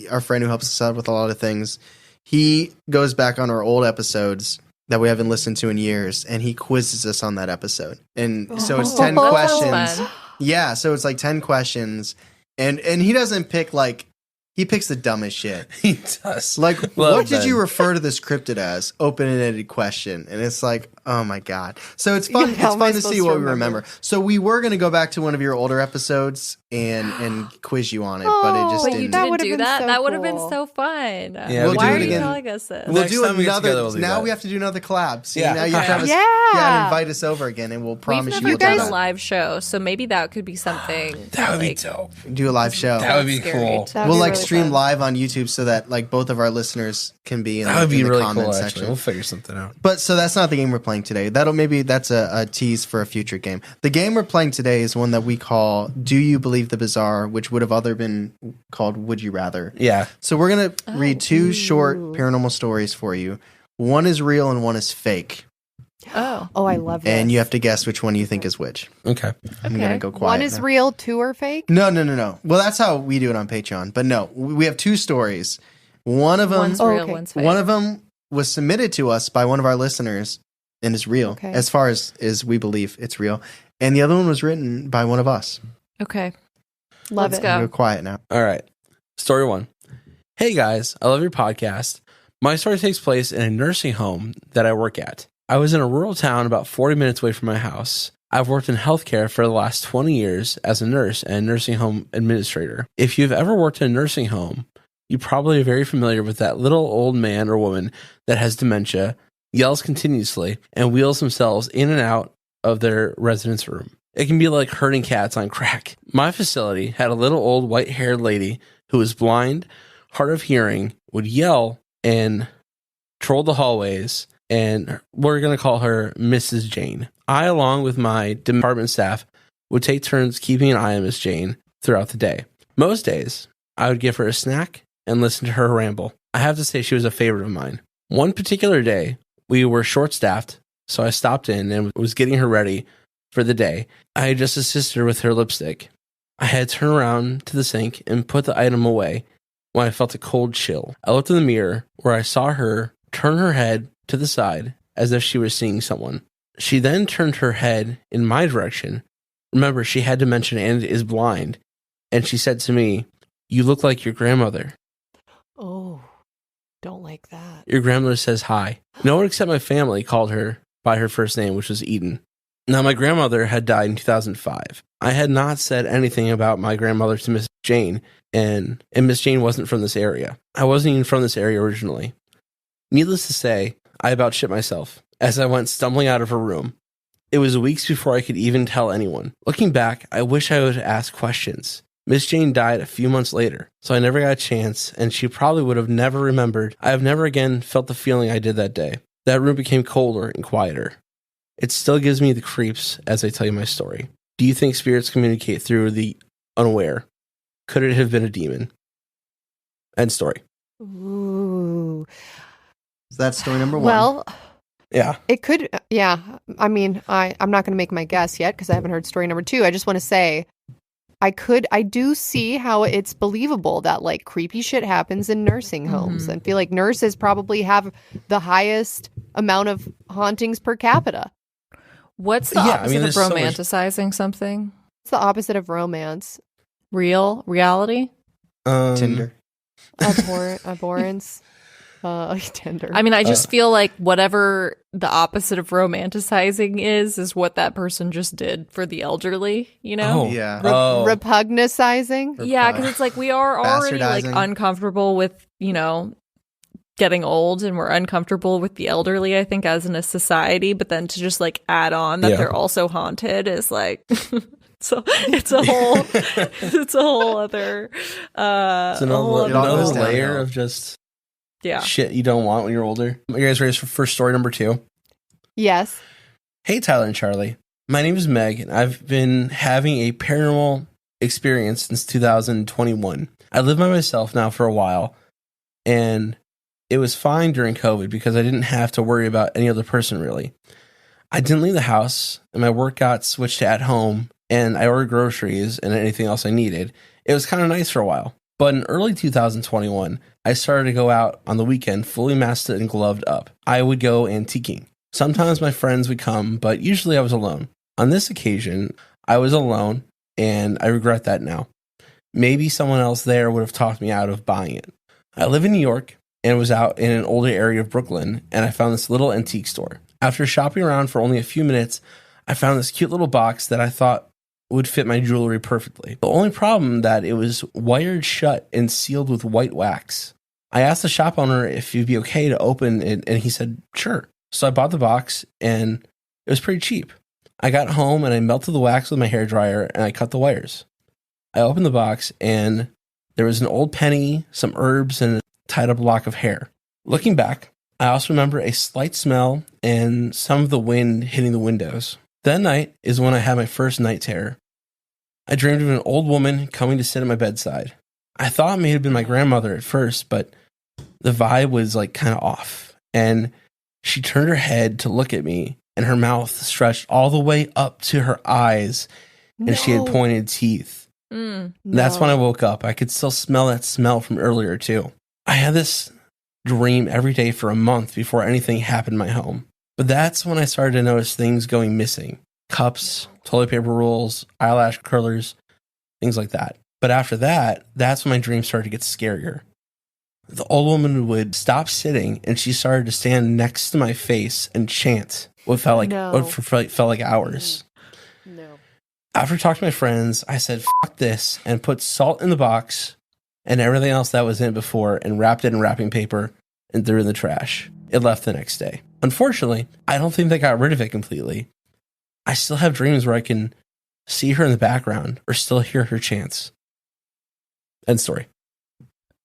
our friend who helps us out with a lot of things, he goes back on our old episodes that we haven't listened to in years, and he quizzes us on that episode. And so it's 10 questions. Fun. Yeah, so it's like 10 questions, and he doesn't pick like, he picks the dumbest shit. He does. Like, what did you refer to this cryptid as? Open-ended question. And it's like, oh my God. So it's fun. Yeah, it's fun to see what we remember. So we were going to go back to one of your older episodes and quiz you on it, but it just But didn't. you That didn't would've do been that? so That would have been cool. so fun. Yeah, we'll Why do are it you again. telling us this? We'll Next do time we get together, another. we'll do Now that. we have to do another collab. See, Yeah. now you have to have us, Yeah. invite us over again, and we'll promise We've you never we'll done do a that. live show, so maybe that could be something. That would be like, dope. Do a live show. That would be Scary. cool. That'd We'll be like really stream fun. live on YouTube so that like both of our listeners can be in, That would be in the really comment cool. section. Actually, we'll figure something out. But so that's not the game we're playing today. That's a tease for a future game. The game we're playing today is one that we call Do You Believe the Bizarre, which would have other been called Would You Rather. Yeah. So we're gonna read two short paranormal stories for you. One is real and one is fake. Oh, I love this. And you have to guess which one you think is which. Okay. I'm Okay. gonna go quiet. One is now. real, two are fake. No. Well, that's how we do it on Patreon. But no, we have two stories. One of them, one's real, okay. one's fake. one of them was submitted to us by one of our listeners and is real, Okay. as far as we believe it's real. And the other one was written by one of us. Okay, Love let's it. go. Go quiet now. All right. Story 1. Hey guys, I love your podcast. My story takes place in a nursing home that I work at. I was in a rural town about 40 minutes away from my house. I've worked in healthcare for the last 20 years as a nurse and nursing home administrator. If you've ever worked in a nursing home, you probably are very familiar with that little old man or woman that has dementia, yells continuously, and wheels themselves in and out of their residence room. It can be like herding cats on crack. My facility had a little old white-haired lady who was blind, hard of hearing, would yell and troll the hallways, and we're going to call her Mrs. Jane. I, along with my department staff, would take turns keeping an eye on Miss Jane throughout the day. Most days, I would give her a snack and listen to her ramble. I have to say she was a favorite of mine. One particular day, we were short-staffed, so I stopped in and was getting her ready for the day. I had just assisted her with her lipstick. I had turned around to the sink and put the item away when I felt a cold chill. I looked in the mirror where I saw her turn her head to the side as if she was seeing someone. She then turned her head in my direction. Remember, she had dementia and is blind. And she said to me, "You look like your grandmother." Oh, don't like that. Your grandmother says hi. No one except my family called her by her first name, which was Eden. Now, my grandmother had died in 2005. I had not said anything about my grandmother to Miss Jane, and Miss Jane wasn't from this area. I wasn't even from this area originally. Needless to say, I about shit myself as I went stumbling out of her room. It was weeks before I could even tell anyone. Looking back, I wish I would have asked questions. Miss Jane died a few months later, so I never got a chance, and she probably would have never remembered. I have never again felt the feeling I did that day. That room became colder and quieter. It still gives me the creeps as I tell you my story. Do you think spirits communicate through the unaware? Could it have been a demon? End story. Ooh. Is that story number one? Well, Yeah. it could. Yeah. I mean, I'm not going to make my guess yet because I haven't heard story number 2. I just want to say, I do see how it's believable that like creepy shit happens in nursing homes. I feel like nurses probably have the highest amount of hauntings per capita. What's the Yeah, I opposite mean, of there's so much- romanticizing something? It's the opposite of romance. Reality? Tinder. Abhorrence. Tinder. I mean, I just feel like whatever the opposite of romanticizing is what that person just did for the elderly, you know? Oh. Yeah. Repugnacizing. Yeah, because it's like we are already like Bastardizing. uncomfortable with, you know, getting old, and we're uncomfortable with the elderly, I think, as in a society. But then to just like add on that Yeah. they're also haunted is like, so it's a whole, it's a whole other, It's a whole It all another goes layer downhill. of just yeah. shit you don't want when you're older. Are you guys ready for story number 2? Yes. Hey, Tyler and Charlie. My name is Meg, and I've been having a paranormal experience since 2021. I live by myself now for a while, and it was fine during COVID because I didn't have to worry about any other person, really. I didn't leave the house, and my work got switched to at home, and I ordered groceries and anything else I needed. It was kind of nice for a while. But in early 2021, I started to go out on the weekend fully masked and gloved up. I would go antiquing. Sometimes my friends would come, but usually I was alone. On this occasion, I was alone, and I regret that now. Maybe someone else there would have talked me out of buying it. I live in New York and was out in an older area of Brooklyn, and I found this little antique store. After shopping around for only a few minutes, I found this cute little box that I thought would fit my jewelry perfectly. The only problem that it was wired shut and sealed with white wax. I asked the shop owner if it'd be okay to open it, and he said, sure. So I bought the box, and it was pretty cheap. I got home, and I melted the wax with my hairdryer, and I cut the wires. I opened the box, and there was an old penny, some herbs, and a tied up lock of hair. Looking back, I also remember a slight smell and some of the wind hitting the windows. That night is when I had my first night terror. I dreamed of an old woman coming to sit at my bedside. I thought it may have been my grandmother at first, but the vibe was like kind of off. And she turned her head to look at me, and her mouth stretched all the way up to her eyes, and she had pointed teeth. That's when I woke up. I could still smell that smell from earlier, too. I had this dream every day for a month before anything happened in my home. But that's when I started to notice things going missing. Cups, toilet paper rolls, eyelash curlers, things like that. But after that, that's when my dreams started to get scarier. The old woman would stop sitting, and she started to stand next to my face and chant what felt like hours. No. After talking to my friends, I said, fuck this, and put salt in the box and everything else that was in it before, and wrapped it in wrapping paper and threw it in the trash. It left the next day. Unfortunately, I don't think they got rid of it completely. I still have dreams where I can see her in the background or still hear her chants. End story.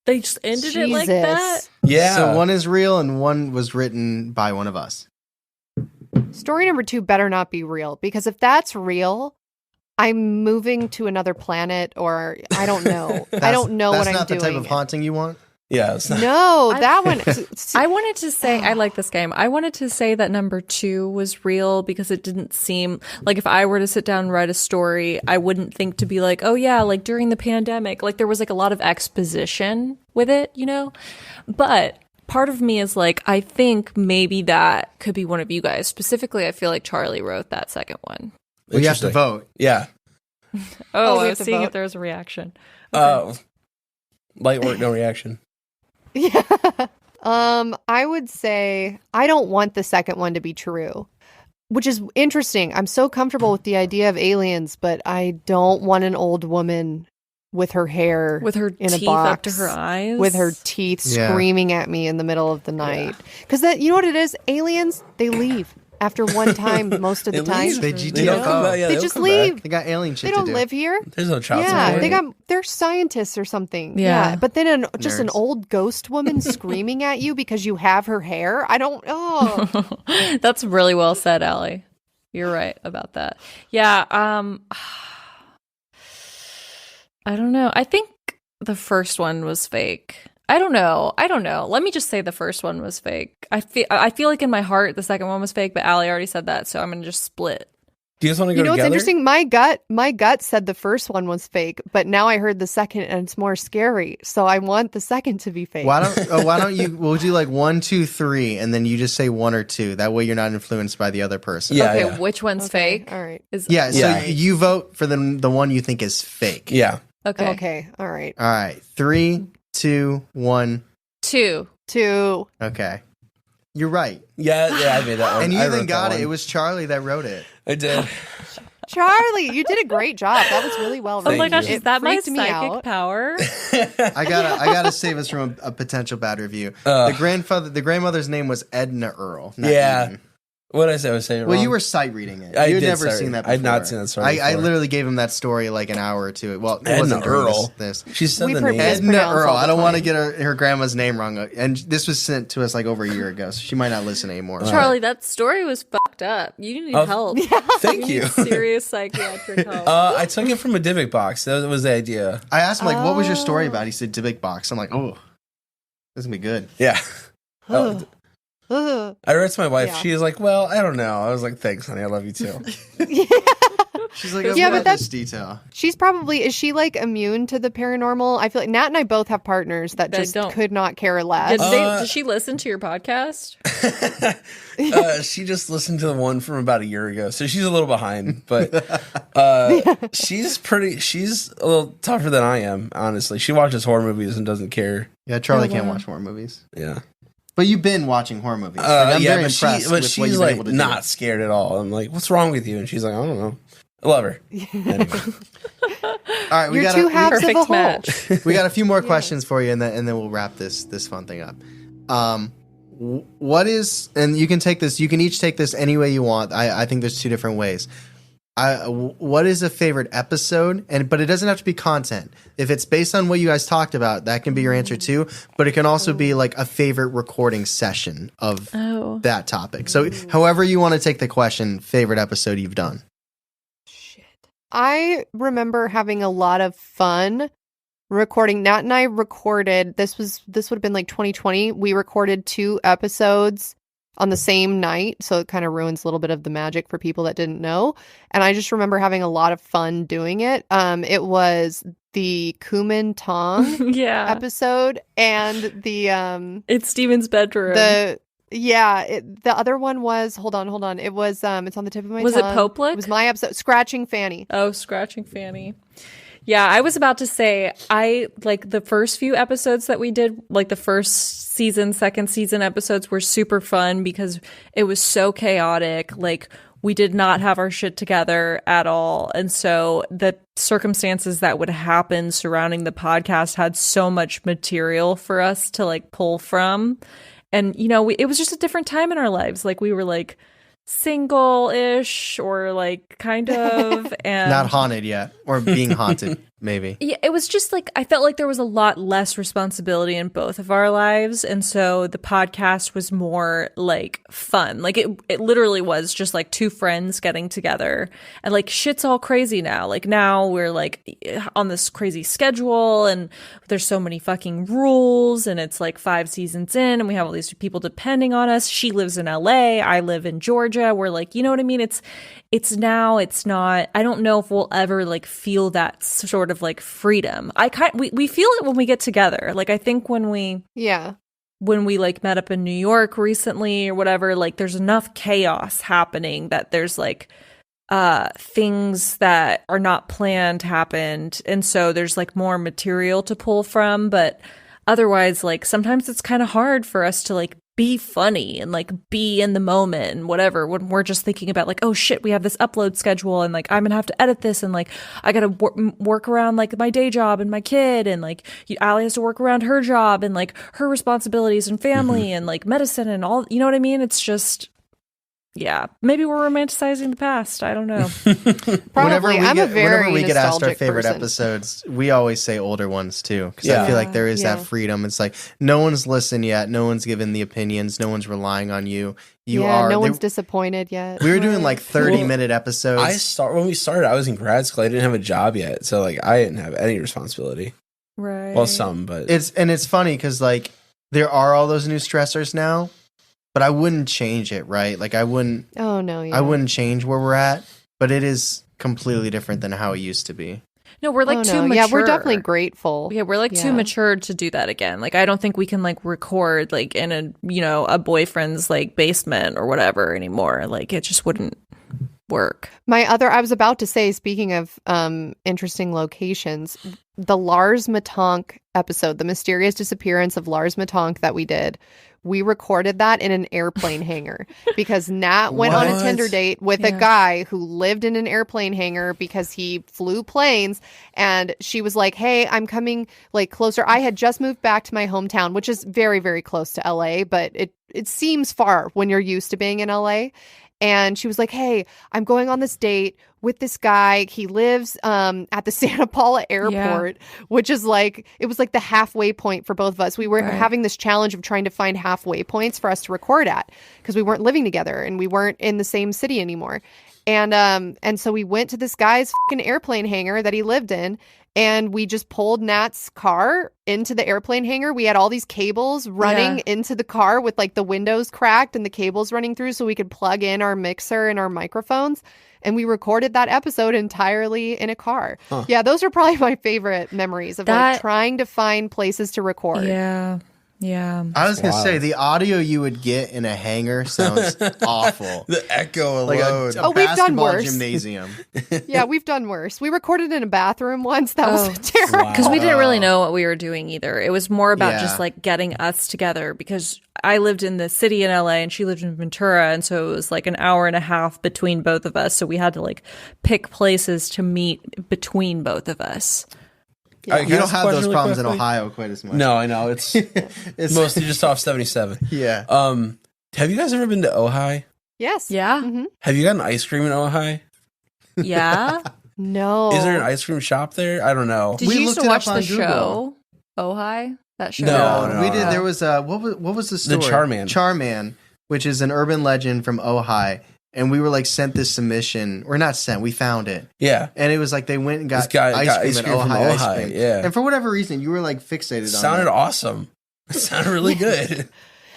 They just ended it like Jesus. that? Yeah. So one is real and one was written by one of us. Story number 2 better not be real, because if that's real, I'm moving to another planet, or I don't know. I don't know what I'm doing. That's not the type of haunting you want? Yeah. It's not. No, that one. I wanted to say, I like this game. I wanted to say that number 2 was real because it didn't seem like if I were to sit down and write a story, I wouldn't think to be like, oh yeah, like during the pandemic, like there was like a lot of exposition with it, you know? But part of me is like, I think maybe that could be one of you guys. Specifically, I feel like Charlie wrote that second one. We have to Interesting. vote. Yeah. Oh, we I have was to seeing vote? if there was a reaction. Light work, no reaction. Yeah. I would say I don't want the second one to be true, which is interesting. I'm so comfortable with the idea of aliens, but I don't want an old woman with her hair With her in a teeth box, up to her eyes. with her teeth Yeah. screaming at me in the middle of the night. Because you know what it is? Aliens, they leave after one time most of the They time. leave. They They GTFO. don't come back. Yeah, They don't just come leave. back. They got alien shit They to don't do. live here. There's no child Yeah, support. they're scientists or something. Yeah. But then just an Nerds. old ghost woman screaming at you because you have her hair. I don't. Oh, That's really well said, Allie. You're right about that. Yeah. I don't know. I think the first one was fake. I don't know. Let me just say the first one was fake. I feel like in my heart the second one was fake, but Aly already said that, so I'm gonna just split. Do you guys want to go You know together? what's interesting? My gut said the first one was fake, but now I heard the second and it's more scary. So I want the second to be fake. Why don't you? We'll do like 1, 2, 3, and then you just say 1 or 2. That way you're not influenced by the other person. Yeah, okay, yeah. which one's fake? All right. Yeah. So Yeah. you vote for the one you think is fake. Yeah. Okay. Okay. All right. All right. 3, 2, 1. 2. 2. Okay. You're right. Yeah, I made that one. And you I even wrote got that it. It one. was Charlie that wrote it. I did. Charlie, you did a great job. That was really well Oh written. my gosh, you. is that my freaked me psychic out. power? I gotta save us from a potential bad review. The grandmother's name was Edna Earl. Not Yeah. Eden. What did I say? I was saying it Well, wrong. you were sight reading it. I You had did never sight seen read. that before. I'd not seen that story I before. literally gave him that story like an hour or two. Well, it Edna wasn't during Earl. this. She said We've the heard name. this. Edna Mispronounced Earl. all the I don't want to time. get her grandma's name wrong. And this was sent to us like over a year ago, so she might not listen anymore. Charlie, that story was fucked up. You need help. Thank you. need serious psychiatric help. I took it from a Divic box. That was the idea. I asked him like, "What was your story about?" He said, "Big box." I'm like, "Oh, this is gonna be good." Yeah. Ugh. I wrote to my wife. Yeah. She was like, "Well, I don't know." I was like, "Thanks, honey. I love you too." She's like, Yeah, "I but love that's- this detail." Is she like immune to the paranormal? I feel like Nat and I both have partners that That just don't. could not care less. Did she listen to your podcast? She just listened to the one from about a year ago, so she's a little behind. But she's a little tougher than I am. Honestly, she watches horror movies and doesn't care. Yeah, Charlie Oh, can't wow. watch horror movies, Yeah. but you've been watching horror movies. Like, I'm very but impressed with what she's you've been like able to do. not scared at all. I'm like, "What's wrong with you?" And she's like, "I don't know." I love her. Anyway. All right, You're two halves of a Perfect whole. match. we got a few more questions for you, and then we'll wrap this fun thing up. What is, and you can take this, you can each take this any way you want. I think there's 2 different ways. What is a favorite episode? But it doesn't have to be content. If it's based on what you guys talked about, that can be your answer too. But it can also be like a favorite recording session of Oh. that topic. So however you want to take the question, favorite episode you've done. I remember having a lot of fun recording. Nat and I recorded, this would have been like 2020. We recorded 2 episodes on the same night, so it kind of ruins a little bit of the magic for people that didn't know. And I just remember having a lot of fun doing it. It was the Kuman Tong Yeah. episode and the It's Steven's bedroom. the other one was hold on. It was it's on the tip of my Was it tongue. Poplick? It was my episode, Scratching Fanny. Oh, Scratching Fanny. Yeah, I was about to say, I like the first few episodes that we did, like the first season, second season episodes were super fun because it was so chaotic. Like, we did not have our shit together at all. And so the circumstances that would happen surrounding the podcast had so much material for us to like pull from. And, you know, it was just a different time in our lives. Like, we were like single-ish or like kind of, and Not haunted yet, or being haunted, maybe. yeah, it was just like I felt like there was a lot less responsibility in both of our lives, and so the podcast was more like fun. Like it literally was just like 2 friends getting together, and like shit's all crazy now. Like now we're like on this crazy schedule, and there's so many fucking rules, and it's like 5 seasons in, and we have all these people depending on us. She lives in LA, I live in Georgia. We're like, you know what I mean? It's not. I don't know if we'll ever like feel that sort of like freedom. We feel it when we get together. Like I think when we like met up in New York recently or whatever, like there's enough chaos happening that there's like things that are not planned happened, and so there's like more material to pull from. But otherwise, like sometimes it's kind of hard for us to like be funny and like be in the moment and whatever when we're just thinking about like, oh shit, we have this upload schedule and like I'm gonna have to edit this and like I gotta work around like my day job and my kid, and like Aly has to work around her job and like her responsibilities and family and like medicine and all, you know what I mean? It's just, yeah, maybe we're romanticizing the past. I don't know. Probably. Whenever we get asked our nostalgic favorite person. episodes, we always say older ones too, because I Yeah. feel like there is Yeah. that freedom. It's like no one's listened yet, no one's given the opinions, no one's relying on you. No one's disappointed yet. We were doing like 30-minute Well, episodes. when we started, I was in grad school. I didn't have a job yet, so like I didn't have any responsibility. Right. Well, some, but It's funny because like there are all those new stressors now, but I wouldn't change it, right? Like I wouldn't change where we're at, but it is completely different than how it used to be. No, we're like too mature. Yeah, we're definitely grateful. Yeah, we're like too mature to do that again. Like, I don't think we can like record like in a boyfriend's like basement or whatever anymore. Like, it just wouldn't work. I was about to say, speaking of interesting locations, the Lars Matonk episode, the mysterious disappearance of Lars Matonk that we did, we recorded that in an airplane hangar because Nat went on a Tinder date with a guy who lived in an airplane hangar because he flew planes, and she was like, hey, I'm coming like closer. I had just moved back to my hometown, which is very, very close to LA, but it seems far when you're used to being in LA. And she was like, hey, I'm going on this date with this guy. He lives at the Santa Paula airport, which is like, it was like the halfway point for both of us. We were having this challenge of trying to find halfway points for us to record at because we weren't living together and we weren't in the same city anymore. And so we went to this guy's fucking airplane hangar that he lived in, and we just pulled Nat's car into the airplane hangar. We had all these cables running into the car with like the windows cracked and the cables running through so we could plug in our mixer and our microphones. And we recorded that episode entirely in a car. Huh. Yeah, those are probably my favorite memories of like trying to find places to record. Yeah. Yeah. I was going to say, the audio you would get in a hangar sounds awful. The echo alone. Like a we've done worse. Gymnasium. Yeah, we've done worse. We recorded in a bathroom once. That was terrible. Because we didn't really know what we were doing either. It was more about just like getting us together because I lived in the city in LA and she lived in Ventura. And so it was like an hour and a half between both of us. So we had to like pick places to meet between both of us. Yeah. You don't have those problems in Ohio quite as much. No, I know. It's mostly just off 77. Yeah. Have you guys ever been to Ojai? Yes. Yeah. Mm-hmm. Have you gotten ice cream in Ojai? Yeah. No. Is there an ice cream shop there? I don't know. Did you used to watch the show Ojai? That show? No, we did. There was what was the story? The Charman. Charman, which is an urban legend from Ojai. And we were like sent this submission. We're not sent. We found it. Yeah. And it was like they went and got ice cream from Ojai. Ojai. Ice cream. Yeah. And for whatever reason, you were like fixated on it. Sounded awesome. It sounded really good.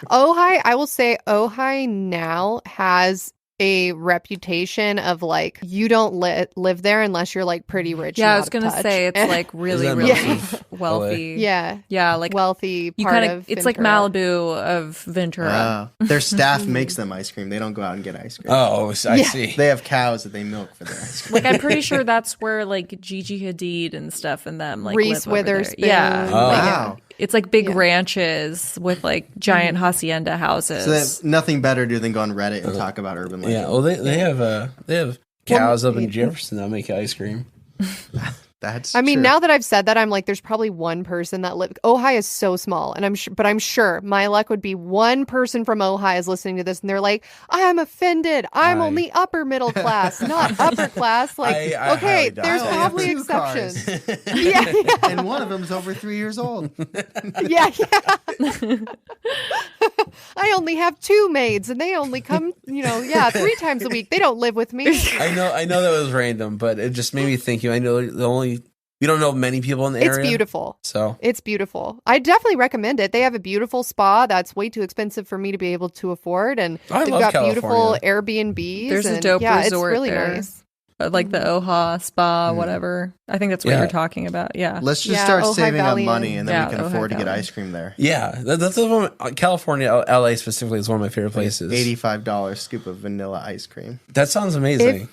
Ojai, I will say Ojai now has a reputation of like, you don't live there unless you're like pretty rich. Yeah, I was going to say it's like really, really wealthy. Yeah. Yeah, like wealthy you part of it's Ventura. like Malibu of Ventura. Their staff makes them ice cream. They don't go out and get ice cream. Oh, I see. They have cows that they milk for their ice cream. Like I'm pretty sure that's where like Gigi Hadid and stuff and them like Reese live over there. Witherspoon. Yeah. Oh. Wow. It's like big ranches with like giant hacienda houses. So they have nothing better to do than go on Reddit and talk about urban legends. Yeah, well, they have cows up in Jefferson that make ice cream. That's I mean, true. now that I've said that, I'm like, there's probably one person that lives. Ojai is so small, and I'm sure my luck would be one person from Ojai is listening to this, and they're like, I'm offended. I'm only upper middle class, not upper class. Like, I okay, doubt there's it. probably I have 2 exceptions. cars. yeah. And one of them's over 3 years old. Yeah. I only have 2 maids, and they only come, 3 times a week. They don't live with me. I know that was random, but it just made me think. I know we don't know many people in the area. It's beautiful. So it's beautiful. I definitely recommend it. They have a beautiful spa that's way too expensive for me to be able to afford, and they've got beautiful Airbnbs. There's a dope resort it's really there. nice. Like the Ojai spa, whatever. I think that's what you're talking about. Yeah. Let's just start Ojai saving Valley up money, and then we can Ojai afford to get Valley. ice cream there. yeah, that's one. California, LA specifically is one of my favorite places. $85 scoop of vanilla ice cream. That sounds amazing.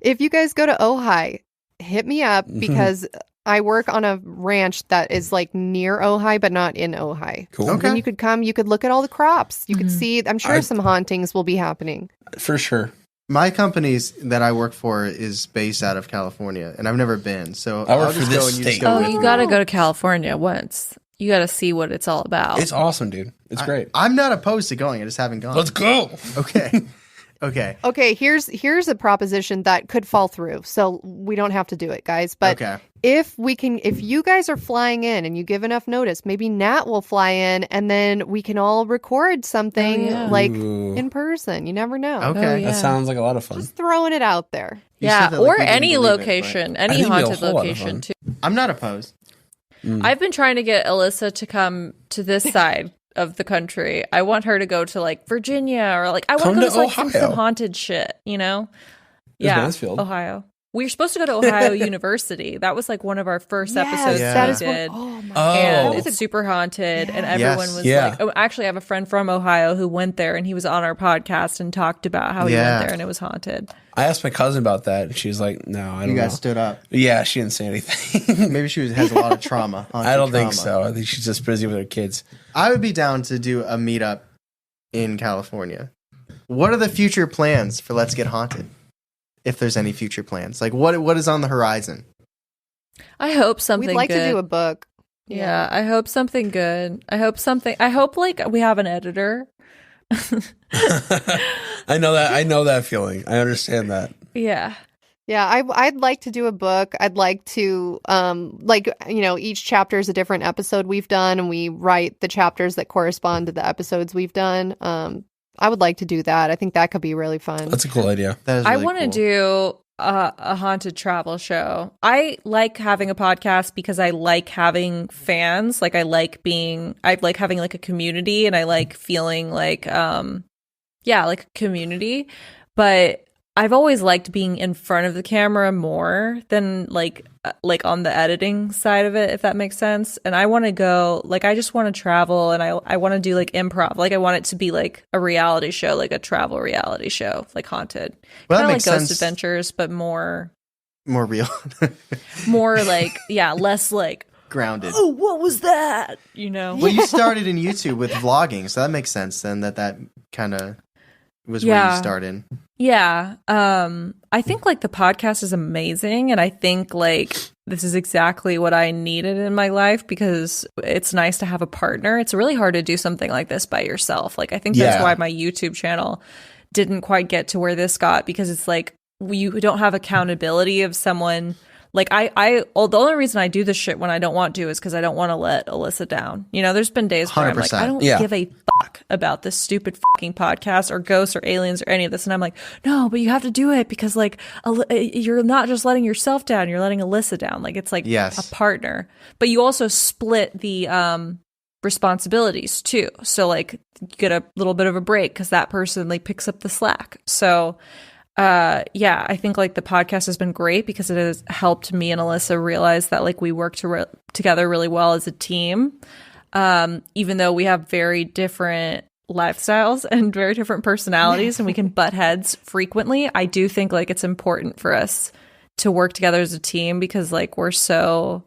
If you guys go to Ojai, hit me up because I work on a ranch that is like near Ojai, but not in Ojai. Cool. Okay. Then you could come, you could look at all the crops. You could see, I'm sure some hauntings will be happening. For sure. My companies that I work for is based out of California, and I've never been. So I work I'll for just this go and you just state. go Oh, with you me. got to go to California once. You got to see what it's all about. It's awesome, dude. It's great. I'm not opposed to going. I just haven't gone. Let's go. Okay. Okay. Okay, here's a proposition that could fall through. So we don't have to do it, guys. But Okay. if you guys are flying in and you give enough notice, maybe Nat will fly in and then we can all record something like Ooh. in person. You never know. Okay. yeah. That sounds like a lot of fun. Just throwing it out there. You yeah, said that like or we didn't any believe it, location, I any think it'd be a haunted whole lot of location fun. too. I'm not opposed. I've been trying to get Alyssa to come to this side of the country. I want her to go to like Virginia or like I want to go to like some haunted shit, you know? Yeah, Mansfield. Ohio. We were supposed to go to Ohio University. That was like one of our first episodes that we did. Oh, and it's super haunted. And everyone was like, oh, actually, I have a friend from Ohio who went there and he was on our podcast and talked about how he went there and it was haunted. I asked my cousin about that and she was like, no, I don't know. You guys stood up. Yeah, she didn't say anything. Maybe she has a lot of trauma. I don't think so. I think she's just busy with her kids. I would be down to do a meetup in California. What are the future plans for Let's Get Haunted? If there's any future plans, like what is on the horizon? I hope something. We'd like good. to do a book. Yeah, I hope something good. I hope like we have an editor. I know that feeling. I understand that. Yeah. Yeah, I'd like to do a book. I'd like to, like, you know, each chapter is a different episode we've done, and we write the chapters that correspond to the episodes we've done. I would like to do that. I think that could be really fun. That's a cool idea. That is really I want to do a haunted travel show. I like having a podcast because I like having fans. Like I like having like a community, and I like feeling like, like a community. But I've always liked being in front of the camera more than like on the editing side of it, if that makes sense. And I want to go, like, I just want to travel, and I want to do like improv. Like I want it to be like a reality show, like a travel reality show, like haunted. Well, kind of that like makes Ghost sense. Adventures, but more real, more like, less like grounded. Oh, what was that? You know? Well, you started in YouTube with vlogging, so that makes sense then that kind of was where you started. Yeah. I think like the podcast is amazing, and I think like this is exactly what I needed in my life because it's nice to have a partner. It's really hard to do something like this by yourself. Like I think that's why my YouTube channel didn't quite get to where this got, because it's like you don't have accountability of someone. Like the only reason I do this shit when I don't want to is because I don't want to let Alyssa down. You know, there's been days where I'm like, I don't give a fuck about this stupid fucking podcast or ghosts or aliens or any of this. And I'm like, no, but you have to do it because like you're not just letting yourself down, you're letting Alyssa down. Like it's like a partner. But you also split the responsibilities too. So like you get a little bit of a break because that person like picks up the slack. So I think like the podcast has been great because it has helped me and Alyssa realize that like we work together really well as a team. Even though we have very different lifestyles and very different personalities and we can butt heads frequently, I do think like it's important for us to work together as a team because like we're so,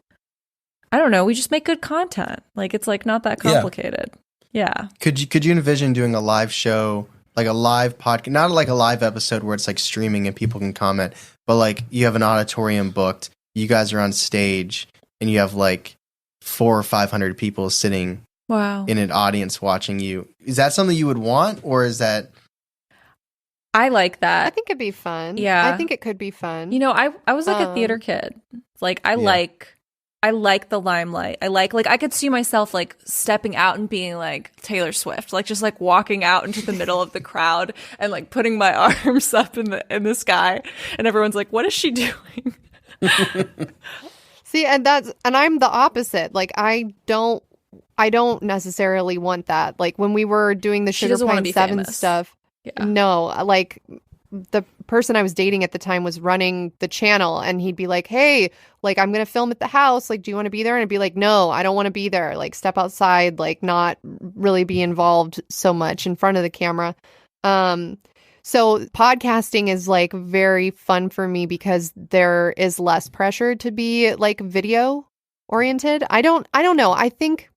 I don't know, we just make good content. Like it's like not that complicated. Yeah. Could you envision doing a live show, like a live podcast, not like a live episode where it's like streaming and people can comment, but like you have an auditorium booked, you guys are on stage, and you have like 400 or 500 people sitting in an audience watching you. Is that something you would want, or is that? I like that. I think it'd be fun. Yeah. I think it could be fun. You know, I was like a theater kid. Like I like the limelight. I like I could see myself like stepping out and being like Taylor Swift, like just like walking out into the middle of the crowd and like putting my arms up in the sky, and everyone's like, "What is she doing?" See, and I'm the opposite. Like I don't necessarily want that. Like when we were doing the Sugar Pine 7 famous stuff, no, like the person I was dating at the time was running the channel, and he'd be like, "Hey, like I'm going to film at the house. Like, do you want to be there?" And I'd be like, "No, I don't want to be there. Like step outside, like not really be involved so much in front of the camera." So podcasting is like very fun for me because there is less pressure to be like video oriented. I don't know. I think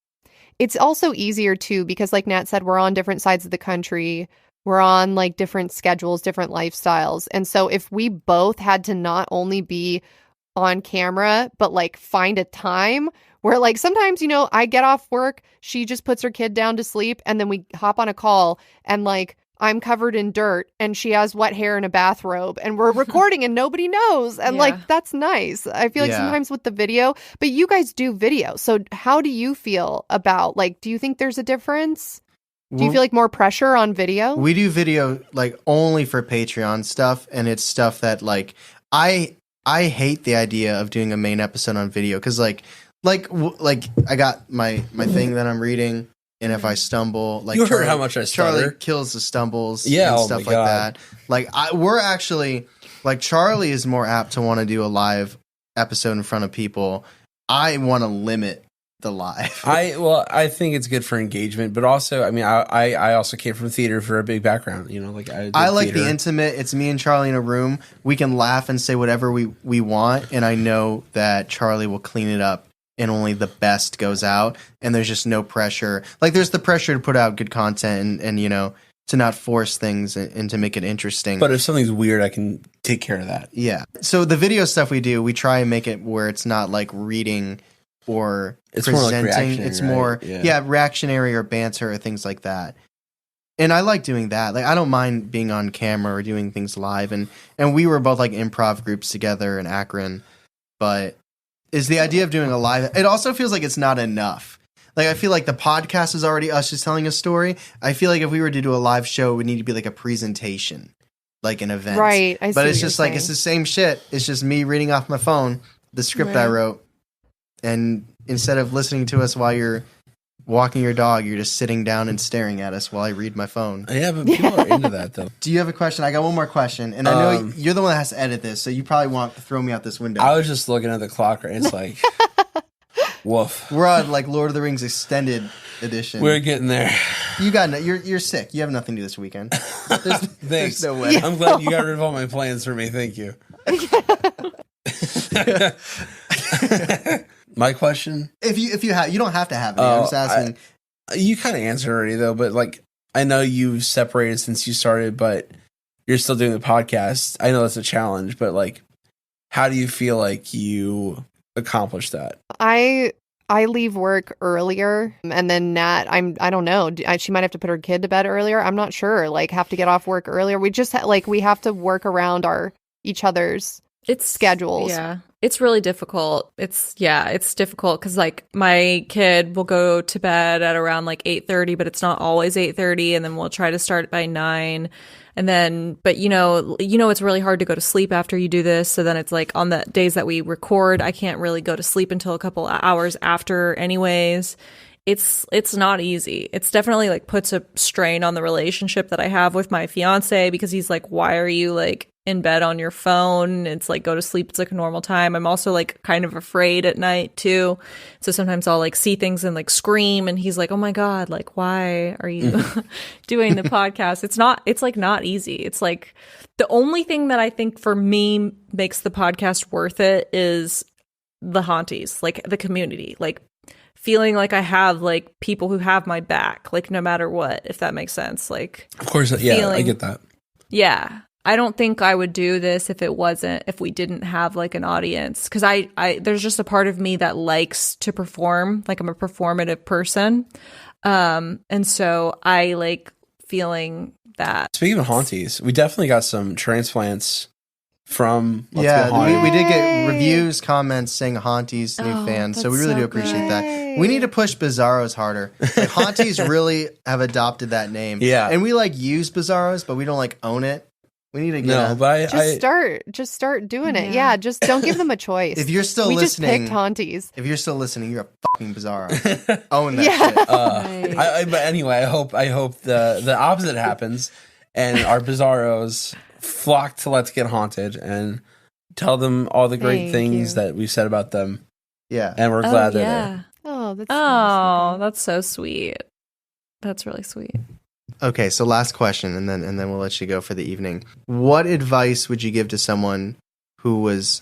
it's also easier too because like Nat said, we're on different sides of the country. We're on like different schedules, different lifestyles. And so if we both had to not only be on camera, but like find a time where like sometimes, you know, I get off work, she just puts her kid down to sleep, and then we hop on a call and like I'm covered in dirt and she has wet hair in a bathrobe and we're recording and nobody knows. And like, that's nice. I feel like sometimes with the video, but you guys do video. So how do you feel about like, do you think there's a difference? Do you feel like more pressure on video? We do video like only for Patreon stuff, and it's stuff that like I hate the idea of doing a main episode on video because like like I got my thing that I'm reading, and if I stumble, like You heard how much I stutter. Charlie kills the stumbles, Yeah, and oh stuff my like God. that. Like we're actually like Charlie is more apt to want to do a live episode in front of people. I want to limit the live. I think it's good for engagement, but also, I mean, I also came from theater for a big background. You know, like I like the intimate. It's me and Charlie in a room. We can laugh and say whatever we want, and I know that Charlie will clean it up, and only the best goes out. And there's just no pressure. Like there's the pressure to put out good content, and you know, to not force things and to make it interesting. But if something's weird, I can take care of that. Yeah. So the video stuff we do, we try and make it where it's not like reading or It's more like presenting. reactionary, It's more right? reactionary or banter or things like that. And I like doing that. Like I don't mind being on camera or doing things live. And we were both like improv groups together in Akron. But is the idea of doing a live, it also feels like it's not enough. Like I feel like the podcast is already us just telling a story. I feel like if we were to do a live show, it would need to be like a presentation, like an event. Right. But it's just like, it's the same shit. It's just me reading off my phone, the script I wrote. And instead of listening to us while you're walking your dog, you're just sitting down and staring at us while I read my phone. Yeah, but people are into that though. Do you have a question? I got one more question. And I know you're the one that has to edit this, so you probably want to throw me out this window. I was just looking at the clock, right? It's like, woof. We're on like Lord of the Rings extended edition. We're getting there. You got you're sick. You have nothing to do this weekend. Thanks. There's no way. I'm glad you got rid of all my plans for me. Thank you. My question? If you have, you don't have to have it. I'm just asking. You kind of answered already though, but like I know you've separated since you started, but you're still doing the podcast. I know that's a challenge, but like, how do you feel like you accomplished that? I leave work earlier, and then Nat, I don't know. She might have to put her kid to bed earlier. I'm not sure. Like, have to get off work earlier. We just we have to work around each other's schedules. Yeah. It's really difficult. It's difficult because like my kid will go to bed at around like 8:30, but it's not always 8:30, and then we'll try to start by 9. And then, but you know, it's really hard to go to sleep after you do this. So then it's like on the days that we record, I can't really go to sleep until a couple hours after anyways. It's not easy. It's definitely like puts a strain on the relationship that I have with my fiance, because he's like, why are you like in bed on your phone? It's like, go to sleep. It's like a normal time. I'm also like kind of afraid at night too. So sometimes I'll like see things and like scream, and he's like, oh my God, like, why are you doing the podcast? It's like not easy. It's like the only thing that I think for me makes the podcast worth it is the haunties, like the community, like feeling like I have like people who have my back, like no matter what, if that makes sense. Like, Of course, yeah, I get that. Yeah. I don't think I would do this if we didn't have like an audience. Cause I there's just a part of me that likes to perform. Like I'm a performative person. And so I like feeling that. Speaking of haunties, we definitely got some transplants from Let's Yeah, Go Haunted. we did get Yay. reviews, comments saying Haunties new fans, so we that's really so do appreciate great. that. We need to push Bizarros harder. Like, Haunties really have adopted that name. Yeah. And we like use Bizarros, but we don't like own it. We need to get No, but Just start doing it. Yeah. Yeah, just don't give them a choice. if you're still we listening, just picked Haunties. if you're still listening, you're a fucking Bizarro. Own that Yeah. shit. Right. but anyway, I hope the opposite happens, and our Bizarros flock to Let's Get Haunted and tell them all the great Thank things you. that we said about them, Yeah. and we're glad they're there. Oh, that's Oh, that's so sweet. That's really sweet. Okay, so last question, and then we'll let you go for the evening. What advice would you give to someone who was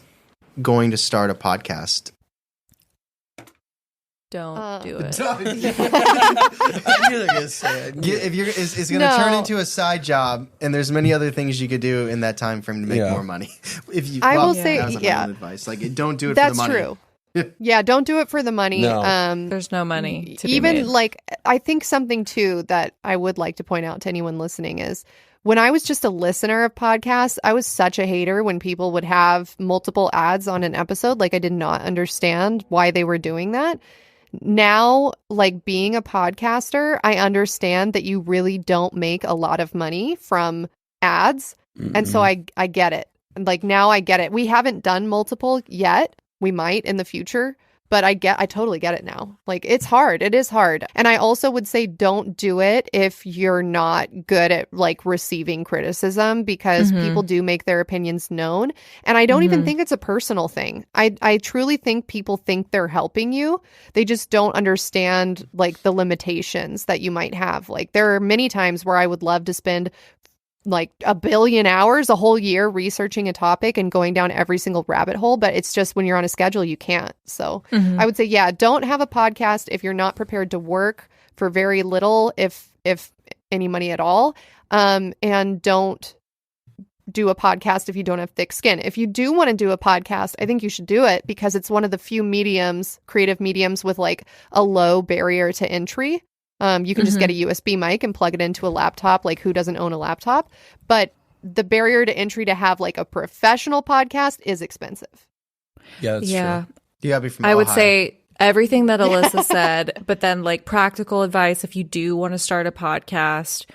going to start a podcast? Don't do it. I knew they were gonna say it. If you're, it's going to turn No. into a side job, and there's many other things you could do in that time frame to make Yeah. more money. If you, I will that say, was my yeah. own advice. Like, don't do it That's for the money. true. Yeah, don't do it for the money. No. There's no money to be Even made. like, I think something too that I would like to point out to anyone listening is when I was just a listener of podcasts, I was such a hater when people would have multiple ads on an episode. Like, I did not understand why they were doing that. Now, like being a podcaster, I understand that you really don't make a lot of money from ads. And so I get it. Like now I get it. We haven't done multiple yet. We might in the future, But I totally get it now. Like, it's hard. It is hard. And I also would say don't do it if you're not good at like receiving criticism, because people do make their opinions known. And I don't even think it's a personal thing. I truly think people think they're helping you. They just don't understand like the limitations that you might have. Like, there are many times where I would love to spend like 1 billion hours a whole year researching a topic and going down every single rabbit hole, but it's just when you're on a schedule you can't. So I would say, yeah, don't have a podcast if you're not prepared to work for very little, if any money at all, and don't do a podcast if you don't have thick skin. If you do want to do a podcast, I think you should do it because it's one of the few creative mediums with like a low barrier to entry. You can just get a USB mic and plug it into a laptop. Like, who doesn't own a laptop? But the barrier to entry to have like a professional podcast is expensive. Yeah, that's true. You gotta be from I would Ohio. say everything that Alyssa said, but then like practical advice, if you do want to start a podcast,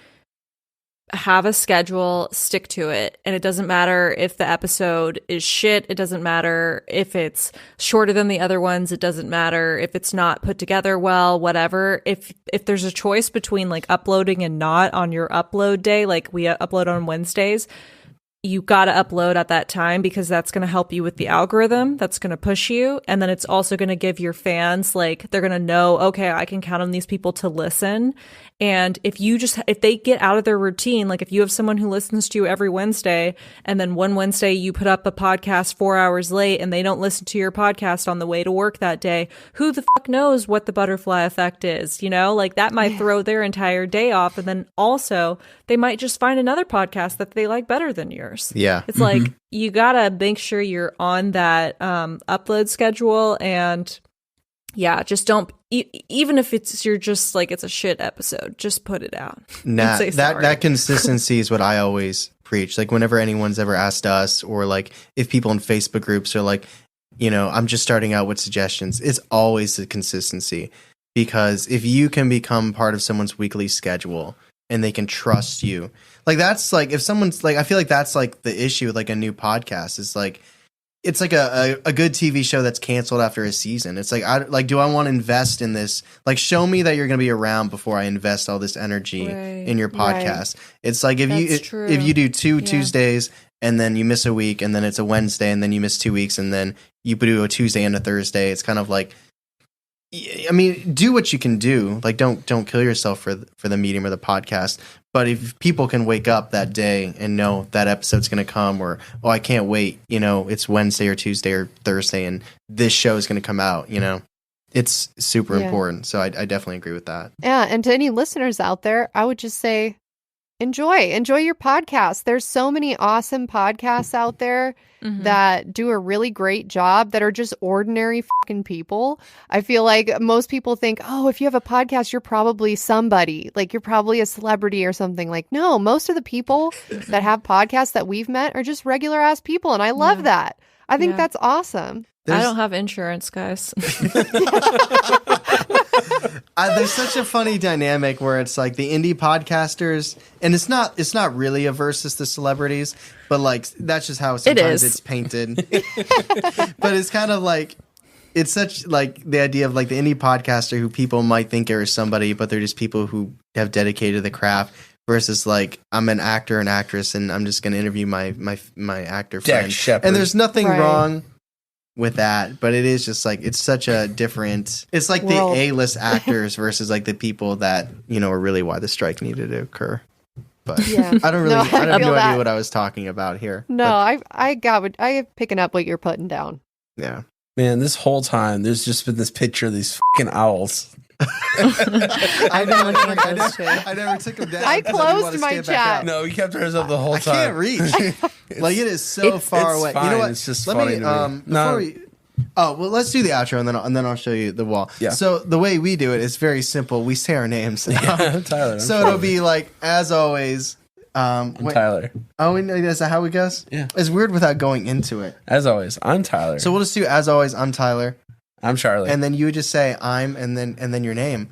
have a schedule, stick to it. And it doesn't matter if the episode is shit. It doesn't matter if it's shorter than the other ones. It doesn't matter if it's not put together well, whatever. If there's a choice between like uploading and not on your upload day, like we upload on Wednesdays, you got to upload at that time because that's going to help you with the algorithm. That's going to push you. And then it's also going to give your fans, like, they're going to know, okay, I can count on these people to listen. And if they get out of their routine, like if you have someone who listens to you every Wednesday and then one Wednesday you put up a podcast 4 hours late and they don't listen to your podcast on the way to work that day, who the fuck knows what the butterfly effect is, you know? Like, that might throw their entire day off. And then also they might just find another podcast that they like better than yours. Yeah. It's like, you gotta make sure you're on that upload schedule. And yeah, just don't, even if you're just like, it's a shit episode, just put it out. Nah, say sorry. that consistency is what I always preach. Like, whenever anyone's ever asked us, or like if people in Facebook groups are like, you know, I'm just starting out with suggestions, it's always the consistency. Because if you can become part of someone's weekly schedule and they can trust you, like, that's like, if someone's like, I feel like that's like the issue with like a new podcast is like, it's like a good TV show that's canceled after a season. It's like, do I want to invest in this? Like, show me that you're going to be around before I invest all this energy in your podcast. It's like, if you do two Tuesdays and then you miss a week, and then it's a Wednesday and then you miss 2 weeks, and then you do a Tuesday and a Thursday, it's kind of like, I mean, do what you can do. Like, don't kill yourself for the medium or the podcast. But if people can wake up that day and know that episode's going to come, or, oh, I can't wait, you know, it's Wednesday or Tuesday or Thursday and this show is going to come out, you know, it's super important. So I definitely agree with that. Yeah. And to any listeners out there, I would just say, enjoy your podcast. There's so many awesome podcasts out there that do a really great job, that are just ordinary fucking people. I feel like most people think, oh, if you have a podcast, you're probably somebody, like you're probably a celebrity or something. Like, no, most of the people that have podcasts that we've met are just regular ass people. And I love that. I think that's awesome. I don't have insurance, guys. There's such a funny dynamic where it's like the indie podcasters, and it's not really a versus the celebrities, but like that's just how sometimes it's painted. But it's kind of like, it's such like the idea of like the indie podcaster who people might think are somebody, but they're just people who have dedicated the craft. Versus like, I'm an actor and actress, and I'm just going to interview my actor friend. And there's nothing wrong with that, but it is just like, it's such a different, it's like the A-list actors versus like the people that, you know, are really why the strike needed to occur. But I don't really, I have no idea what I was talking about here. No, but, I picking up what you're putting down. Yeah. Man, this whole time, there's just been this picture of these fucking owls. I never took them down. I closed my chat. No, we kept ours up the whole time. I can't reach. Like, it is so far away. Fine. You know what? It's just funny to me. Let's do the outro, and then I'll show you the wall. Yeah. So the way we do it is very simple. We say our names. Tyler. It'll be like, as always. Tyler. Oh, is that how it goes? Yeah. It's weird without going into it. As always, I'm Tyler. So we'll just do, as always, I'm Tyler. I'm Charlie. And then you would just say I'm, and then your name.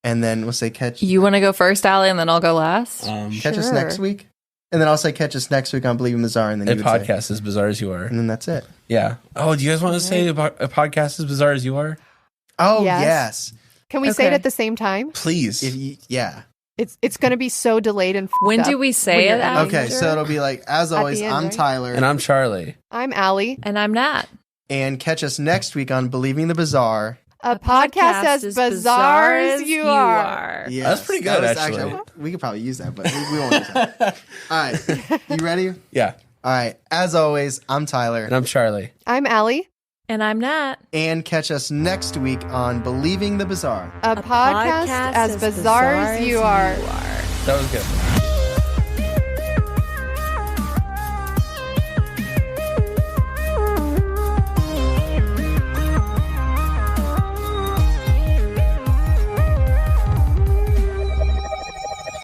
And then we'll say catch. You want to go first, Aly, and then I'll go last? Catch us next week. And then I'll say catch us next week on Believe in Bizarre. And then you would podcast as bizarre as you are. And then that's it. Yeah. Oh, do you guys want to say a podcast as bizarre as you are? Oh, Yes. yes. Can we say it Okay. at the same time? Please. Yeah. It's going to be so delayed and When f***ed do up we say when it you're after? Okay, so it'll be like, as always, the end, I'm right? Tyler. And I'm Charlie. I'm Aly. And I'm Nat. And catch us next week on Believing the Bizarre. A podcast as bizarre as you are. Yes, That's pretty good, that was actually. we could probably use that, but we won't use that. All right. You ready? Yeah. All right. As always, I'm Tyler. And I'm Charlie. I'm Aly. And I'm Nat. And catch us next week on Believing the Bizarre. A podcast as bizarre as you are. That was good.